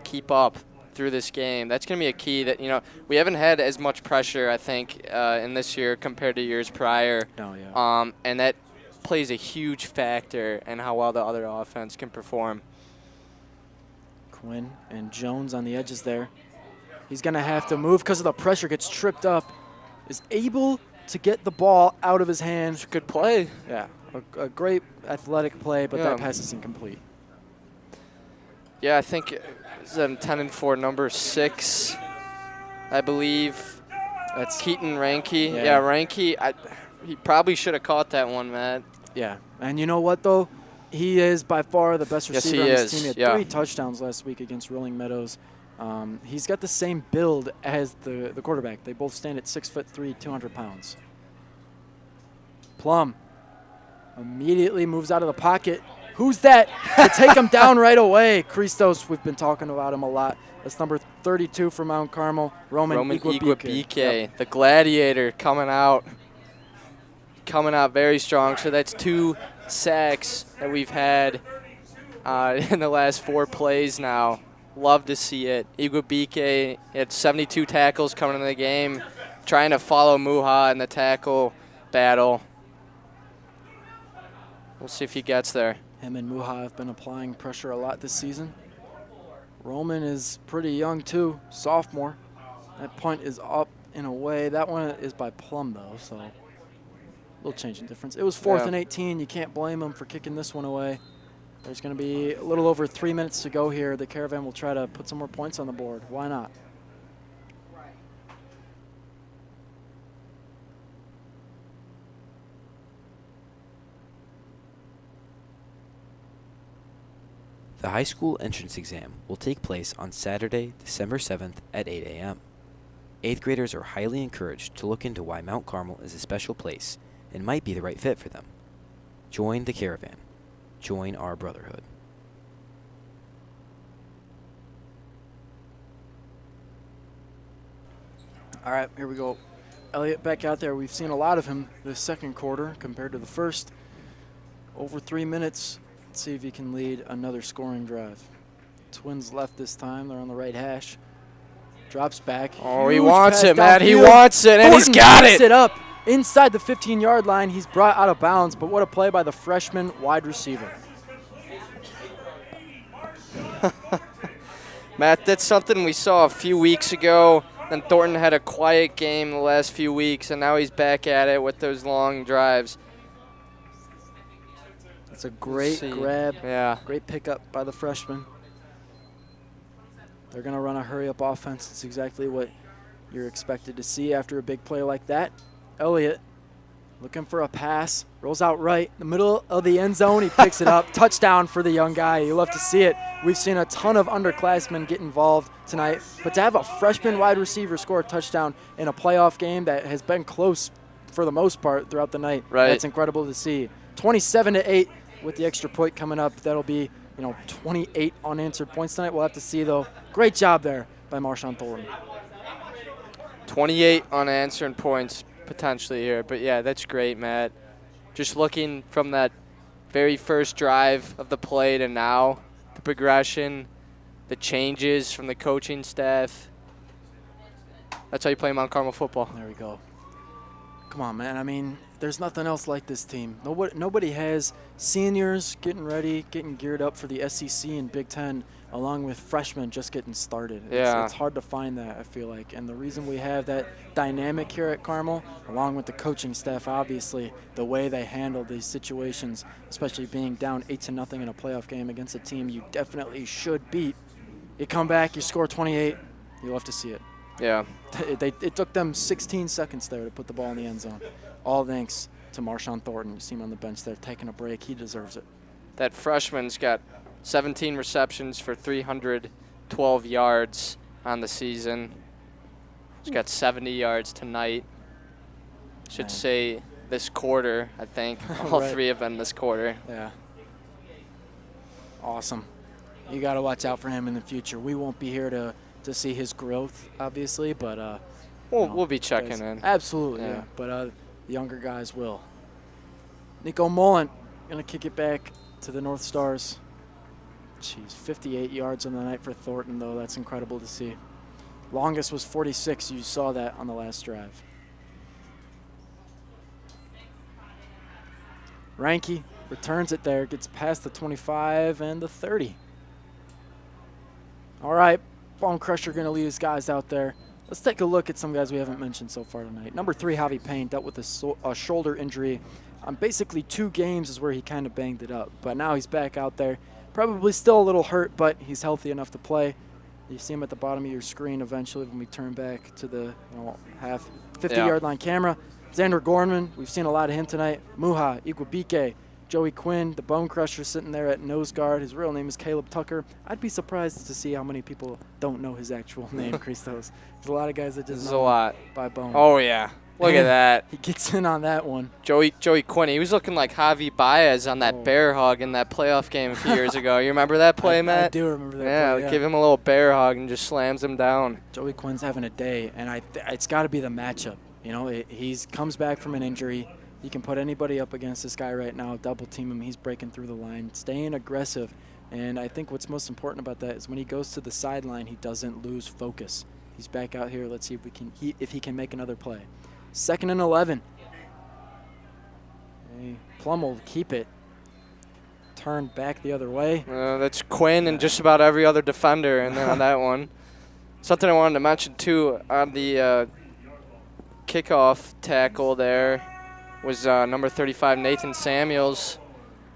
keep up through this game. That's going to be a key that, we haven't had as much pressure, I think, in this year compared to years prior. No, yeah. And that plays a huge factor in how well the other offense can perform. Twin and Jones on the edges there. He's going to have to move because of the pressure, gets tripped up, is able to get the ball out of his hands. Good play. Yeah, a great athletic play, but that pass is incomplete. Yeah, I think it's intended for number 6, I believe. That's Keaton Ranke. Yeah, Ranke. He probably should have caught that one, Matt. Yeah, and you know what, though? He is by far the best receiver on this team. He had 3 touchdowns last week against Rolling Meadows. He's got the same build as the quarterback. They both stand at 6'3", 200 pounds. Plum immediately moves out of the pocket. Who's that to take him down right away? Christos, we've been talking about him a lot. That's number 32 for Mount Carmel, Roman Iguabike. Yep. The Gladiator coming out very strong. So that's 2 sacks that we've had in the last 4 plays now. Love to see it. Iguabike had 72 tackles coming into the game, trying to follow Muha in the tackle battle. We'll see if he gets there. Him and Muha have been applying pressure a lot this season. Roman is pretty young too, sophomore. That punt is up in a way. That one is by Plum though, so a little change in difference. It was 4th and 18. You can't blame him for kicking this one away. There's going to be a little over 3 minutes to go here. The Caravan will try to put some more points on the board. Why not? The high school entrance exam will take place on Saturday, December 7th at 8 a.m. 8th graders are highly encouraged to look into why Mount Carmel is a special place and might be the right fit for them. Join the Caravan. Join our brotherhood. All right, here we go. Elliott back out there. We've seen a lot of him this second quarter compared to the first. Over 3 minutes. Let's see if he can lead another scoring drive. Twins left this time. They're on the right hash. Drops back. Oh, he wants it, Matt. He wants it, and he's got it. It up inside the 15-yard line. He's brought out of bounds, but what a play by the freshman wide receiver. Matt, that's something we saw a few weeks ago. Then Thornton had a quiet game the last few weeks, and now he's back at it with those long drives. It's a great grab, great pickup by the freshman. They're going to run a hurry-up offense. It's exactly what you're expected to see after a big play like that. Elliott looking for a pass, rolls out right, the middle of the end zone. He picks it up. Touchdown for the young guy. You love to see it. We've seen a ton of underclassmen get involved tonight, but to have a freshman wide receiver score a touchdown in a playoff game that has been close for the most part throughout the night, that's incredible to see. 27-8 with the extra point coming up. That'll be 28 unanswered points tonight. We'll have to see, though. Great job there by Marshawn Thornton. 28 unanswered points potentially here. But, yeah, that's great, Matt. Just looking from that very first drive of the play to now, the progression, the changes from the coaching staff. That's how you play Mount Carmel football. There we go. Come on, man. I mean, there's nothing else like this team. Nobody has seniors getting ready, getting geared up for the SEC and Big Ten, along with freshmen just getting started. It's hard to find that, I feel like. And the reason we have that dynamic here at Carmel, along with the coaching staff, obviously, the way they handle these situations, especially being down 8-0 in a playoff game against a team you definitely should beat. You come back, you score 28, you love to see it. Yeah. It took them 16 seconds there to put the ball in the end zone. All thanks to Marshawn Thornton. You see him on the bench there taking a break. He deserves it. That freshman's got 17 receptions for 312 yards on the season. He's got 70 yards tonight. Should say this quarter, I think. All three of them this quarter. Yeah. Awesome. You got to watch out for him in the future. We won't be here to see his growth, obviously, but we'll be checking in. Absolutely, yeah. But the younger guys will. Nico Mullen gonna kick it back to the North Stars. Jeez, 58 yards on the night for Thornton, though. That's incredible to see. Longest was 46. You saw that on the last drive. Ranke returns it there, gets past the 25 and the 30. All right, Bone Crusher going to lead his guys out there. Let's take a look at some guys we haven't mentioned so far tonight. Number 3, Javi Payne, dealt with a shoulder injury. Basically 2 games is where he kind of banged it up, but now he's back out there. Probably still a little hurt, but he's healthy enough to play. You see him at the bottom of your screen eventually when we turn back to the half 50-yard line camera. Xander Gorman, we've seen a lot of him tonight. Muha, Igwabike, Joey Quinn, the Bone Crusher sitting there at nose guard. His real name is Caleb Tucker. I'd be surprised to see how many people don't know his actual name, Christos. There's a lot of guys that just know him by Bone. Oh, yeah. Look at that. He gets in on that one. Joey Quinn, he was looking like Javi Baez on that bear hug in that playoff game a few years ago. You remember that play, Matt? I do remember that play, yeah. Give him a little bear hug and just slams him down. Joey Quinn's having a day, and it's got to be the matchup. He comes back from an injury. You can put anybody up against this guy right now, double team him. He's breaking through the line, staying aggressive. And I think what's most important about that is when he goes to the sideline, he doesn't lose focus. He's back out here. Let's see if he can make another play. 2nd and 11. Plum will keep it. Turn back the other way. That's Quinn and just about every other defender and then on that one. Something I wanted to mention, too, on the kickoff tackle there was number 35, Nathan Samuels.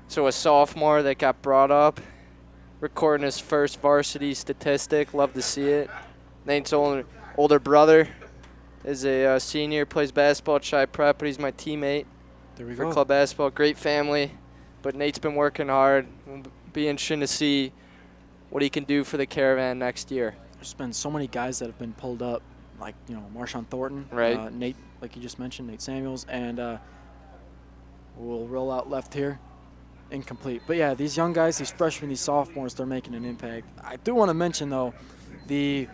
So a sophomore that got brought up, recording his first varsity statistic. Love to see it. Nate's older brother is a senior, plays basketball at Chi Prep, but he's my teammate for club basketball. Great family, but Nate's been working hard. It'll be interesting to see what he can do for the Caravan next year. There's been so many guys that have been pulled up, like Marshawn Thornton, right? Nate, like you just mentioned, Nate Samuels, and we'll roll out left here. Incomplete. But yeah, these young guys, these freshmen, these sophomores, they're making an impact. I do want to mention, though, the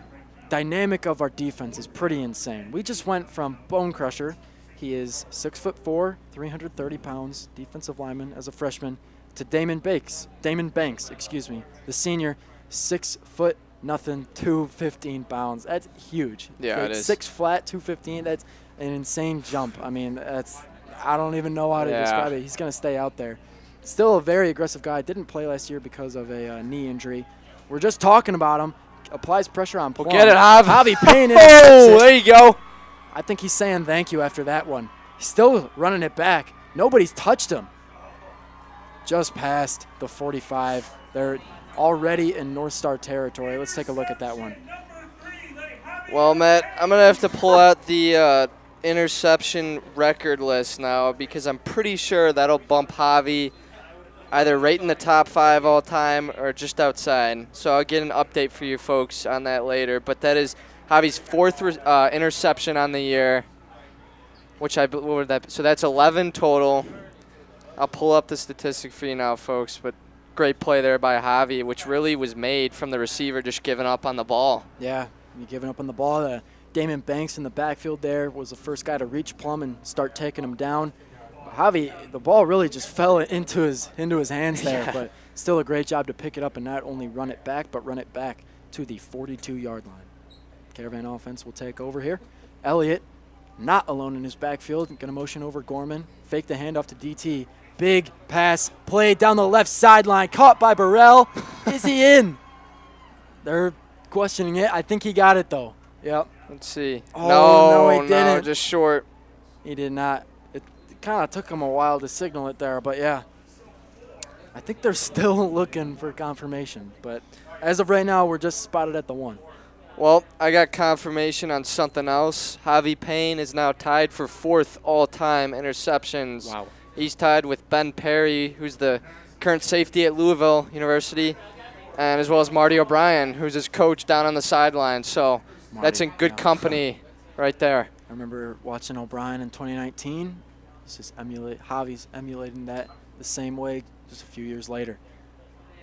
dynamic of our defense is pretty insane. We just went from Bone Crusher. He is 6'4", 330 pounds, defensive lineman as a freshman, to Damon Banks, the senior, 6 foot nothing, 215 pounds. That's huge. Yeah, it is. 6 flat, 215. That's an insane jump. I mean, I don't even know how to describe it. He's going to stay out there. Still a very aggressive guy. Didn't play last year because of a knee injury. We're just talking about him. Applies pressure on Plum. We'll get it, Javi. Payne. Oh, there you go. I think he's saying thank you after that one. He's still running it back. Nobody's touched him. Just past the 45. They're already in North Star territory. Let's take a look at that one. Well, Matt, I'm going to have to pull out the interception record list now because I'm pretty sure that'll bump Javi either right in the top 5 all time or just outside. So I'll get an update for you folks on that later. But that is Javi's 4th interception on the year, so that's 11 total. I'll pull up the statistic for you now, folks. But great play there by Javi, which really was made from the receiver just giving up on the ball. Yeah, giving up on the ball. Damon Banks in the backfield there was the first guy to reach Plum and start taking him down. Javi, the ball really just fell into his hands there, Yeah. But still a great job to pick it up and not only run it back, but run it back to the 42-yard line. Caravan offense will take over here. Elliott, not alone in his backfield, going to motion over Gorman, fake the handoff to DT. Big pass played down the left sideline, caught by Burrell. Is he in? They're questioning it. I think he got it, though. Yep. Let's see. Oh, no, he didn't. No, just short. He did not. It kind of took him a while to signal it there, but yeah. I think they're still looking for confirmation, but as of right now, we're just spotted at the 1. Well, I got confirmation on something else. Javi Payne is now tied for 4th all-time interceptions. Wow. He's tied with Ben Perry, who's the current safety at Louisville University, and as well as Marty O'Brien, who's his coach down on the sideline. So that's in good company right there. I remember watching O'Brien in 2019. Javi's emulating that the same way just a few years later.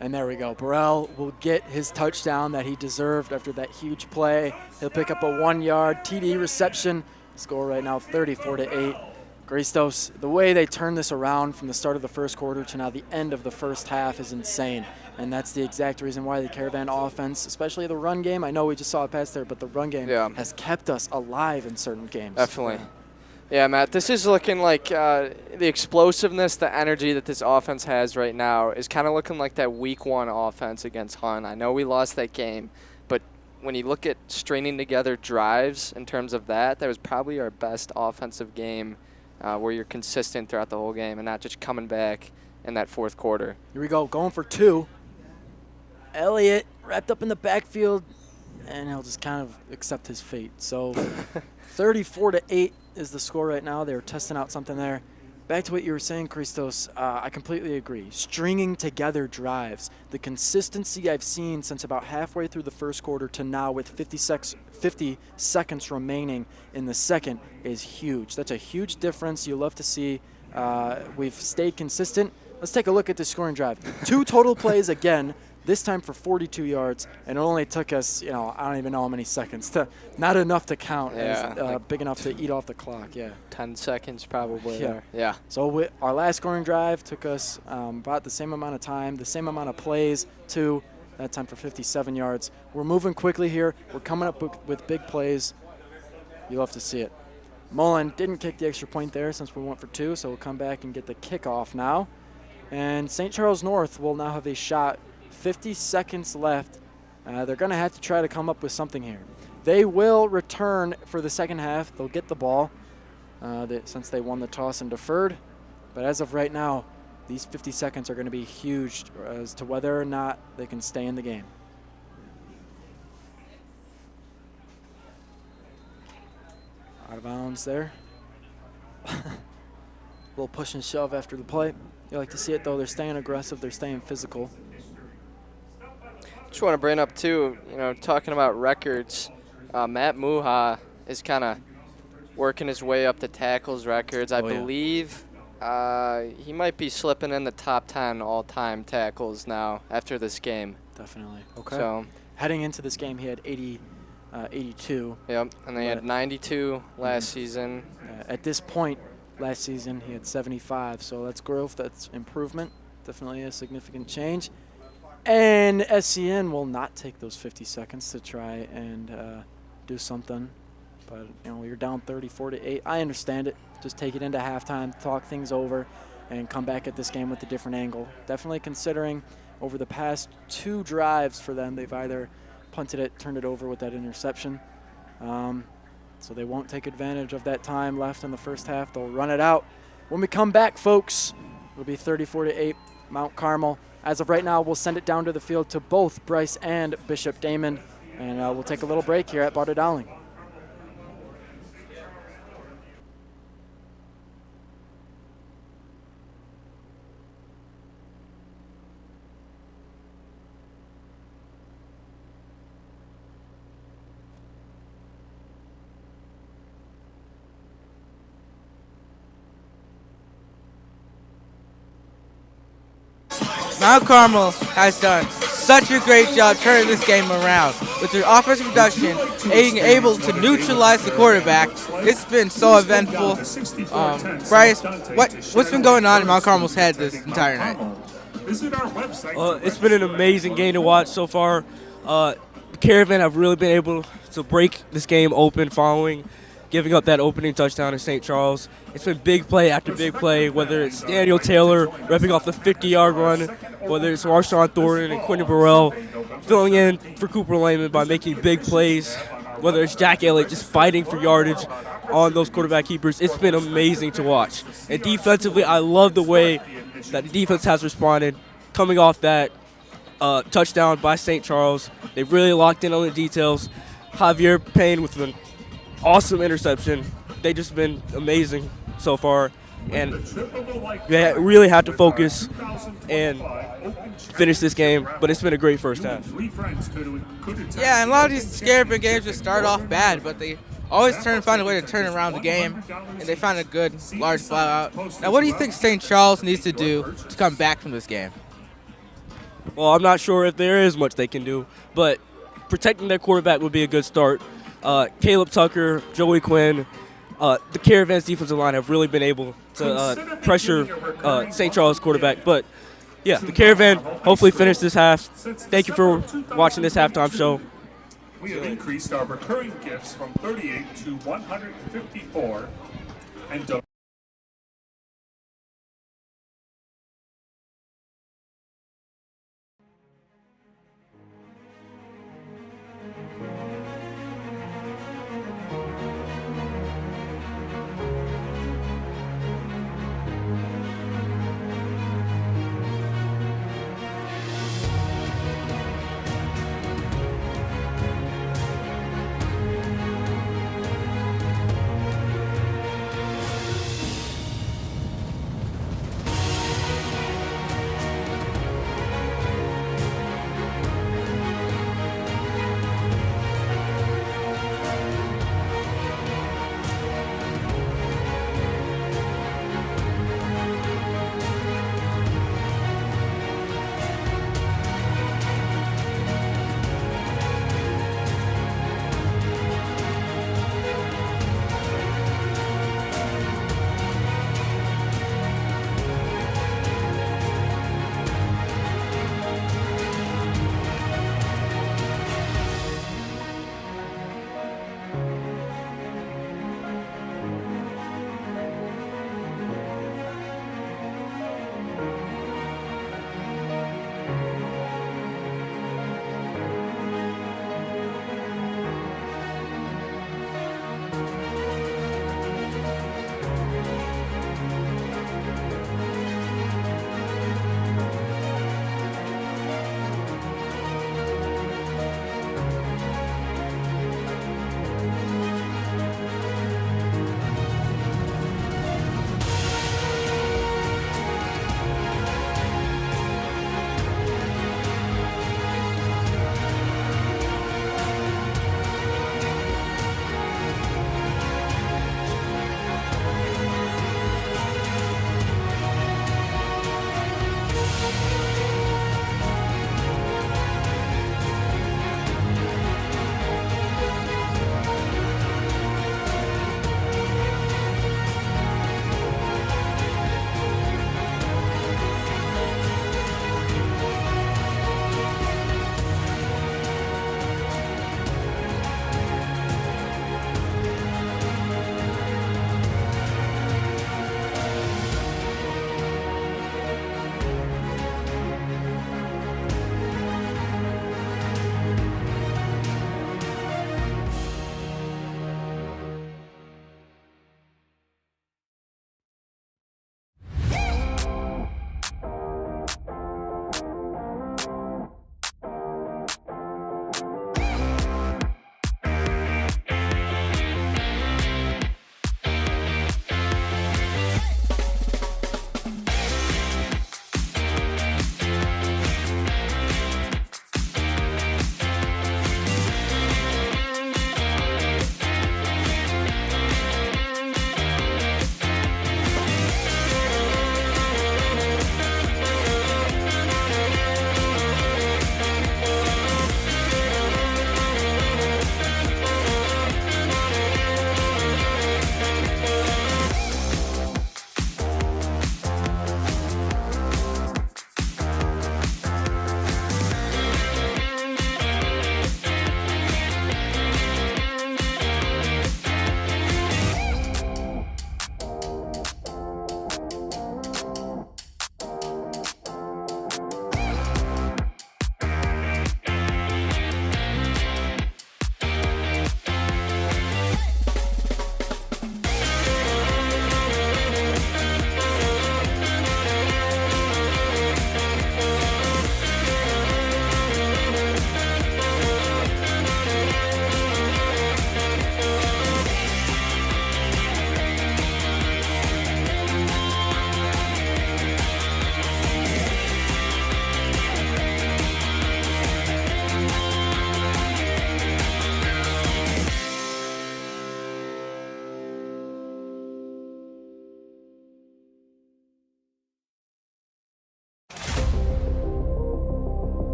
And there we go. Burrell will get his touchdown that he deserved after that huge play. He'll pick up a 1-yard TD reception. Score right now 34-8. Christos, the way they turned this around from the start of the first quarter to now the end of the first half is insane. And that's the exact reason why the Caravan offense, especially the run game, I know we just saw it pass there, but the run game has kept us alive in certain games. Definitely. Yeah, Matt, this is looking like the explosiveness, the energy that this offense has right now is kind of looking like that week 1 offense against Hunt. I know we lost that game, when you look at stringing together drives in terms of that was probably our best offensive game where you're consistent throughout the whole game and not just coming back in that fourth quarter. Here we go, going for 2. Elliott wrapped up in the backfield, and he'll just kind of accept his fate. So 34-8 is the score right now. They were testing out something there. Back to what you were saying, Christos, I completely agree. Stringing together drives. The consistency I've seen since about halfway through the first quarter to now with 50 seconds remaining in the second is huge. That's a huge difference. You love to see. We've stayed consistent. Let's take a look at the scoring drive. 2 total plays again, this time for 42 yards, and it only took us, I don't even know how many seconds. Not enough to count as like big enough to eat off the clock, 10 seconds probably Yeah. there. Yeah. So our last scoring drive took us about the same amount of time, the same amount of plays, that time for 57 yards. We're moving quickly here. We're coming up with big plays. You love to see it. Mullen didn't kick the extra point there since we went for 2, so we'll come back and get the kickoff now. And St. Charles North will now have a shot. 50 seconds left. They're going to have to try to come up with something here. They will return for the second half. They'll get the ball since they won the toss and deferred. But as of right now, these 50 seconds are going to be huge as to whether or not they can stay in the game. Out of bounds there. Little push and shove after the play. You like to see it, though. They're staying aggressive. They're staying physical. Just want to bring up, too, talking about records, Matt Muha is kind of working his way up the tackles records. I believe he might be slipping in the top 10 all-time tackles now after this game. Definitely. Okay. So heading into this game, he had 82. Yep, and they had 92 last season. At this point last season, he had 75. So that's growth. That's improvement. Definitely a significant change. And SCN will not take those 50 seconds to try and do something. But, you're down 34-8. I understand it. Just take it into halftime, talk things over, and come back at this game with a different angle. Definitely considering over the past 2 drives for them, they've either punted it, turned it over with that interception. So they won't take advantage of that time left in the first half. They'll run it out. When we come back, folks, it'll be 34-8, Mount Carmel. As of right now, we'll send it down to the field to both Bryce and Bishop Damon, and we'll take a little break here at Barter Dowling. Mount Carmel has done such a great job turning this game around. With their offensive production, being able to neutralize the quarterback, it's been so eventful. Bryce, what's been going on in Mount Carmel's head this entire night? It's been an amazing game to watch so far. Caravan have really been able to break this game open following giving up that opening touchdown in St. Charles. It's been big play after big play, whether it's Daniel Taylor repping off the 50-yard run, whether it's Marshawn Thornton and Quentin Burrell filling in for Cooper Lehman by making big plays, whether it's Jack Elliott just fighting for yardage on those quarterback keepers. It's been amazing to watch. And defensively, I love the way that the defense has responded coming off that touchdown by St. Charles. They've really locked in on the details. Javier Payne with an awesome interception. They just been amazing so far, and they really had to focus and finish this game, but it's been a great first half. Yeah, and a lot of these Caravan games just start off bad, but they always find a way to turn around the game, and they find a good, large blowout. Now, what do you think St. Charles needs to do to come back from this game? Well, I'm not sure if there is much they can do, but protecting their quarterback would be a good start. Caleb Tucker, Joey Quinn, the Caravan's defensive line have really been able to pressure St. Charles quarterback. But, yeah, the Caravan hopefully finish this half. Thank you for watching this halftime show. We have increased our recurring gifts from 38 to 154 and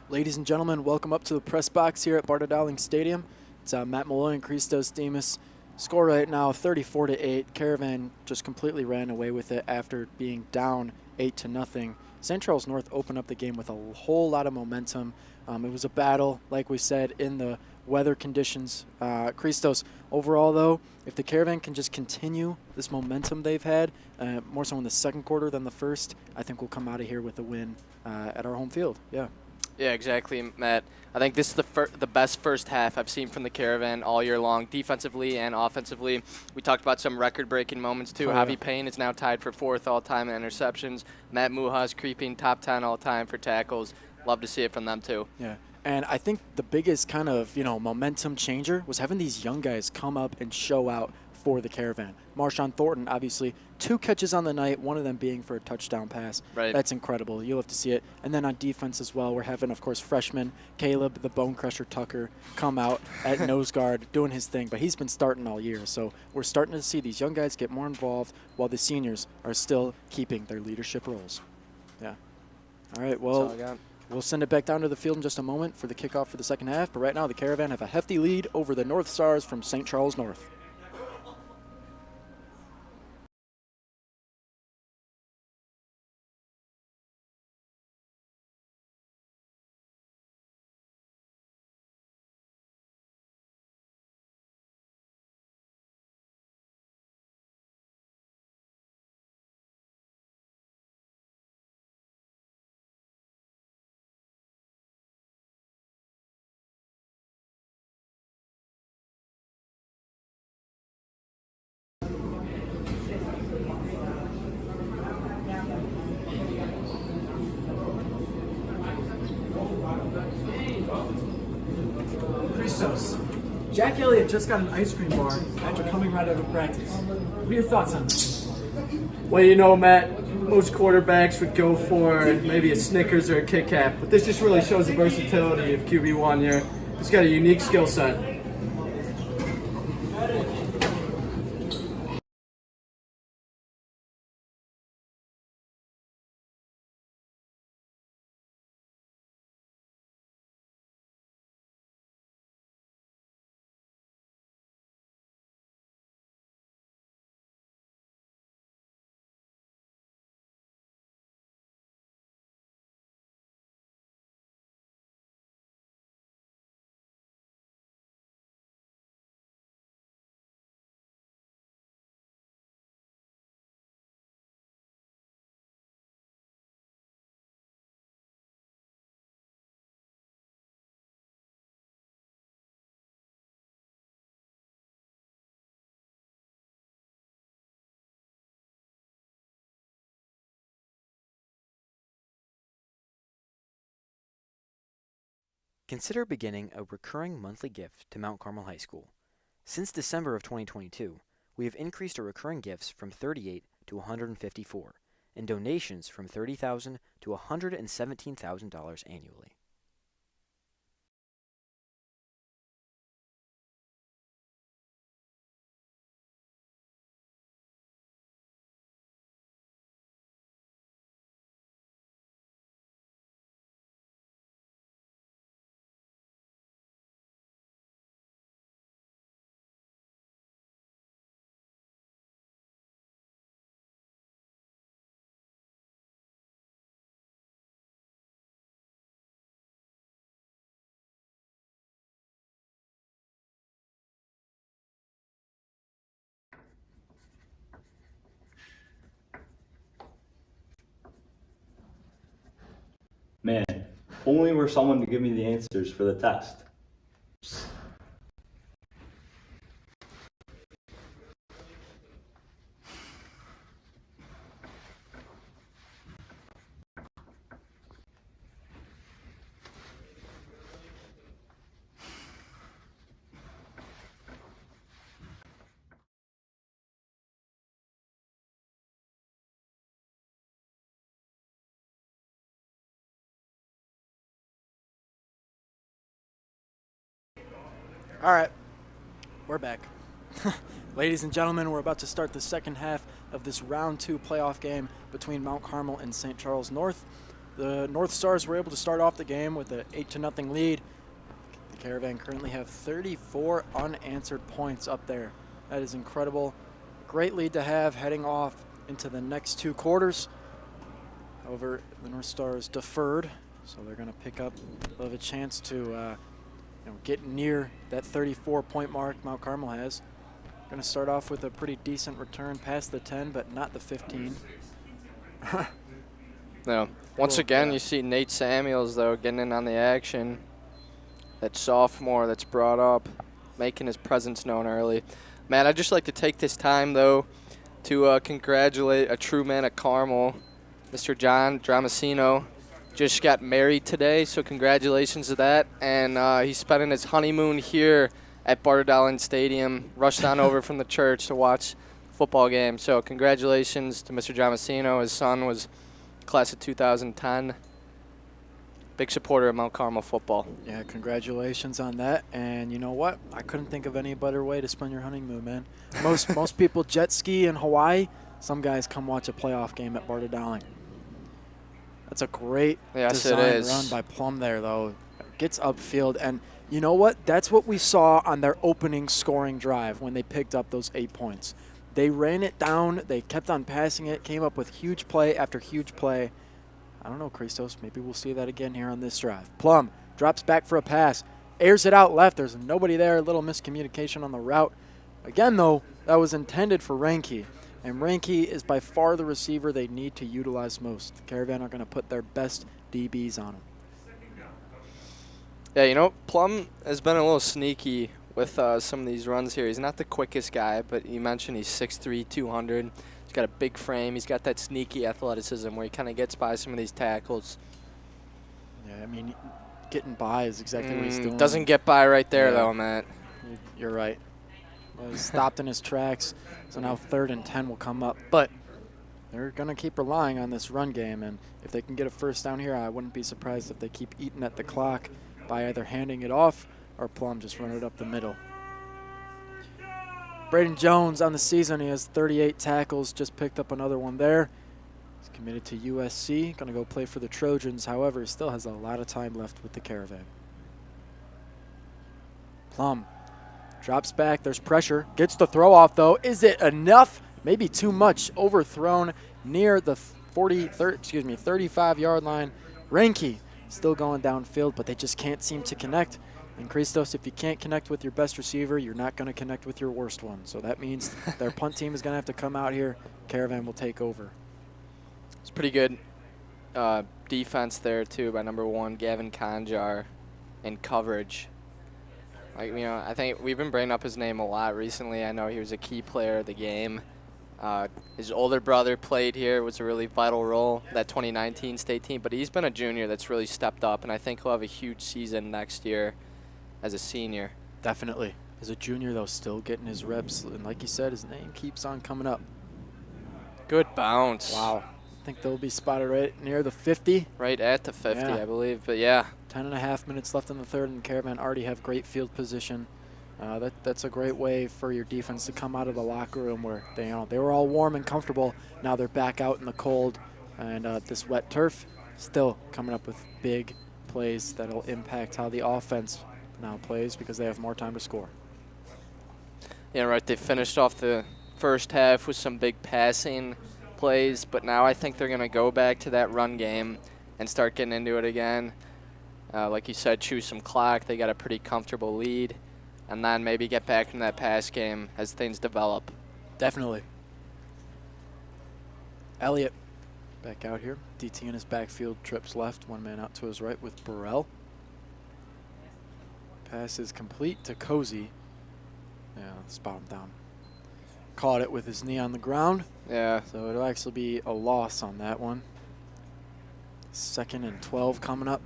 Ladies and gentlemen, welcome up to the press box here at Barda Dowling Stadium. It's Matt Malloy and Christos Demas. Score right now 34-8. Caravan just completely ran away with it after being down 8-0. St. Charles North opened up the game with a whole lot of momentum. It was a battle, like we said, in the weather conditions. Christos, overall though, if the Caravan can just continue this momentum they've had, more so in the second quarter than the first, I think we'll come out of here with a win at our home field. Yeah. Yeah, exactly, Matt. I think this is the best first half I've seen from the Caravan all year long, defensively and offensively. We talked about some record-breaking moments, too. Oh, yeah. Javi Payne is now tied for 4th all-time in interceptions. Matt Muha's creeping top 10 all-time for tackles. Love to see it from them, too. Yeah, and I think the biggest kind of, momentum changer was having these young guys come up and show out for the Caravan. Marshawn Thornton, obviously, 2 catches on the night, one of them being for a touchdown pass. Right. That's incredible. You'll have to see it. And then on defense as well, we're having, of course, freshman Caleb, the Bone Crusher Tucker, come out at nose guard doing his thing. But he's been starting all year. So we're starting to see these young guys get more involved while the seniors are still keeping their leadership roles. Yeah. All right, well, That's all I got. We'll send it back down to the field in just a moment for the kickoff for the second half. But right now, the Caravan have a hefty lead over the North Stars from St. Charles North. Christos, Jack Elliott just got an ice cream bar after coming right out of practice. What are your thoughts on this? Well, Matt, most quarterbacks would go for maybe a Snickers or a Kit Kat, but this just really shows the versatility of QB1 here. He's got a unique skill set. Consider beginning a recurring monthly gift to Mount Carmel High School. Since December of 2022, we have increased our recurring gifts from 38 to 154, and donations from $30,000 to $117,000 annually. Man, only were someone to give me the answers for the test. All right, we're back. Ladies and gentlemen, we're about to start the second half of this round 2 playoff game between Mount Carmel and St. Charles North. the North Stars were able to start off the game with an 8-0 lead. The Caravan currently have 34 unanswered points up there. That is incredible. Great lead to have heading off into the next 2 quarters. However, the North Stars deferred, so they're going to pick up. They'll have a chance to get near that 34-point mark Mount Carmel has. Going to start off with a pretty decent return past the 10, but not the 15. No. Once again, you see Nate Samuels, though, getting in on the action. That sophomore that's brought up, making his presence known early. Man, I'd just like to take this time, though, to congratulate a true man at Carmel, Mr. John Dramasino. Just got married today, so congratulations to that. And he's spending his honeymoon here at Barter Stadium, rushed on over from the church to watch football game. So congratulations to Mr. Dramasino. His son was class of 2010. Big supporter of Mount Carmel football. Yeah, congratulations on that. And you know what? I couldn't think of any better way to spend your honeymoon, man. Most people jet ski in Hawaii. Some guys come watch a playoff game at Barter Dowling. That's a great design run by Plum there, though. Gets upfield. And you know what? That's what we saw on their opening scoring drive when they picked up those 8 points. They ran it down. They kept on passing it, came up with huge play after huge play. I don't know, Christos. Maybe we'll see that again here on this drive. Plum drops back for a pass, airs it out left. There's nobody there. A little miscommunication on the route. Again, though, that was intended for Ranke. And Ranke is by far the receiver they need to utilize most. The Caravan are going to put their best DBs on him. Yeah, you know, Plum has been a little sneaky with some of these runs here. He's not the quickest guy, but you mentioned he's 6'3", 200. He's got a big frame. He's got that sneaky athleticism where he kind of gets by some of these tackles. Yeah, I mean, getting by is exactly what he's doing. Doesn't get by right there, though, Matt. You're right. Well, he stopped in his tracks, so now 3rd and 10 will come up. But they're going to keep relying on this run game, and if they can get a first down here, I wouldn't be surprised if they keep eating at the clock by either handing it off or Plum just run it up the middle. Braden Jones on the season, he has 38 tackles, just picked up another one there. He's committed to USC, going to go play for the Trojans. However, he still has a lot of time left with the Caravan. Plum drops back, there's pressure, gets the throw off though. Is it enough? Maybe too much. Overthrown near the 35-yard line. Ranke still going downfield, but they just can't seem to connect. And Christos, if you can't connect with your best receiver, you're not going to connect with your worst one. So that means their punt team is going to have to come out here. Caravan will take over. It's pretty good defense there, too, by number 1, Gavin Conjar, in coverage. Like, you know, I think we've been bringing up his name a lot recently. I know he was a key player of the game. His older brother played here, was a really vital role, that 2019 state team. But he's been a junior that's really stepped up, and I think he'll have a huge season next year as a senior. Definitely. As a junior, though, still getting his reps. And like you said, his name keeps on coming up. Good bounce. Wow. I think they'll be spotted right near the 50. Right at the 50, yeah. I believe. But, yeah. 10.5 minutes left in the third, and Caravan already have great field position. That's a great way for your defense to come out of the locker room where they were all warm and comfortable. Now they're back out in the cold, and this wet turf still coming up with big plays that'll impact how the offense now plays because they have more time to score. Yeah, right. They finished off the first half with some big passing plays, but now I think they're going to go back to that run game and start getting into it again. Like you said, chew some clock. They got a pretty comfortable lead. And then maybe get back in that pass game as things develop. Definitely. Elliott back out here. DT in his backfield, trips left, one man out to his right with Burrell. Pass is complete to Cozy. Yeah, spot him down. Caught it with his knee on the ground. Yeah. So it'll actually be a loss on that one. 2nd and 12 coming up.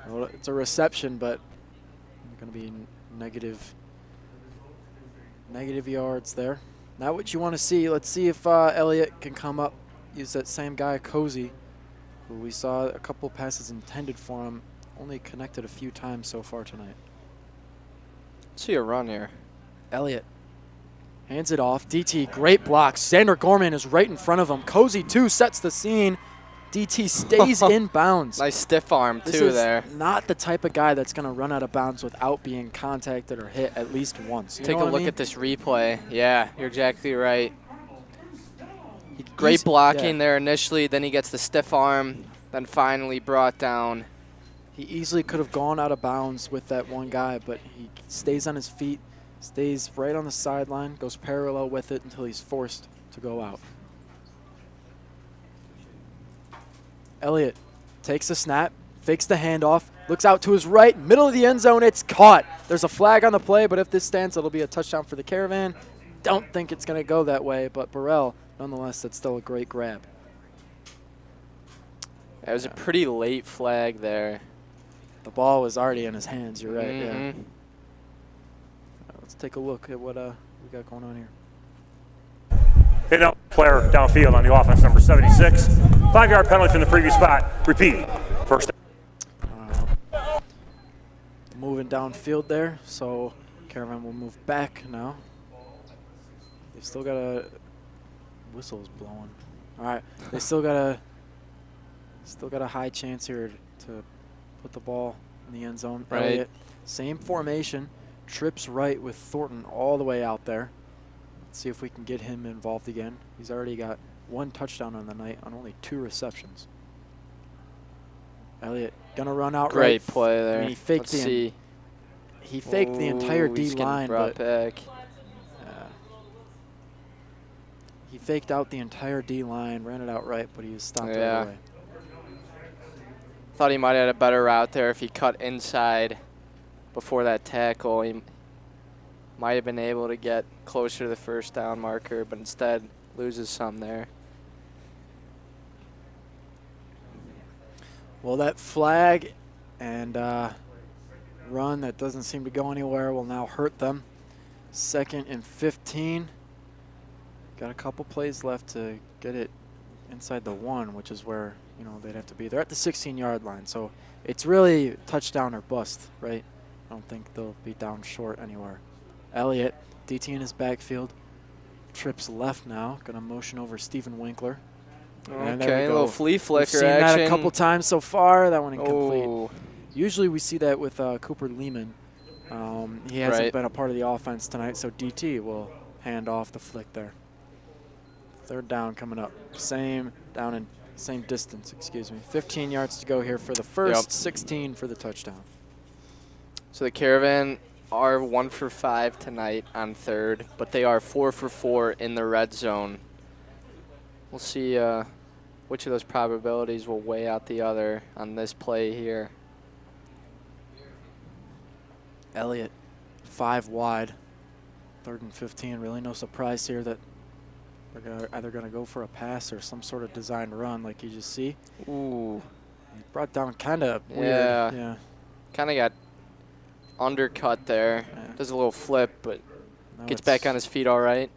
Well, it's a reception, but going to be negative yards there. Not what you want to see. Let's see if Elliott can come up, use that same guy, Cozy, who we saw a couple passes intended for him, only connected a few times so far tonight. Let's see a run here. Elliott hands it off. DT, great block. Sander Gorman is right in front of him. Cozy, too, sets the scene. DT stays in bounds. Nice stiff arm, This too, is there. not the type of guy that's going to run out of bounds without being contacted or hit at least once. You Take know a what I look mean? at this replay. Yeah, you're exactly right. Great blocking there initially, then he gets the stiff arm, then finally brought down. He easily could have gone out of bounds with that one guy, but he stays on his feet, stays right on the sideline, goes parallel with it until he's forced to go out. Elliott takes the snap, fakes the handoff, looks out to his right, middle of the end zone, it's caught. There's a flag on the play, but if this stands, it'll be a touchdown for the Caravan. Don't think it's going to go that way, but Burrell, nonetheless, that's still a great grab. It was a pretty late flag there. The ball was already in his hands, you're right, yeah. Mhm. Let's take a look at what we got going on here. Hit out player downfield on the offense, number 76. 5-yard penalty from the previous spot. Repeat. First. Moving downfield there, so Caravan will move back now. They've still got a whistle's blowing. All right, they still got a high chance here to put the ball in the end zone. Right. Elliott, same formation, trips right with Thornton all the way out there. Let's see if we can get him involved again. He's already got 1 touchdown on the night on only 2 receptions. Elliott gonna run out right. Great play there. I mean, he faked the entire D line, but back. he faked out the entire D line, ran it out right, but he was stopped right Yeah. away. Thought he might have had a better route there if he cut inside before that tackle. He might have been able to get closer to the first down marker, but instead loses some there. Well, that flag and run that doesn't seem to go anywhere will now hurt them. 2nd and 15. Got a couple plays left to get it inside the 1, which is where they'd have to be. They're at the 16-yard line, so it's really touchdown or bust, right? I don't think they'll be down short anywhere. Elliott, DT in his backfield, trips left now. Gonna motion over Stephen Winkler. And there we Okay, a go. little flea flicker We've seen that a action. couple times so far. That one incomplete. Oh. Usually we see that with Cooper Lehman. He hasn't Right. been a part of the offense tonight, so DT will hand off the flick there. 3rd down coming up. Same distance, excuse me. 15 yards to go here for the first, Yep. 16 for the touchdown. So the Caravan are 1 for 5 tonight on 3rd, but they are 4 for 4 in the red zone. We'll see which of those probabilities will weigh out the other on this play here. Elliott, 5 wide. 3rd and 15. Really no surprise here that they're either going to go for a pass or some sort of designed run like you just see. Ooh. He brought down kind of weird. Yeah. Yeah. Kind of got undercut there. Does a little flip, but Now gets it's- back on his feet all right.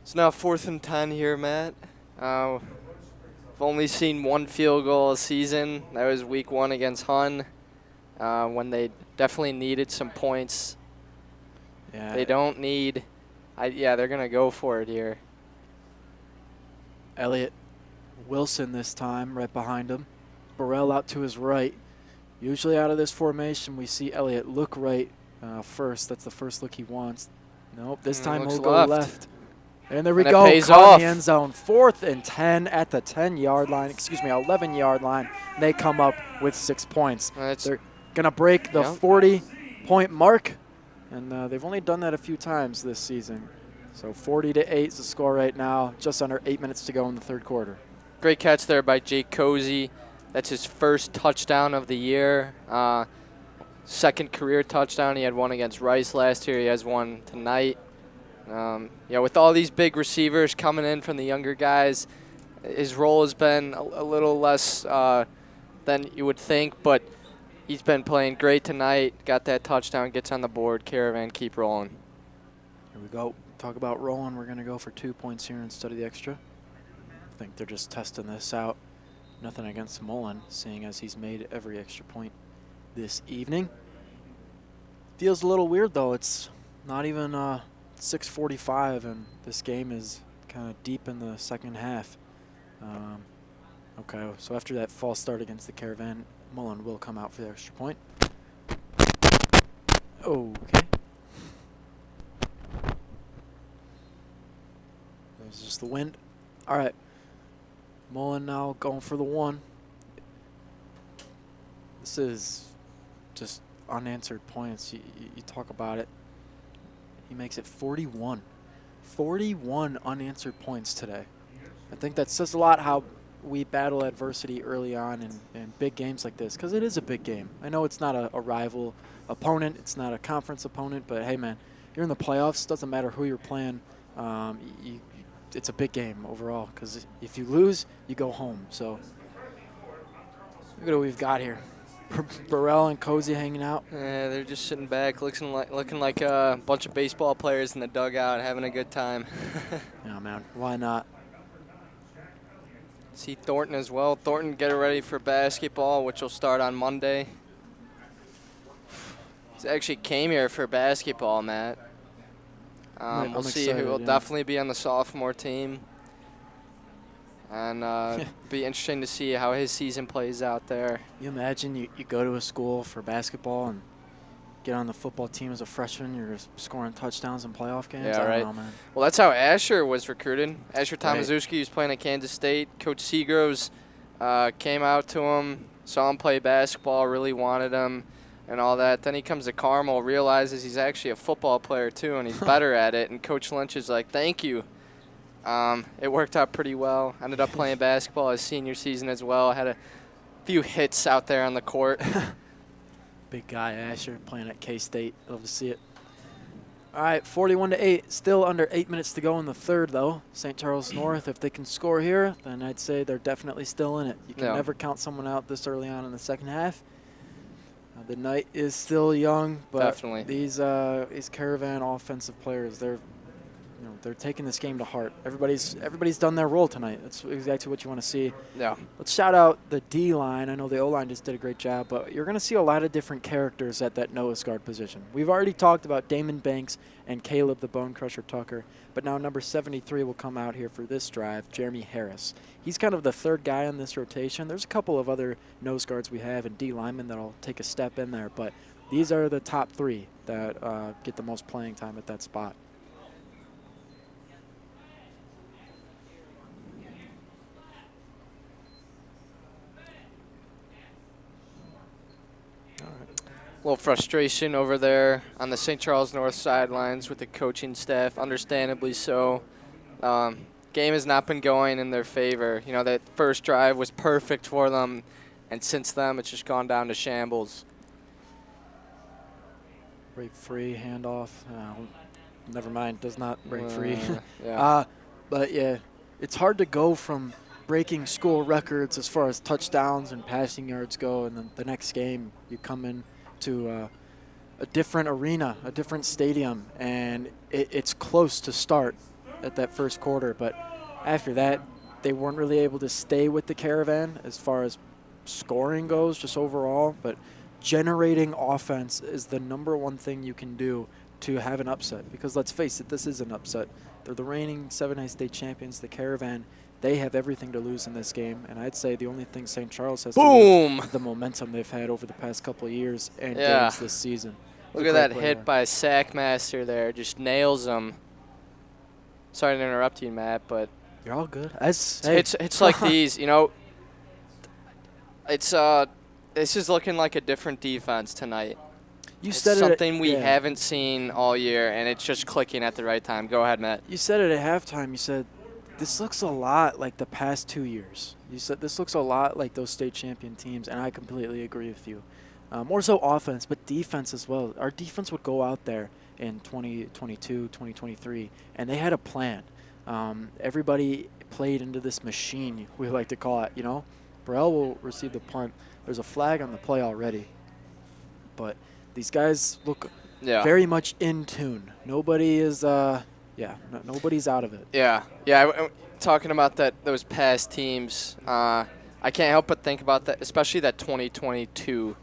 It's now 4th and 10 here, Matt. I've only seen 1 field goal a season. That was week 1 against Hun, when they definitely needed some points. Yeah. They don't need. They're gonna go for it here. Elliott, Wilson this time, right behind him. Burrell out to his right. Usually out of this formation, we see Elliott look right first. That's the first look he wants. Nope, this time he'll looks go left. And there we And it go, pays caught off. in the end zone. 4th and 10 at the 10-yard line, 11-yard line. They come up with 6 points. They're going to break the 40-point mark, and they've only done that a few times this season. So 40-8 is the score right now, just under 8 minutes to go in the 3rd quarter. Great catch there by Jake Cozy. That's his first touchdown of the year. 2nd career touchdown. He had 1 against Rice last year. He has 1 tonight. With all these big receivers coming in from the younger guys, his role has been a little less than you would think, but he's been playing great tonight. Got that touchdown, gets on the board. Caravan keep rolling. Here we go. Talk about rolling. We're going to go for 2 points here instead of the extra. I think they're just testing this out. Nothing against Mullen, seeing as he's made every extra point this evening. Feels a little weird, though. It's not even 6:45, and this game is kind of deep in the second half. Okay, so after that false start against the Caravan, Mullen will come out for the extra point. Okay. That was just the wind. All right. Mullen now going for the 1. This is just unanswered points. You talk about it. He makes it 41. 41 unanswered points today. I think that says a lot how we battle adversity early on in big games like this, because it is a big game. I know it's not a rival opponent. It's not a conference opponent, but hey, man, you're in the playoffs. Doesn't matter who you're playing. It's a big game overall, because if you lose, you go home. So look at what we've got here. Burrell and Cozy hanging out. Yeah, they're just sitting back, looking like a bunch of baseball players in the dugout, having a good time. Yeah, man. Why not? See Thornton as well. Thornton getting ready for basketball, which will start on Monday. He actually came here for basketball, Matt. We'll see who will definitely be on the sophomore team. And be interesting to see how his season plays out there. You imagine you go to a school for basketball and get on the football team as a freshman, you're scoring touchdowns in playoff games? Yeah, I right. don't know, man. Well, that's how Asher was recruited. Asher Tomaszewski was playing at Kansas State. Coach Seagroves came out to him, saw him play basketball, really wanted him and all that. Then he comes to Carmel, realizes he's actually a football player too, and he's better at it. And Coach Lynch is like, thank you. It worked out pretty well. Ended up playing basketball his senior season as well. Had a few hits out there on the court. Big guy, Asher, playing at K-State. Love to see it. All right, 41-8. Still under 8 minutes to go in the third, though. St. Charles North, if they can score here, then I'd say they're definitely still in it. You can never count someone out this early on in the second half. The night is still young, but Definitely. these Caravan offensive players, they're taking this game to heart. Everybody's done their role tonight. That's exactly what you want to see. Yeah. Let's shout out the D-line. I know the O-line just did a great job, but you're going to see a lot of different characters at that nose guard position. We've already talked about Damon Banks and Caleb the Bone Crusher Tucker, but now number 73 will come out here for this drive, Jeremy Harris. He's kind of the third guy on this rotation. There's a couple of other nose guards we have and D-linemen that'll take a step in there, but these are the top 3 that get the most playing time at that spot. A little frustration over there on the St. Charles North sidelines with the coaching staff, understandably so. Game has not been going in their favor. You know, that first drive was perfect for them, and since then it's just gone down to shambles. Break free, handoff. Never mind, does not break free. Yeah. But, yeah, it's hard to go from breaking school records as far as touchdowns and passing yards go, and then the next game you come in to a different arena, a different stadium, and it's close to start at that first quarter. But after that, they weren't really able to stay with the Caravan as far as scoring goes, just overall. But generating offense is the #1 thing you can do to have an upset, because let's face it, this is an upset. They're the reigning 7A state champions, the Caravan. They have everything to lose in this game, and I'd say the only thing St. Charles has to lose is the momentum they've had over the past couple of years and games this season. Look at that hit by Sackmaster there. Just nails him. Sorry to interrupt you, Matt, but you're all good. It's like these, you know. This is looking like a different defense tonight. It's something we haven't seen all year, and it's just clicking at the right time. Go ahead, Matt. You said it at halftime. You said, this looks a lot like the past 2 years. You said this looks a lot like those state champion teams, and I completely agree with you. More so offense, but defense as well. Our defense would go out there in 2022, 2023, and they had a plan. Everybody played into this machine, we like to call it, you know. Burrell will receive the punt. There's a flag on the play already. But these guys look very much in tune. Nobody is nobody's out of it. Yeah. Talking about those past teams, I can't help but think about that, especially that 2022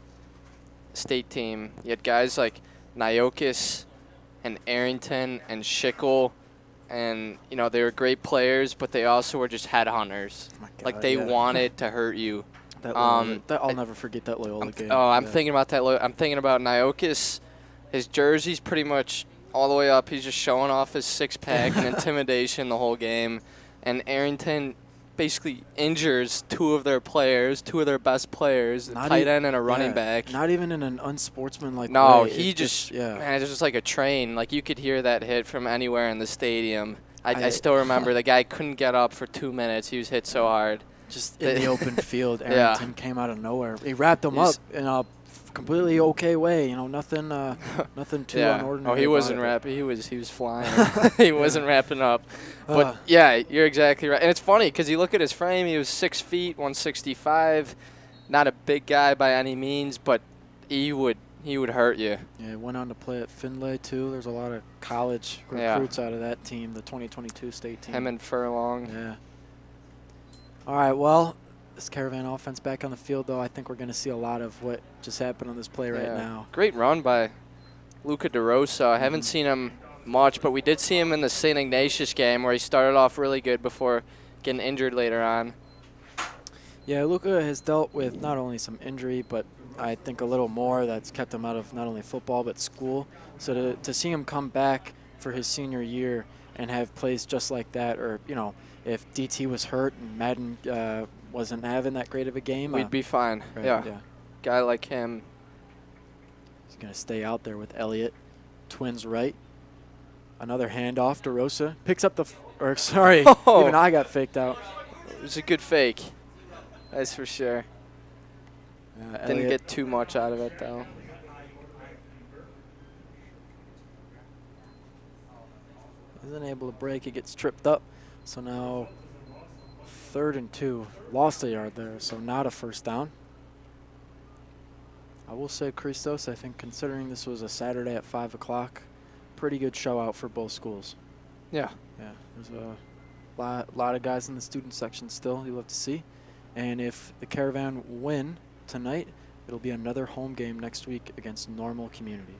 state team. You had guys like Nyokis and Arrington and Schickel and they were great players, but they also were just headhunters. Like they wanted to hurt you. I'll never forget that Loyola game. I'm thinking about that. I'm thinking about Nyokas. His jersey's pretty much all the way up. He's just showing off his six-pack and intimidation the whole game. And Arrington basically injures two of their best players, a tight end and a running back. Not even in an unsportsmanlike way. No, he it's just like a train. Like you could hear that hit from anywhere in the stadium. I still remember the guy couldn't get up for 2 minutes. He was hit so hard. Just in the open field, Arrington came out of nowhere. He wrapped him up in a completely okay way. Nothing too unordinary. Oh, he wasn't wrapping. He was flying. He wasn't wrapping up. But you're exactly right. And it's funny because you look at his frame. He was 6 feet, 165. Not a big guy by any means, but he would hurt you. Yeah, he went on to play at Findlay too. There's a lot of college recruits out of that team, the 2022 state team. Him and Furlong. Yeah. All right, well, this Caravan offense back on the field, though. I think we're going to see a lot of what just happened on this play right now. Great run by Luca DeRosa. I haven't seen him much, but we did see him in the St. Ignatius game where he started off really good before getting injured later on. Yeah, Luca has dealt with not only some injury, but I think a little more that's kept him out of not only football but school. So to see him come back for his senior year and have plays just like that, or, if DT was hurt and Madden wasn't having that great of a game, we'd be fine. Right, yeah. Guy like him. He's going to stay out there with Elliott. Twins right. Another handoff to Rosa. Picks up even I got faked out. It was a good fake. That's for sure. Didn't get too much out of it, though. Isn't able to break. It gets tripped up. So now 3rd and 2. Lost a yard there, so not a first down. I will say, Christos, I think considering this was a Saturday at 5 o'clock, pretty good show out for both schools. Yeah. Yeah, there's a lot of guys in the student section still you love to see. And if the Caravan win tonight, it'll be another home game next week against Normal Community.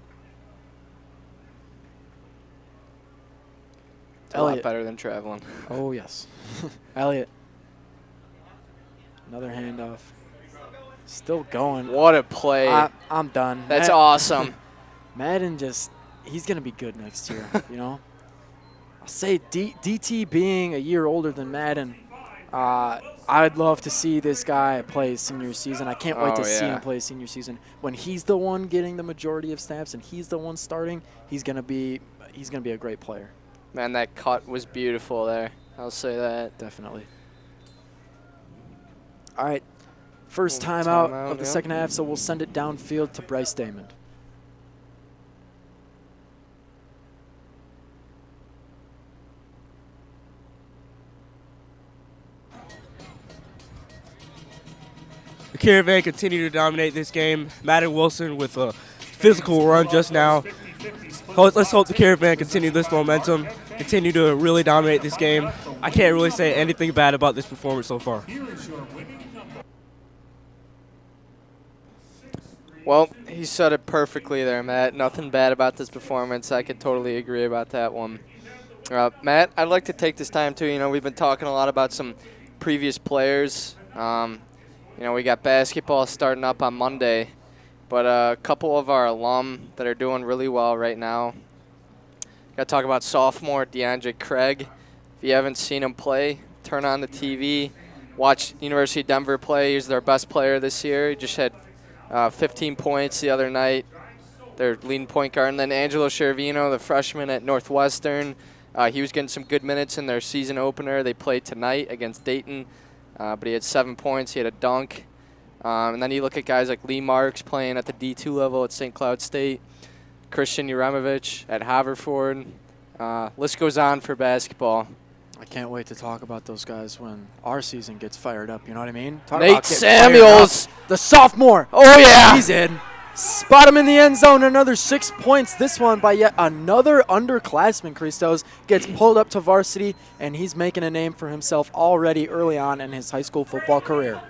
It's a lot better than traveling. Oh, yes. Elliott. Another handoff. Still going. What a play. I'm done. That's awesome. Madden he's going to be good next year, I'll say DT being a year older than Madden, I'd love to see this guy play his senior season. I can't wait to see him play his senior season. When he's the one getting the majority of snaps and he's the one starting, he's going to be a great player. Man, that cut was beautiful there. I'll say that. Definitely. All right. First timeout of the second half, so we'll send it downfield to Bryce Damon. The Caravan continue to dominate this game. Madden Wilson with a physical run just now. Let's hope the Caravan continue this momentum, continue to really dominate this game. I can't really say anything bad about this performance so far. Well, he said it perfectly there, Matt. Nothing bad about this performance. I could totally agree about that one. Matt, I'd like to take this time, too. We've been talking a lot about some previous players. We got basketball starting up on Monday. But a couple of our alum that are doing really well right now. Got to talk about sophomore DeAndre Craig. If you haven't seen him play, turn on the TV. Watch University of Denver play. He's their best player this year. He just had 15 points the other night. Their leading point guard. And then Angelo Cervino, the freshman at Northwestern. He was getting some good minutes in their season opener. They played tonight against Dayton. But he had 7 points. He had a dunk. And then you look at guys like Lee Marks playing at the D2 level at St. Cloud State, Christian Uremovich at Haverford. List goes on for basketball. I can't wait to talk about those guys when our season gets fired up. You know what I mean? Nate Samuels, the sophomore. Oh, yeah. He's in. Spot him in the end zone. Another 6 points. This one by yet another underclassman, Christos. Gets pulled up to varsity, and he's making a name for himself already early on in his high school football career.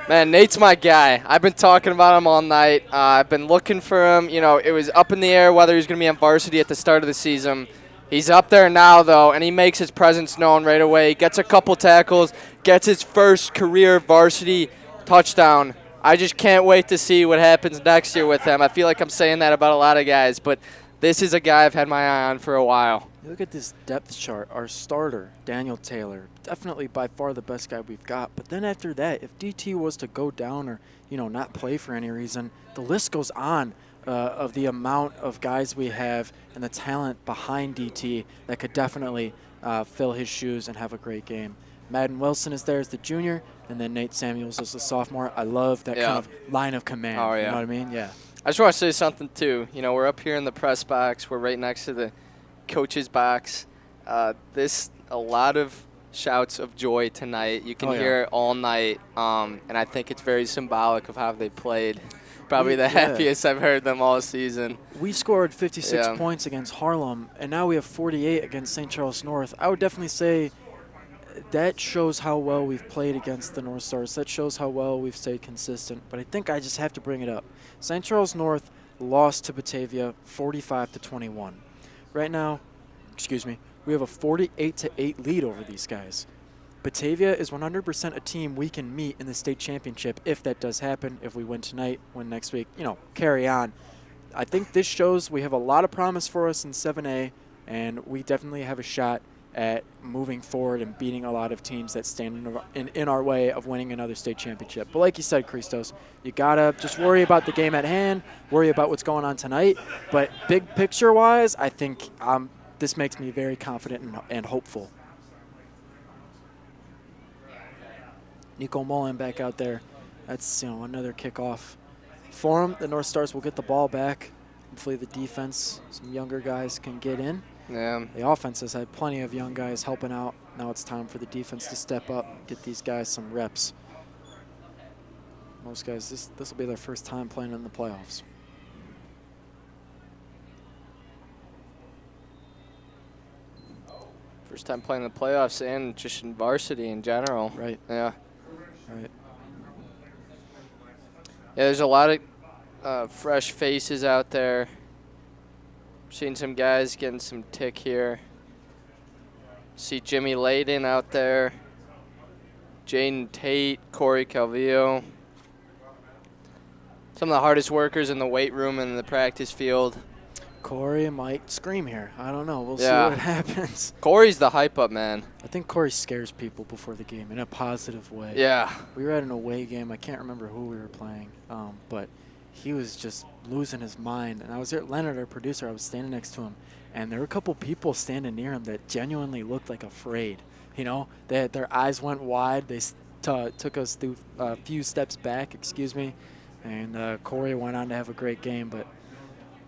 Man, Nate's my guy. I've been talking about him all night. I've been looking for him. It was up in the air whether he was going to be on varsity at the start of the season. He's up there now, though, and he makes his presence known right away. Gets a couple tackles, gets his first career varsity touchdown. I just can't wait to see what happens next year with him. I feel like I'm saying that about a lot of guys, but this is a guy I've had my eye on for a while. Look at this depth chart. Our starter, Daniel Taylor, definitely by far the best guy we've got. But then after that, if DT was to go down or, not play for any reason, the list goes on of the amount of guys we have and the talent behind DT that could definitely fill his shoes and have a great game. Madden Wilson is there as the junior, and then Nate Samuels as the sophomore. I love that kind of line of command. Oh, yeah. You know what I mean? Yeah. I just want to say something, too. We're up here in the press box. We're right next to the coach's box. A lot of shouts of joy tonight. You can hear it all night, and I think it's very symbolic of how they played. Probably the happiest I've heard them all season. We scored 56 points against Harlem, and now we have 48 against St. Charles North. I would definitely say that shows how well we've played against the North Stars. That shows how well we've stayed consistent. But I think I just have to bring it up. St. Charles North lost to Batavia 45-21. Right now, we have a 48-8 lead over these guys. Batavia is 100% a team we can meet in the state championship if that does happen, if we win tonight, win next week, carry on. I think this shows we have a lot of promise for us in 7A, and we definitely have a shot at moving forward and beating a lot of teams that stand in our way of winning another state championship. But like you said, Christos, you got to just worry about the game at hand, worry about what's going on tonight. But big picture-wise, I think this makes me very confident and hopeful. Nico Mullen back out there. That's another kickoff for him. The North Stars will get the ball back. Hopefully the defense, some younger guys can get in. Yeah. The offense has had plenty of young guys helping out. Now it's time for the defense to step up, get these guys some reps. Most guys, this will be their first time playing in the playoffs. First time playing in the playoffs and just in varsity in general. Right. Yeah. Right. Yeah, there's a lot of fresh faces out there. Seen some guys getting some tick here. See Jimmy Layden out there. Jaden Tate, Corey Calvillo. Some of the hardest workers in the weight room and in the practice field. Corey might scream here. I don't know. We'll see what happens. Corey's the hype-up man. I think Corey scares people before the game in a positive way. Yeah. We were at an away game. I can't remember who we were playing, but he was just losing his mind. And I was there, Leonard, our producer, I was standing next to him, and there were a couple people standing near him that genuinely looked like afraid. Their eyes went wide. They took us through a few steps back, and Corey went on to have a great game, but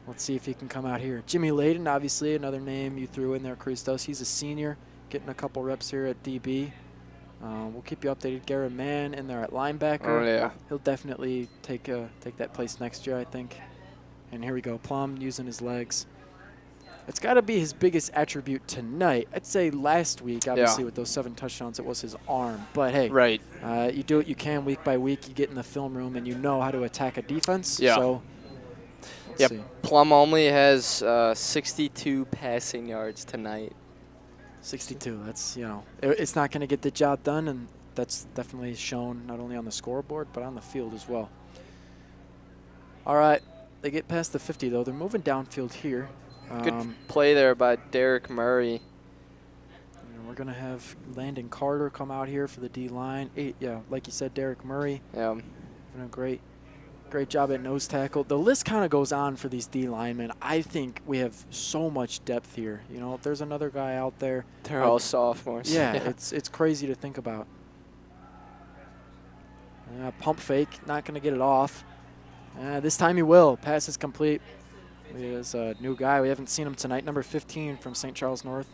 let's see if he can come out here. Jimmy Layden, obviously, another name you threw in there, Christos. He's a senior, getting a couple reps here at DB. We'll keep you updated. Garrett Mann in there at linebacker. Oh, yeah. He'll definitely take that place next year, I think. And here we go. Plum using his legs. It's got to be his biggest attribute tonight. I'd say last week, obviously, with those 7 touchdowns, it was his arm. But, hey, right. You do what you can week by week. You get in the film room, and you know how to attack a defense. Yeah. So, yep. Plum only has 62 passing yards tonight. 62. That's, it's not going to get the job done, and that's definitely shown not only on the scoreboard but on the field as well. All right. They get past the 50, though. They're moving downfield here. Good play there by Derek Murray. We're going to have Landon Carter come out here for the D-line. Like you said, Derek Murray. Yeah. Doing a great job at nose tackle. The list kind of goes on for these D linemen. I think we have so much depth here. If there's another guy out there. They're all sophomores. Yeah, it's crazy to think about. Pump fake, not going to get it off. This time he will. Pass is complete. There's a new guy. We haven't seen him tonight. Number 15 from St. Charles North.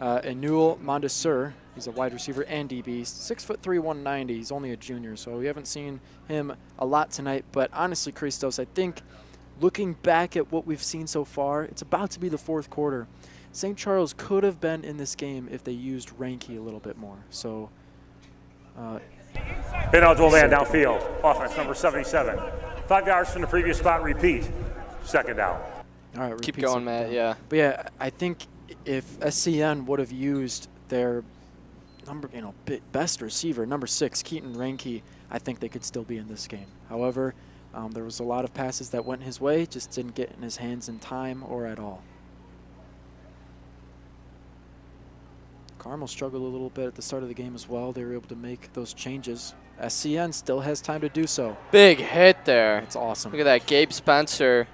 Anul Mondesur. He's a wide receiver and DB. 6'3", 190. He's only a junior, so we haven't seen him a lot tonight. But honestly, Christos, I think looking back at what we've seen so far, it's about to be the fourth quarter. St. Charles could have been in this game if they used Ranke a little bit more. So, ineligible man downfield. Offense number 77. 5 yards from the previous spot. Repeat. Second down. All right, keep going, Matt. Yeah. But yeah, I think if SCN would have used their best receiver, number 6, Keaton Reinke, I think they could still be in this game. However, there was a lot of passes that went his way, just didn't get in his hands in time or at all. Carmel struggled a little bit at the start of the game as well. They were able to make those changes. SCN still has time to do so. Big hit there. That's awesome. Look at that. Gabe Spencer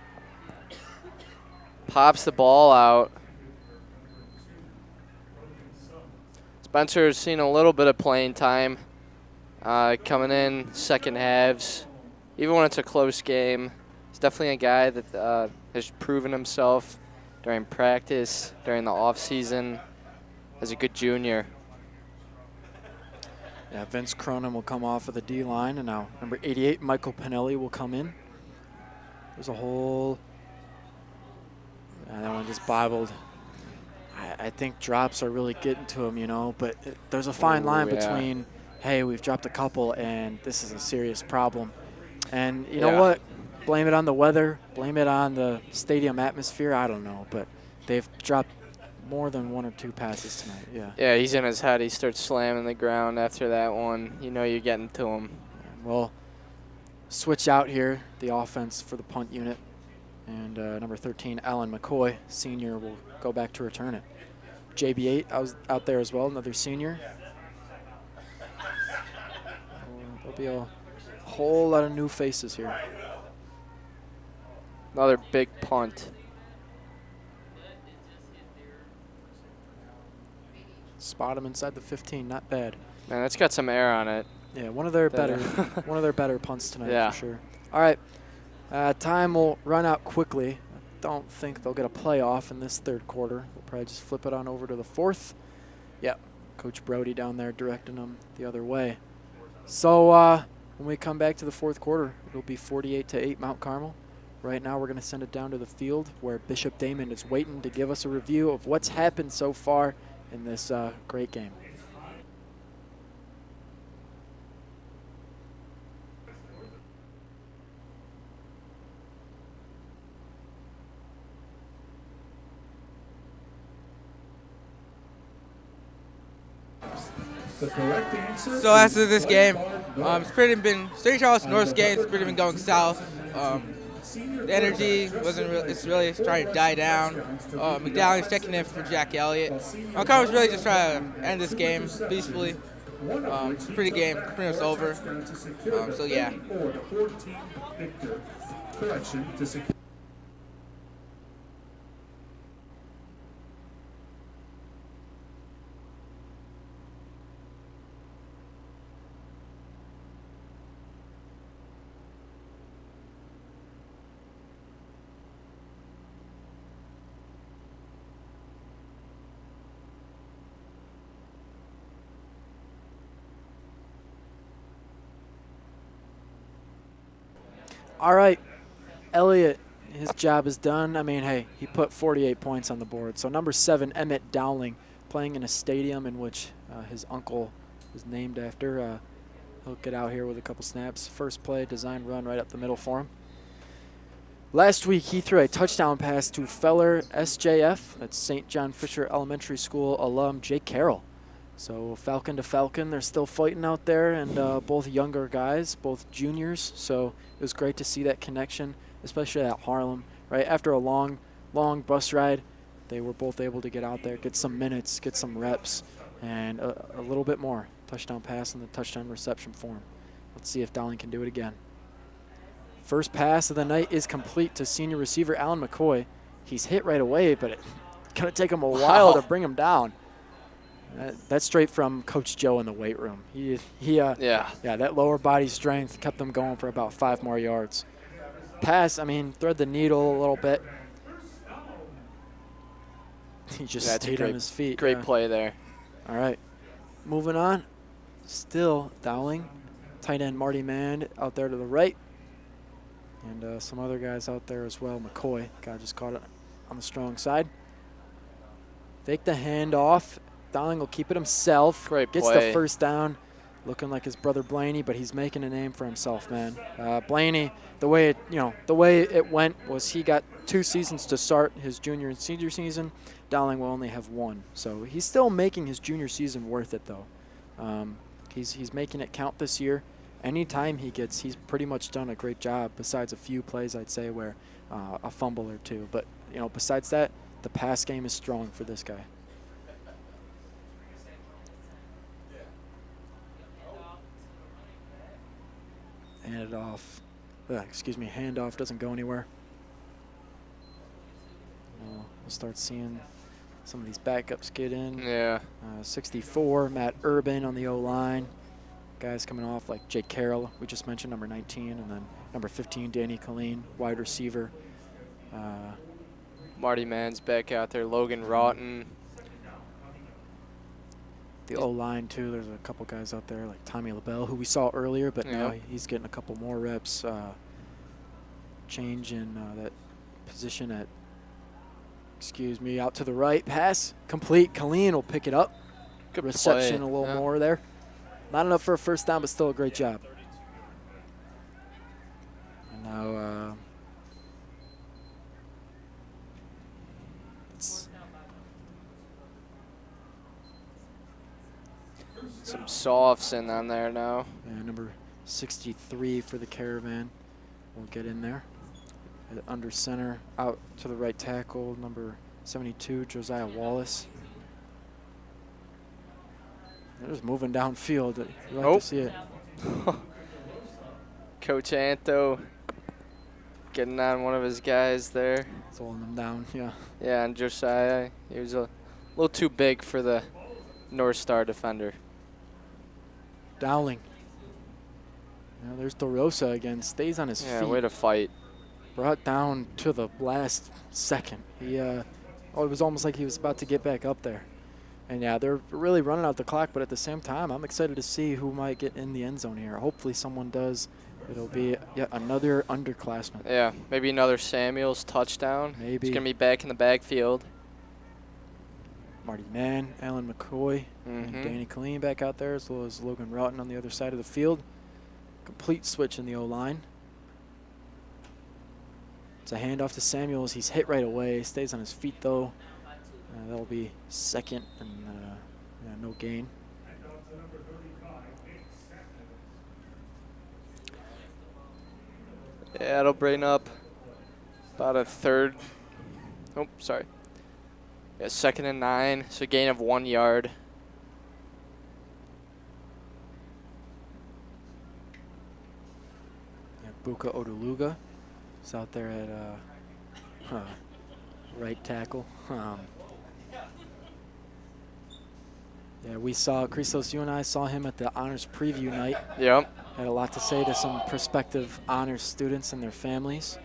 pops the ball out. Spencer's seen a little bit of playing time coming in second halves. Even when it's a close game, he's definitely a guy that has proven himself during practice, during the offseason, as a good junior. Yeah, Vince Cronin will come off of the D-line, and now number 88, Michael Pinelli, will come in. There's a hole. That one just bobbled. I think drops are really getting to him, but there's a fine line between, hey, we've dropped a couple, and this is a serious problem. And you know what? Blame it on the weather. Blame it on the stadium atmosphere. I don't know, but they've dropped more than 1 or 2 passes tonight. Yeah. Yeah, he's in his head. He starts slamming the ground after that one. You know you're getting to him. Well, switch out here, the offense for the punt unit. And number 13, Alan McCoy, senior, will go back to return it. JB8 out there as well, another senior. There'll be a whole lot of new faces here. Another big punt. Spot him inside the 15, not bad. Man, that's got some air on it. Yeah, one of their better punts tonight for sure. All right, time will run out quickly. I don't think they'll get a playoff in this third quarter. We'll probably just flip it on over to the fourth. Yep, Coach Brody down there directing them the other way. So when we come back to the fourth quarter, it'll be 48-8 Mount Carmel. Right now we're going to send it down to the field where Bishop Damon is waiting to give us a review of what's happened so far in this great game. The correct answer. So after this game, it's pretty been St. Charles North's game. It's pretty been going south. The energy it's really trying to die down. McDowell's checking in for Jack Elliott. Carmel's really just trying to end this game peacefully. It's a pretty much over. So yeah. All right, Elliott, his job is done. I mean, hey, he put 48 points on the board. So number 7, Emmett Dowling, playing in a stadium in which his uncle was named after. He'll get out here with a couple snaps. First play, design run right up the middle for him. Last week, he threw a touchdown pass to Feller SJF. That's St. John Fisher Elementary School alum Jake Carroll. So Falcon to Falcon, they're still fighting out there, and both younger guys, both juniors. So it was great to see that connection, especially at Harlem. Right after a long bus ride, they were both able to get out there, get some minutes, get some reps, and a little bit more. Touchdown pass and the touchdown reception for him. Let's see if Dowling can do it again. First pass of the night is complete to senior receiver Alan McCoy. He's hit right away, but it's going to take him a while to bring him down. That's straight from Coach Joe in the weight room. That lower body strength kept them going for about 5 more yards. Pass, thread the needle a little bit. He just stayed on his feet. Great play there. All right, moving on. Still Dowling, tight end Marty Mann out there to the right. And some other guys out there as well. McCoy, guy just caught it on the strong side. Fake the handoff. Dowling will keep it himself. Great Gets play. the first down. looking like his brother Blaney, but he's making a name for himself, man. Blaney, the way it went was he got 2 seasons to start his junior and senior season. Dowling will only have 1, so he's still making his junior season worth it, though. He's making it count this year. Anytime he's pretty much done a great job. Besides a few plays, I'd say, where a fumble or 2, but besides that, the pass game is strong for this guy. Handoff doesn't go anywhere. We'll start seeing some of these backups get in. Yeah. 64, Matt Urban on the O-line. Guys coming off like Jake Carroll, we just mentioned, number 19, and then number 15, Danny Colleen, wide receiver. Marty Mann's back out there, Logan Rotten. The O-line, too, there's a couple guys out there like Tommy LaBelle, who we saw earlier, but now he's getting a couple more reps. Change in that position at, out to the right. Pass complete. Colleen will pick it up. Good reception play. A little more there. Not enough for a first down, but still a great job. And now some softs in on there now. Yeah, number 63 for the Caravan will get in there. Under center, out to the right tackle, number 72, Josiah Wallace. They're just moving downfield. You like to see it. Coach Anto getting on one of his guys there. Holding them down, yeah. Yeah, and Josiah, he was a little too big for the North Star defender. Dowling. Yeah, there's DeRosa again. Stays on his feet. Yeah, way to fight. Brought down to the last second. It was almost like he was about to get back up there. And yeah, they're really running out the clock, but at the same time, I'm excited to see who might get in the end zone here. Hopefully someone does. It'll be yet another underclassman. Yeah, maybe another Samuels touchdown. Maybe. He's going to be back in the backfield. Marty Mann, Alan McCoy, and Danny Colleen back out there, as well as Logan Rotten on the other side of the field. Complete switch in the O-line. It's a handoff to Samuels. He's hit right away. Stays on his feet, though. That'll be second and no gain. Yeah, it'll bring up about a third. Oh, sorry. Yeah, 2nd and 9, so a gain of 1 yard. Yeah, Buka Oduluga is out there at right tackle. Yeah, we saw, Christos, you and I saw him at the honors preview night. Yep. Had a lot to say to some prospective honors students and their families.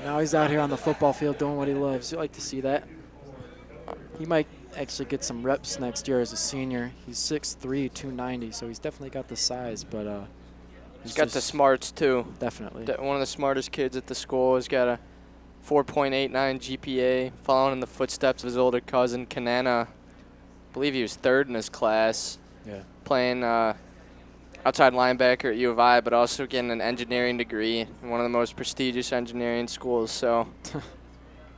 Now he's out here on the football field doing what he loves. You like to see that. He might actually get some reps next year as a senior. He's 6'3", 290, so he's definitely got the size, but he's got the smarts too. Definitely. One of the smartest kids at the school. He's got a 4.89 GPA, following in the footsteps of his older cousin, Kanana. I believe he was 3rd in his class. Yeah. Playing outside linebacker at U of I, but also getting an engineering degree in one of the most prestigious engineering schools. So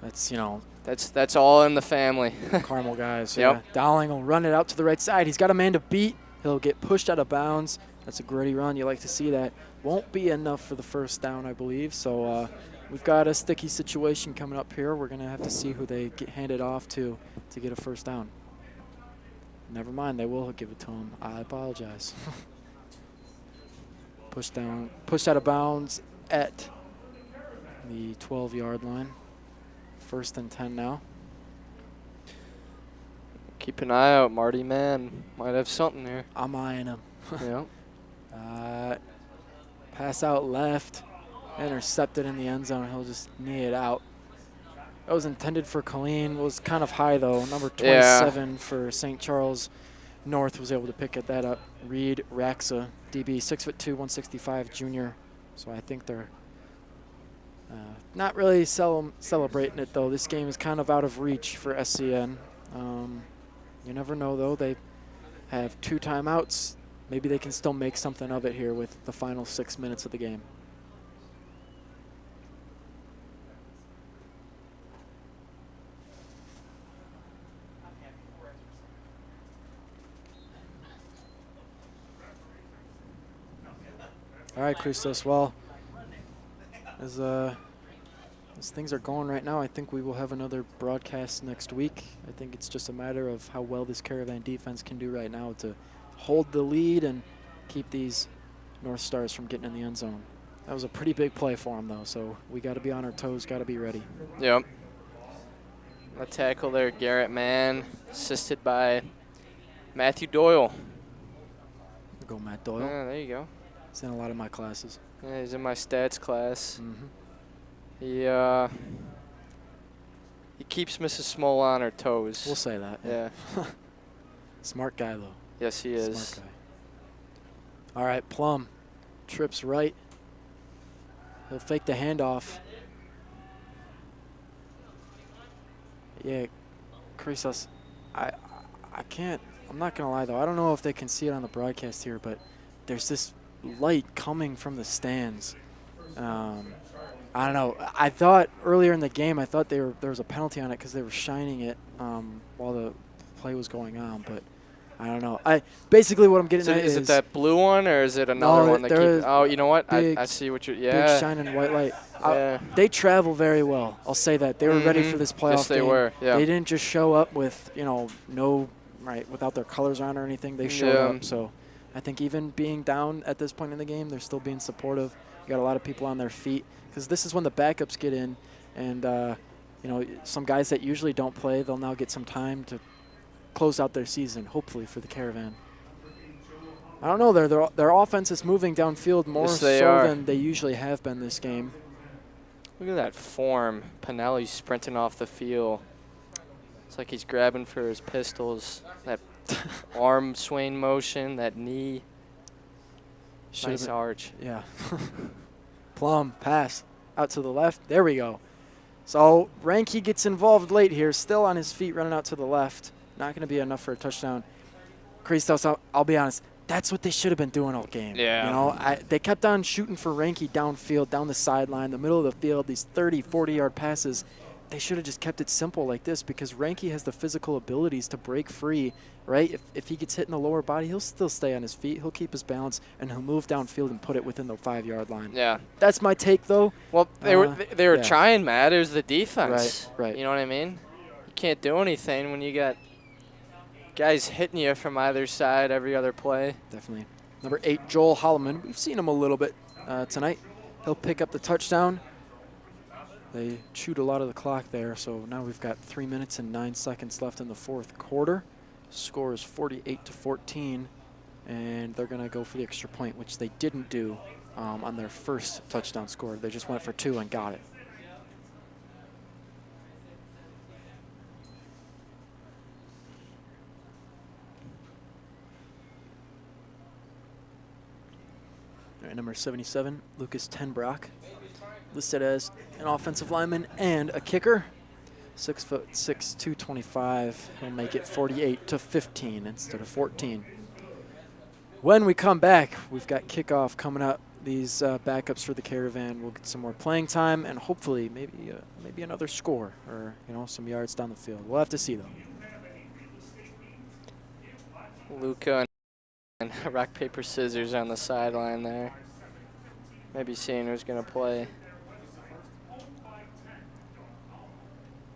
that's all in the family. Carmel guys. Yep. Yeah. Dowling will run it out to the right side. He's got a man to beat. He'll get pushed out of bounds. That's a gritty run. You like to see that. Won't be enough for the first down, I believe. So we've got a sticky situation coming up here. We're going to have to see who they get handed off to get a first down. Never mind, they will give it to him. I apologize. Pushed out of bounds at the 12-yard line. 1st and 10 now. Keep an eye out, Marty Mann. Might have something there. I'm eyeing him. Yeah. Pass out left. Intercepted in the end zone. He'll just knee it out. That was intended for Colleen. Was kind of high, though. Number 27 for St. Charles North was able to pick that up. Reed Raxa, DB, 6'2", 165, junior. So I think they're not really celebrating it, though. This game is kind of out of reach for SCN. You never know, though. They have 2 timeouts. Maybe they can still make something of it here with the final 6 minutes of the game. All right, Christos. Well, as things are going right now, I think we will have another broadcast next week. I think it's just a matter of how well this Caravan defense can do right now to hold the lead and keep these North Stars from getting in the end zone. That was a pretty big play for them, though, so we got to be on our toes, got to be ready. Yep. A tackle there, Garrett Mann, assisted by Matthew Doyle. Go Matt Doyle. Yeah, there you go. He's in a lot of my classes. Yeah, he's in my stats class. Mm-hmm. He keeps Mrs. Small on her toes. We'll say that. Yeah. Smart guy, though. Yes, he is. Smart guy. All right, Plum trips right. He'll fake the handoff. Yeah, Christos, I can't. I'm not gonna lie though. I don't know if they can see it on the broadcast here, but there's this light coming from the stands. I don't know. I thought earlier in the game, I thought there was a penalty on it because they were shining it while the play was going on, but I don't know. Basically what I'm getting at is it that blue one or is it another one that keeps? Oh, you know what? Big, I see what you're. Big shining white light. Yeah. They travel very well. I'll say that they were ready for this playoff Yes, they game. were. Yeah. They didn't just show up with without their colors on or anything. They showed up. So I think even being down at this point in the game, they're still being supportive. You got a lot of people on their feet because this is when the backups get in, and some guys that usually don't play, they'll now get some time to close out their season, hopefully, for the Caravan. I don't know. Their offense is moving downfield more than they usually have been this game. Look at that form. Pinelli's sprinting off the field. It's like he's grabbing for his pistols. That arm swing motion, that knee. Nice arch. Yeah. Plum, pass, out to the left. There we go. So Ranke gets involved late here, still on his feet, running out to the left. Not going to be enough for a touchdown. Christos, I'll be honest, that's what they should have been doing all game. Yeah. They kept on shooting for Ranke downfield, down the sideline, the middle of the field, these 30, 40-yard passes. They should have just kept it simple like this because Ranke has the physical abilities to break free, right? If he gets hit in the lower body, he'll still stay on his feet. He'll keep his balance, and he'll move downfield and put it within the 5-yard line. Yeah. That's my take, though. Well, they were trying, Matt. It was the defense. Right. You know what I mean? You can't do anything when you got guys hitting you from either side every other play. Definitely. Number 8, Joel Holloman. We've seen him a little bit tonight. He'll pick up the touchdown. They chewed a lot of the clock there, so now we've got 3 minutes and 9 seconds left in the fourth quarter. Score is 48-14, and they're going to go for the extra point, which they didn't do on their first touchdown score. They just went for 2 and got it. All right, number 77, Lucas Tenbrock, listed as an offensive lineman and a kicker. 6'6", 225. He'll make it 48-15 instead of 14. When we come back, we've got kickoff coming up. These backups for the Caravan will get some more playing time and hopefully maybe another score or some yards down the field. We'll have to see though. Luca and rock, paper, scissors on the sideline there. Maybe seeing who's going to play.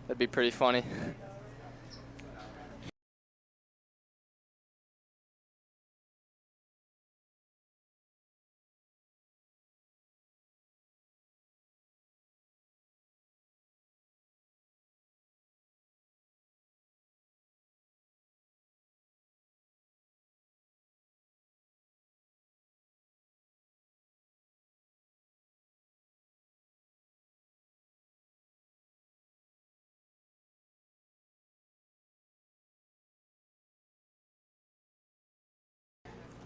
That'd be pretty funny.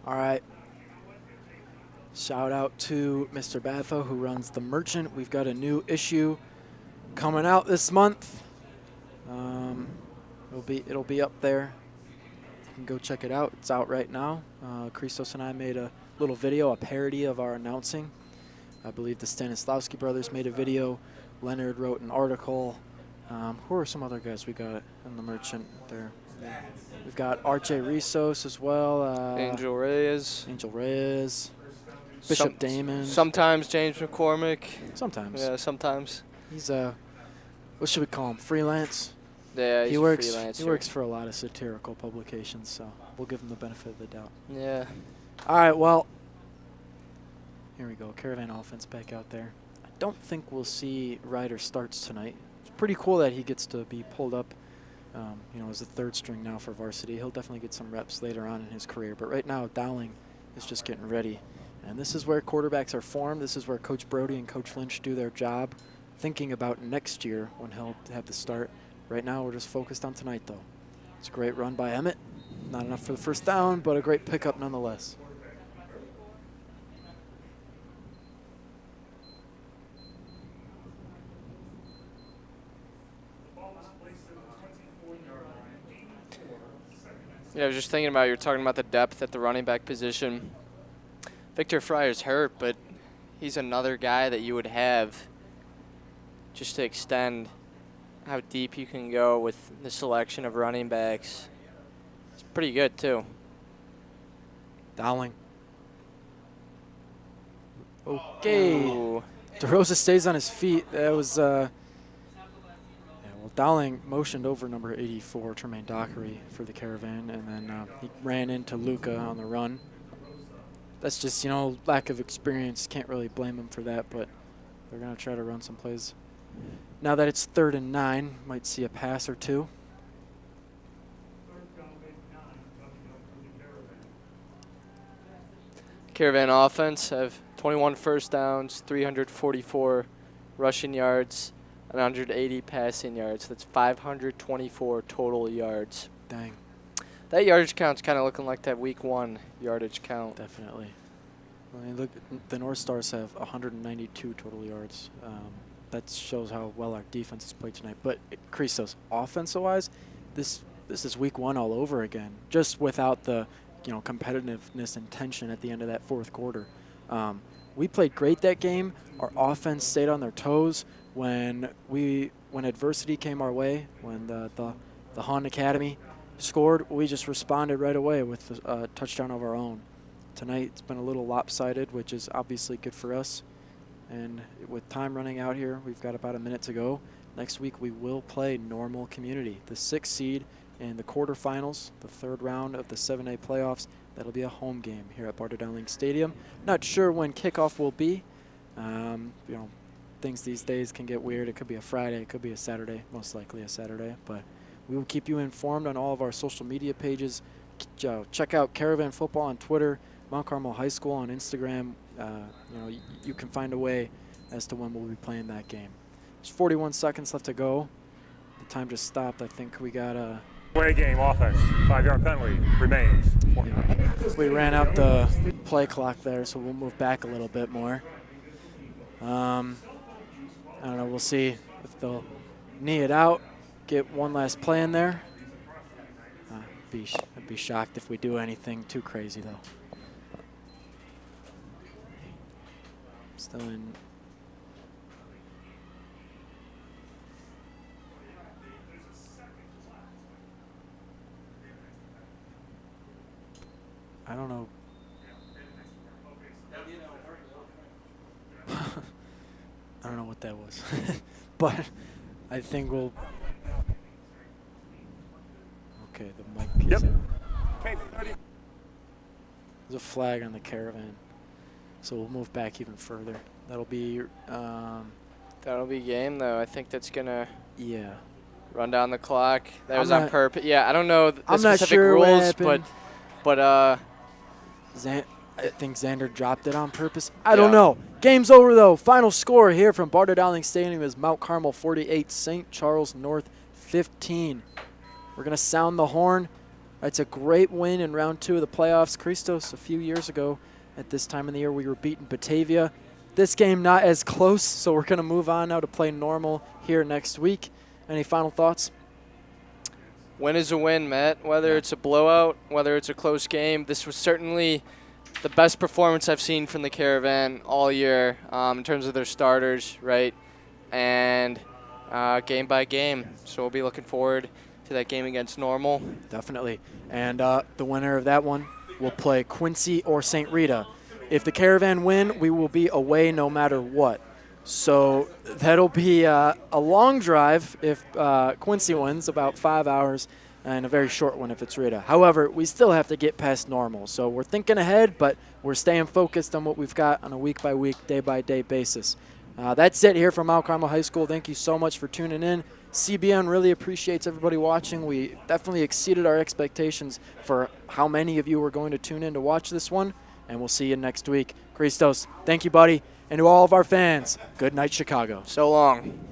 All right. Shout out to Mr. Batho who runs The Merchant. We've got a new issue coming out this month. It'll be up there. You can go check it out. It's out right now. Christos and I made a little video, a parody of our announcing. I believe the Stanislavski brothers made a video. Leonard wrote an article. Who are some other guys we got in the merchant there? We've got R.J. Rissos as well. Angel Reyes. Bishop Damon. Sometimes James McCormick. Sometimes. Yeah, sometimes. He's what should we call him? Freelance. Yeah, he's he works. a freelancer. He works for a lot of satirical publications, so we'll give him the benefit of the doubt. Yeah. All right. Well, here we go. Caravan offense back out there. I don't think we'll see Ryder starts tonight. It's pretty cool that he gets to be pulled up. As a third string now for varsity. He'll definitely get some reps later on in his career. But right now, Dowling is just getting ready. And this is where quarterbacks are formed. This is where Coach Brody and Coach Lynch do their job, thinking about next year when he'll have to start. Right now, we're just focused on tonight, though. It's a great run by Emmett. Not enough for the first down, but a great pickup nonetheless. Yeah, I was just thinking about, you were talking about the depth at the running back position. Victor Fryer's hurt, but he's another guy that you would have just to extend how deep you can go with the selection of running backs. It's pretty good, too. Dowling. Okay. Ooh. DeRosa stays on his feet. That was, Dowling motioned over number 84, Tremaine Dockery, for the Caravan, and then he ran into Luca on the run. That's just, lack of experience. Can't really blame him for that, but they're going to try to run some plays. Now that it's 3rd and 9, might see a pass or two. Caravan offense have 21 first downs, 344 rushing yards, and 180 passing yards. That's 524 total yards. Dang. That yardage count's kind of looking like that week 1 yardage count. Definitely. I mean, look, the North Stars have 192 total yards. That shows how well our defense has played tonight. But Christos, offensive-wise, this is week 1 all over again, just without the competitiveness and tension at the end of that fourth quarter. We played great that game. Our offense stayed on their toes. When adversity came our way, when the Han Academy scored, we just responded right away with a touchdown of our own. Tonight it's been a little lopsided, which is obviously good for us. And with time running out here, we've got about a minute to go. Next week we will play Normal Community, the 6th seed in the quarterfinals, the 3rd round of the 7A playoffs. That'll be a home game here at Barter Dowling Stadium. Not sure when kickoff will be. Things these days can get weird. It could be a Friday, it could be a Saturday, most likely a Saturday. But we will keep you informed on all of our social media pages. Check out Caravan Football on Twitter, Mount Carmel High School on Instagram. You can find a way as to when we'll be playing that game. There's 41 seconds left to go. The time just stopped. I think we got a Away game offense. 5-yard penalty remains. We ran out the play clock there, so we'll move back a little bit more. I don't know. We'll see if they'll knee it out, get one last play in there. I'd be shocked if we do anything too crazy, though. Still in. I don't know. I don't know what that was. But I think we'll. Okay, the mic is in. There's a flag on the Caravan. So we'll move back even further. That'll be game, though. I think that's going to run down the clock. That I'm was not- on purpose. Yeah, I don't know the I'm not specific sure what rules, happened. but I think Xander dropped it on purpose. I don't know. Game's over, though. Final score here from Barter Dowling Stadium is Mount Carmel 48, St. Charles North 15. We're going to sound the horn. It's a great win in round 2 of the playoffs. Christos, a few years ago at this time of the year, we were beating Batavia. This game not as close, so we're going to move on now to play Normal here next week. Any final thoughts? win is a win, Matt. Whether it's a blowout, whether it's a close game, this was certainly the best performance I've seen from the Caravan all year in terms of their starters, right? And game by game. So we'll be looking forward to that game against Normal. Definitely. And the winner of that one will play Quincy or St. Rita. If the Caravan win, we will be away no matter what. So that'll be a long drive if Quincy wins, about 5 hours, and a very short one if it's Rita. However, we still have to get past Normal. So we're thinking ahead, but we're staying focused on what we've got on a week-by-week, day-by-day basis. That's it here from Mount Carmel High School. Thank you so much for tuning in. CBN really appreciates everybody watching. We definitely exceeded our expectations for how many of you were going to tune in to watch this one, and we'll see you next week. Christos, thank you, buddy. And to all of our fans, good night, Chicago. So long.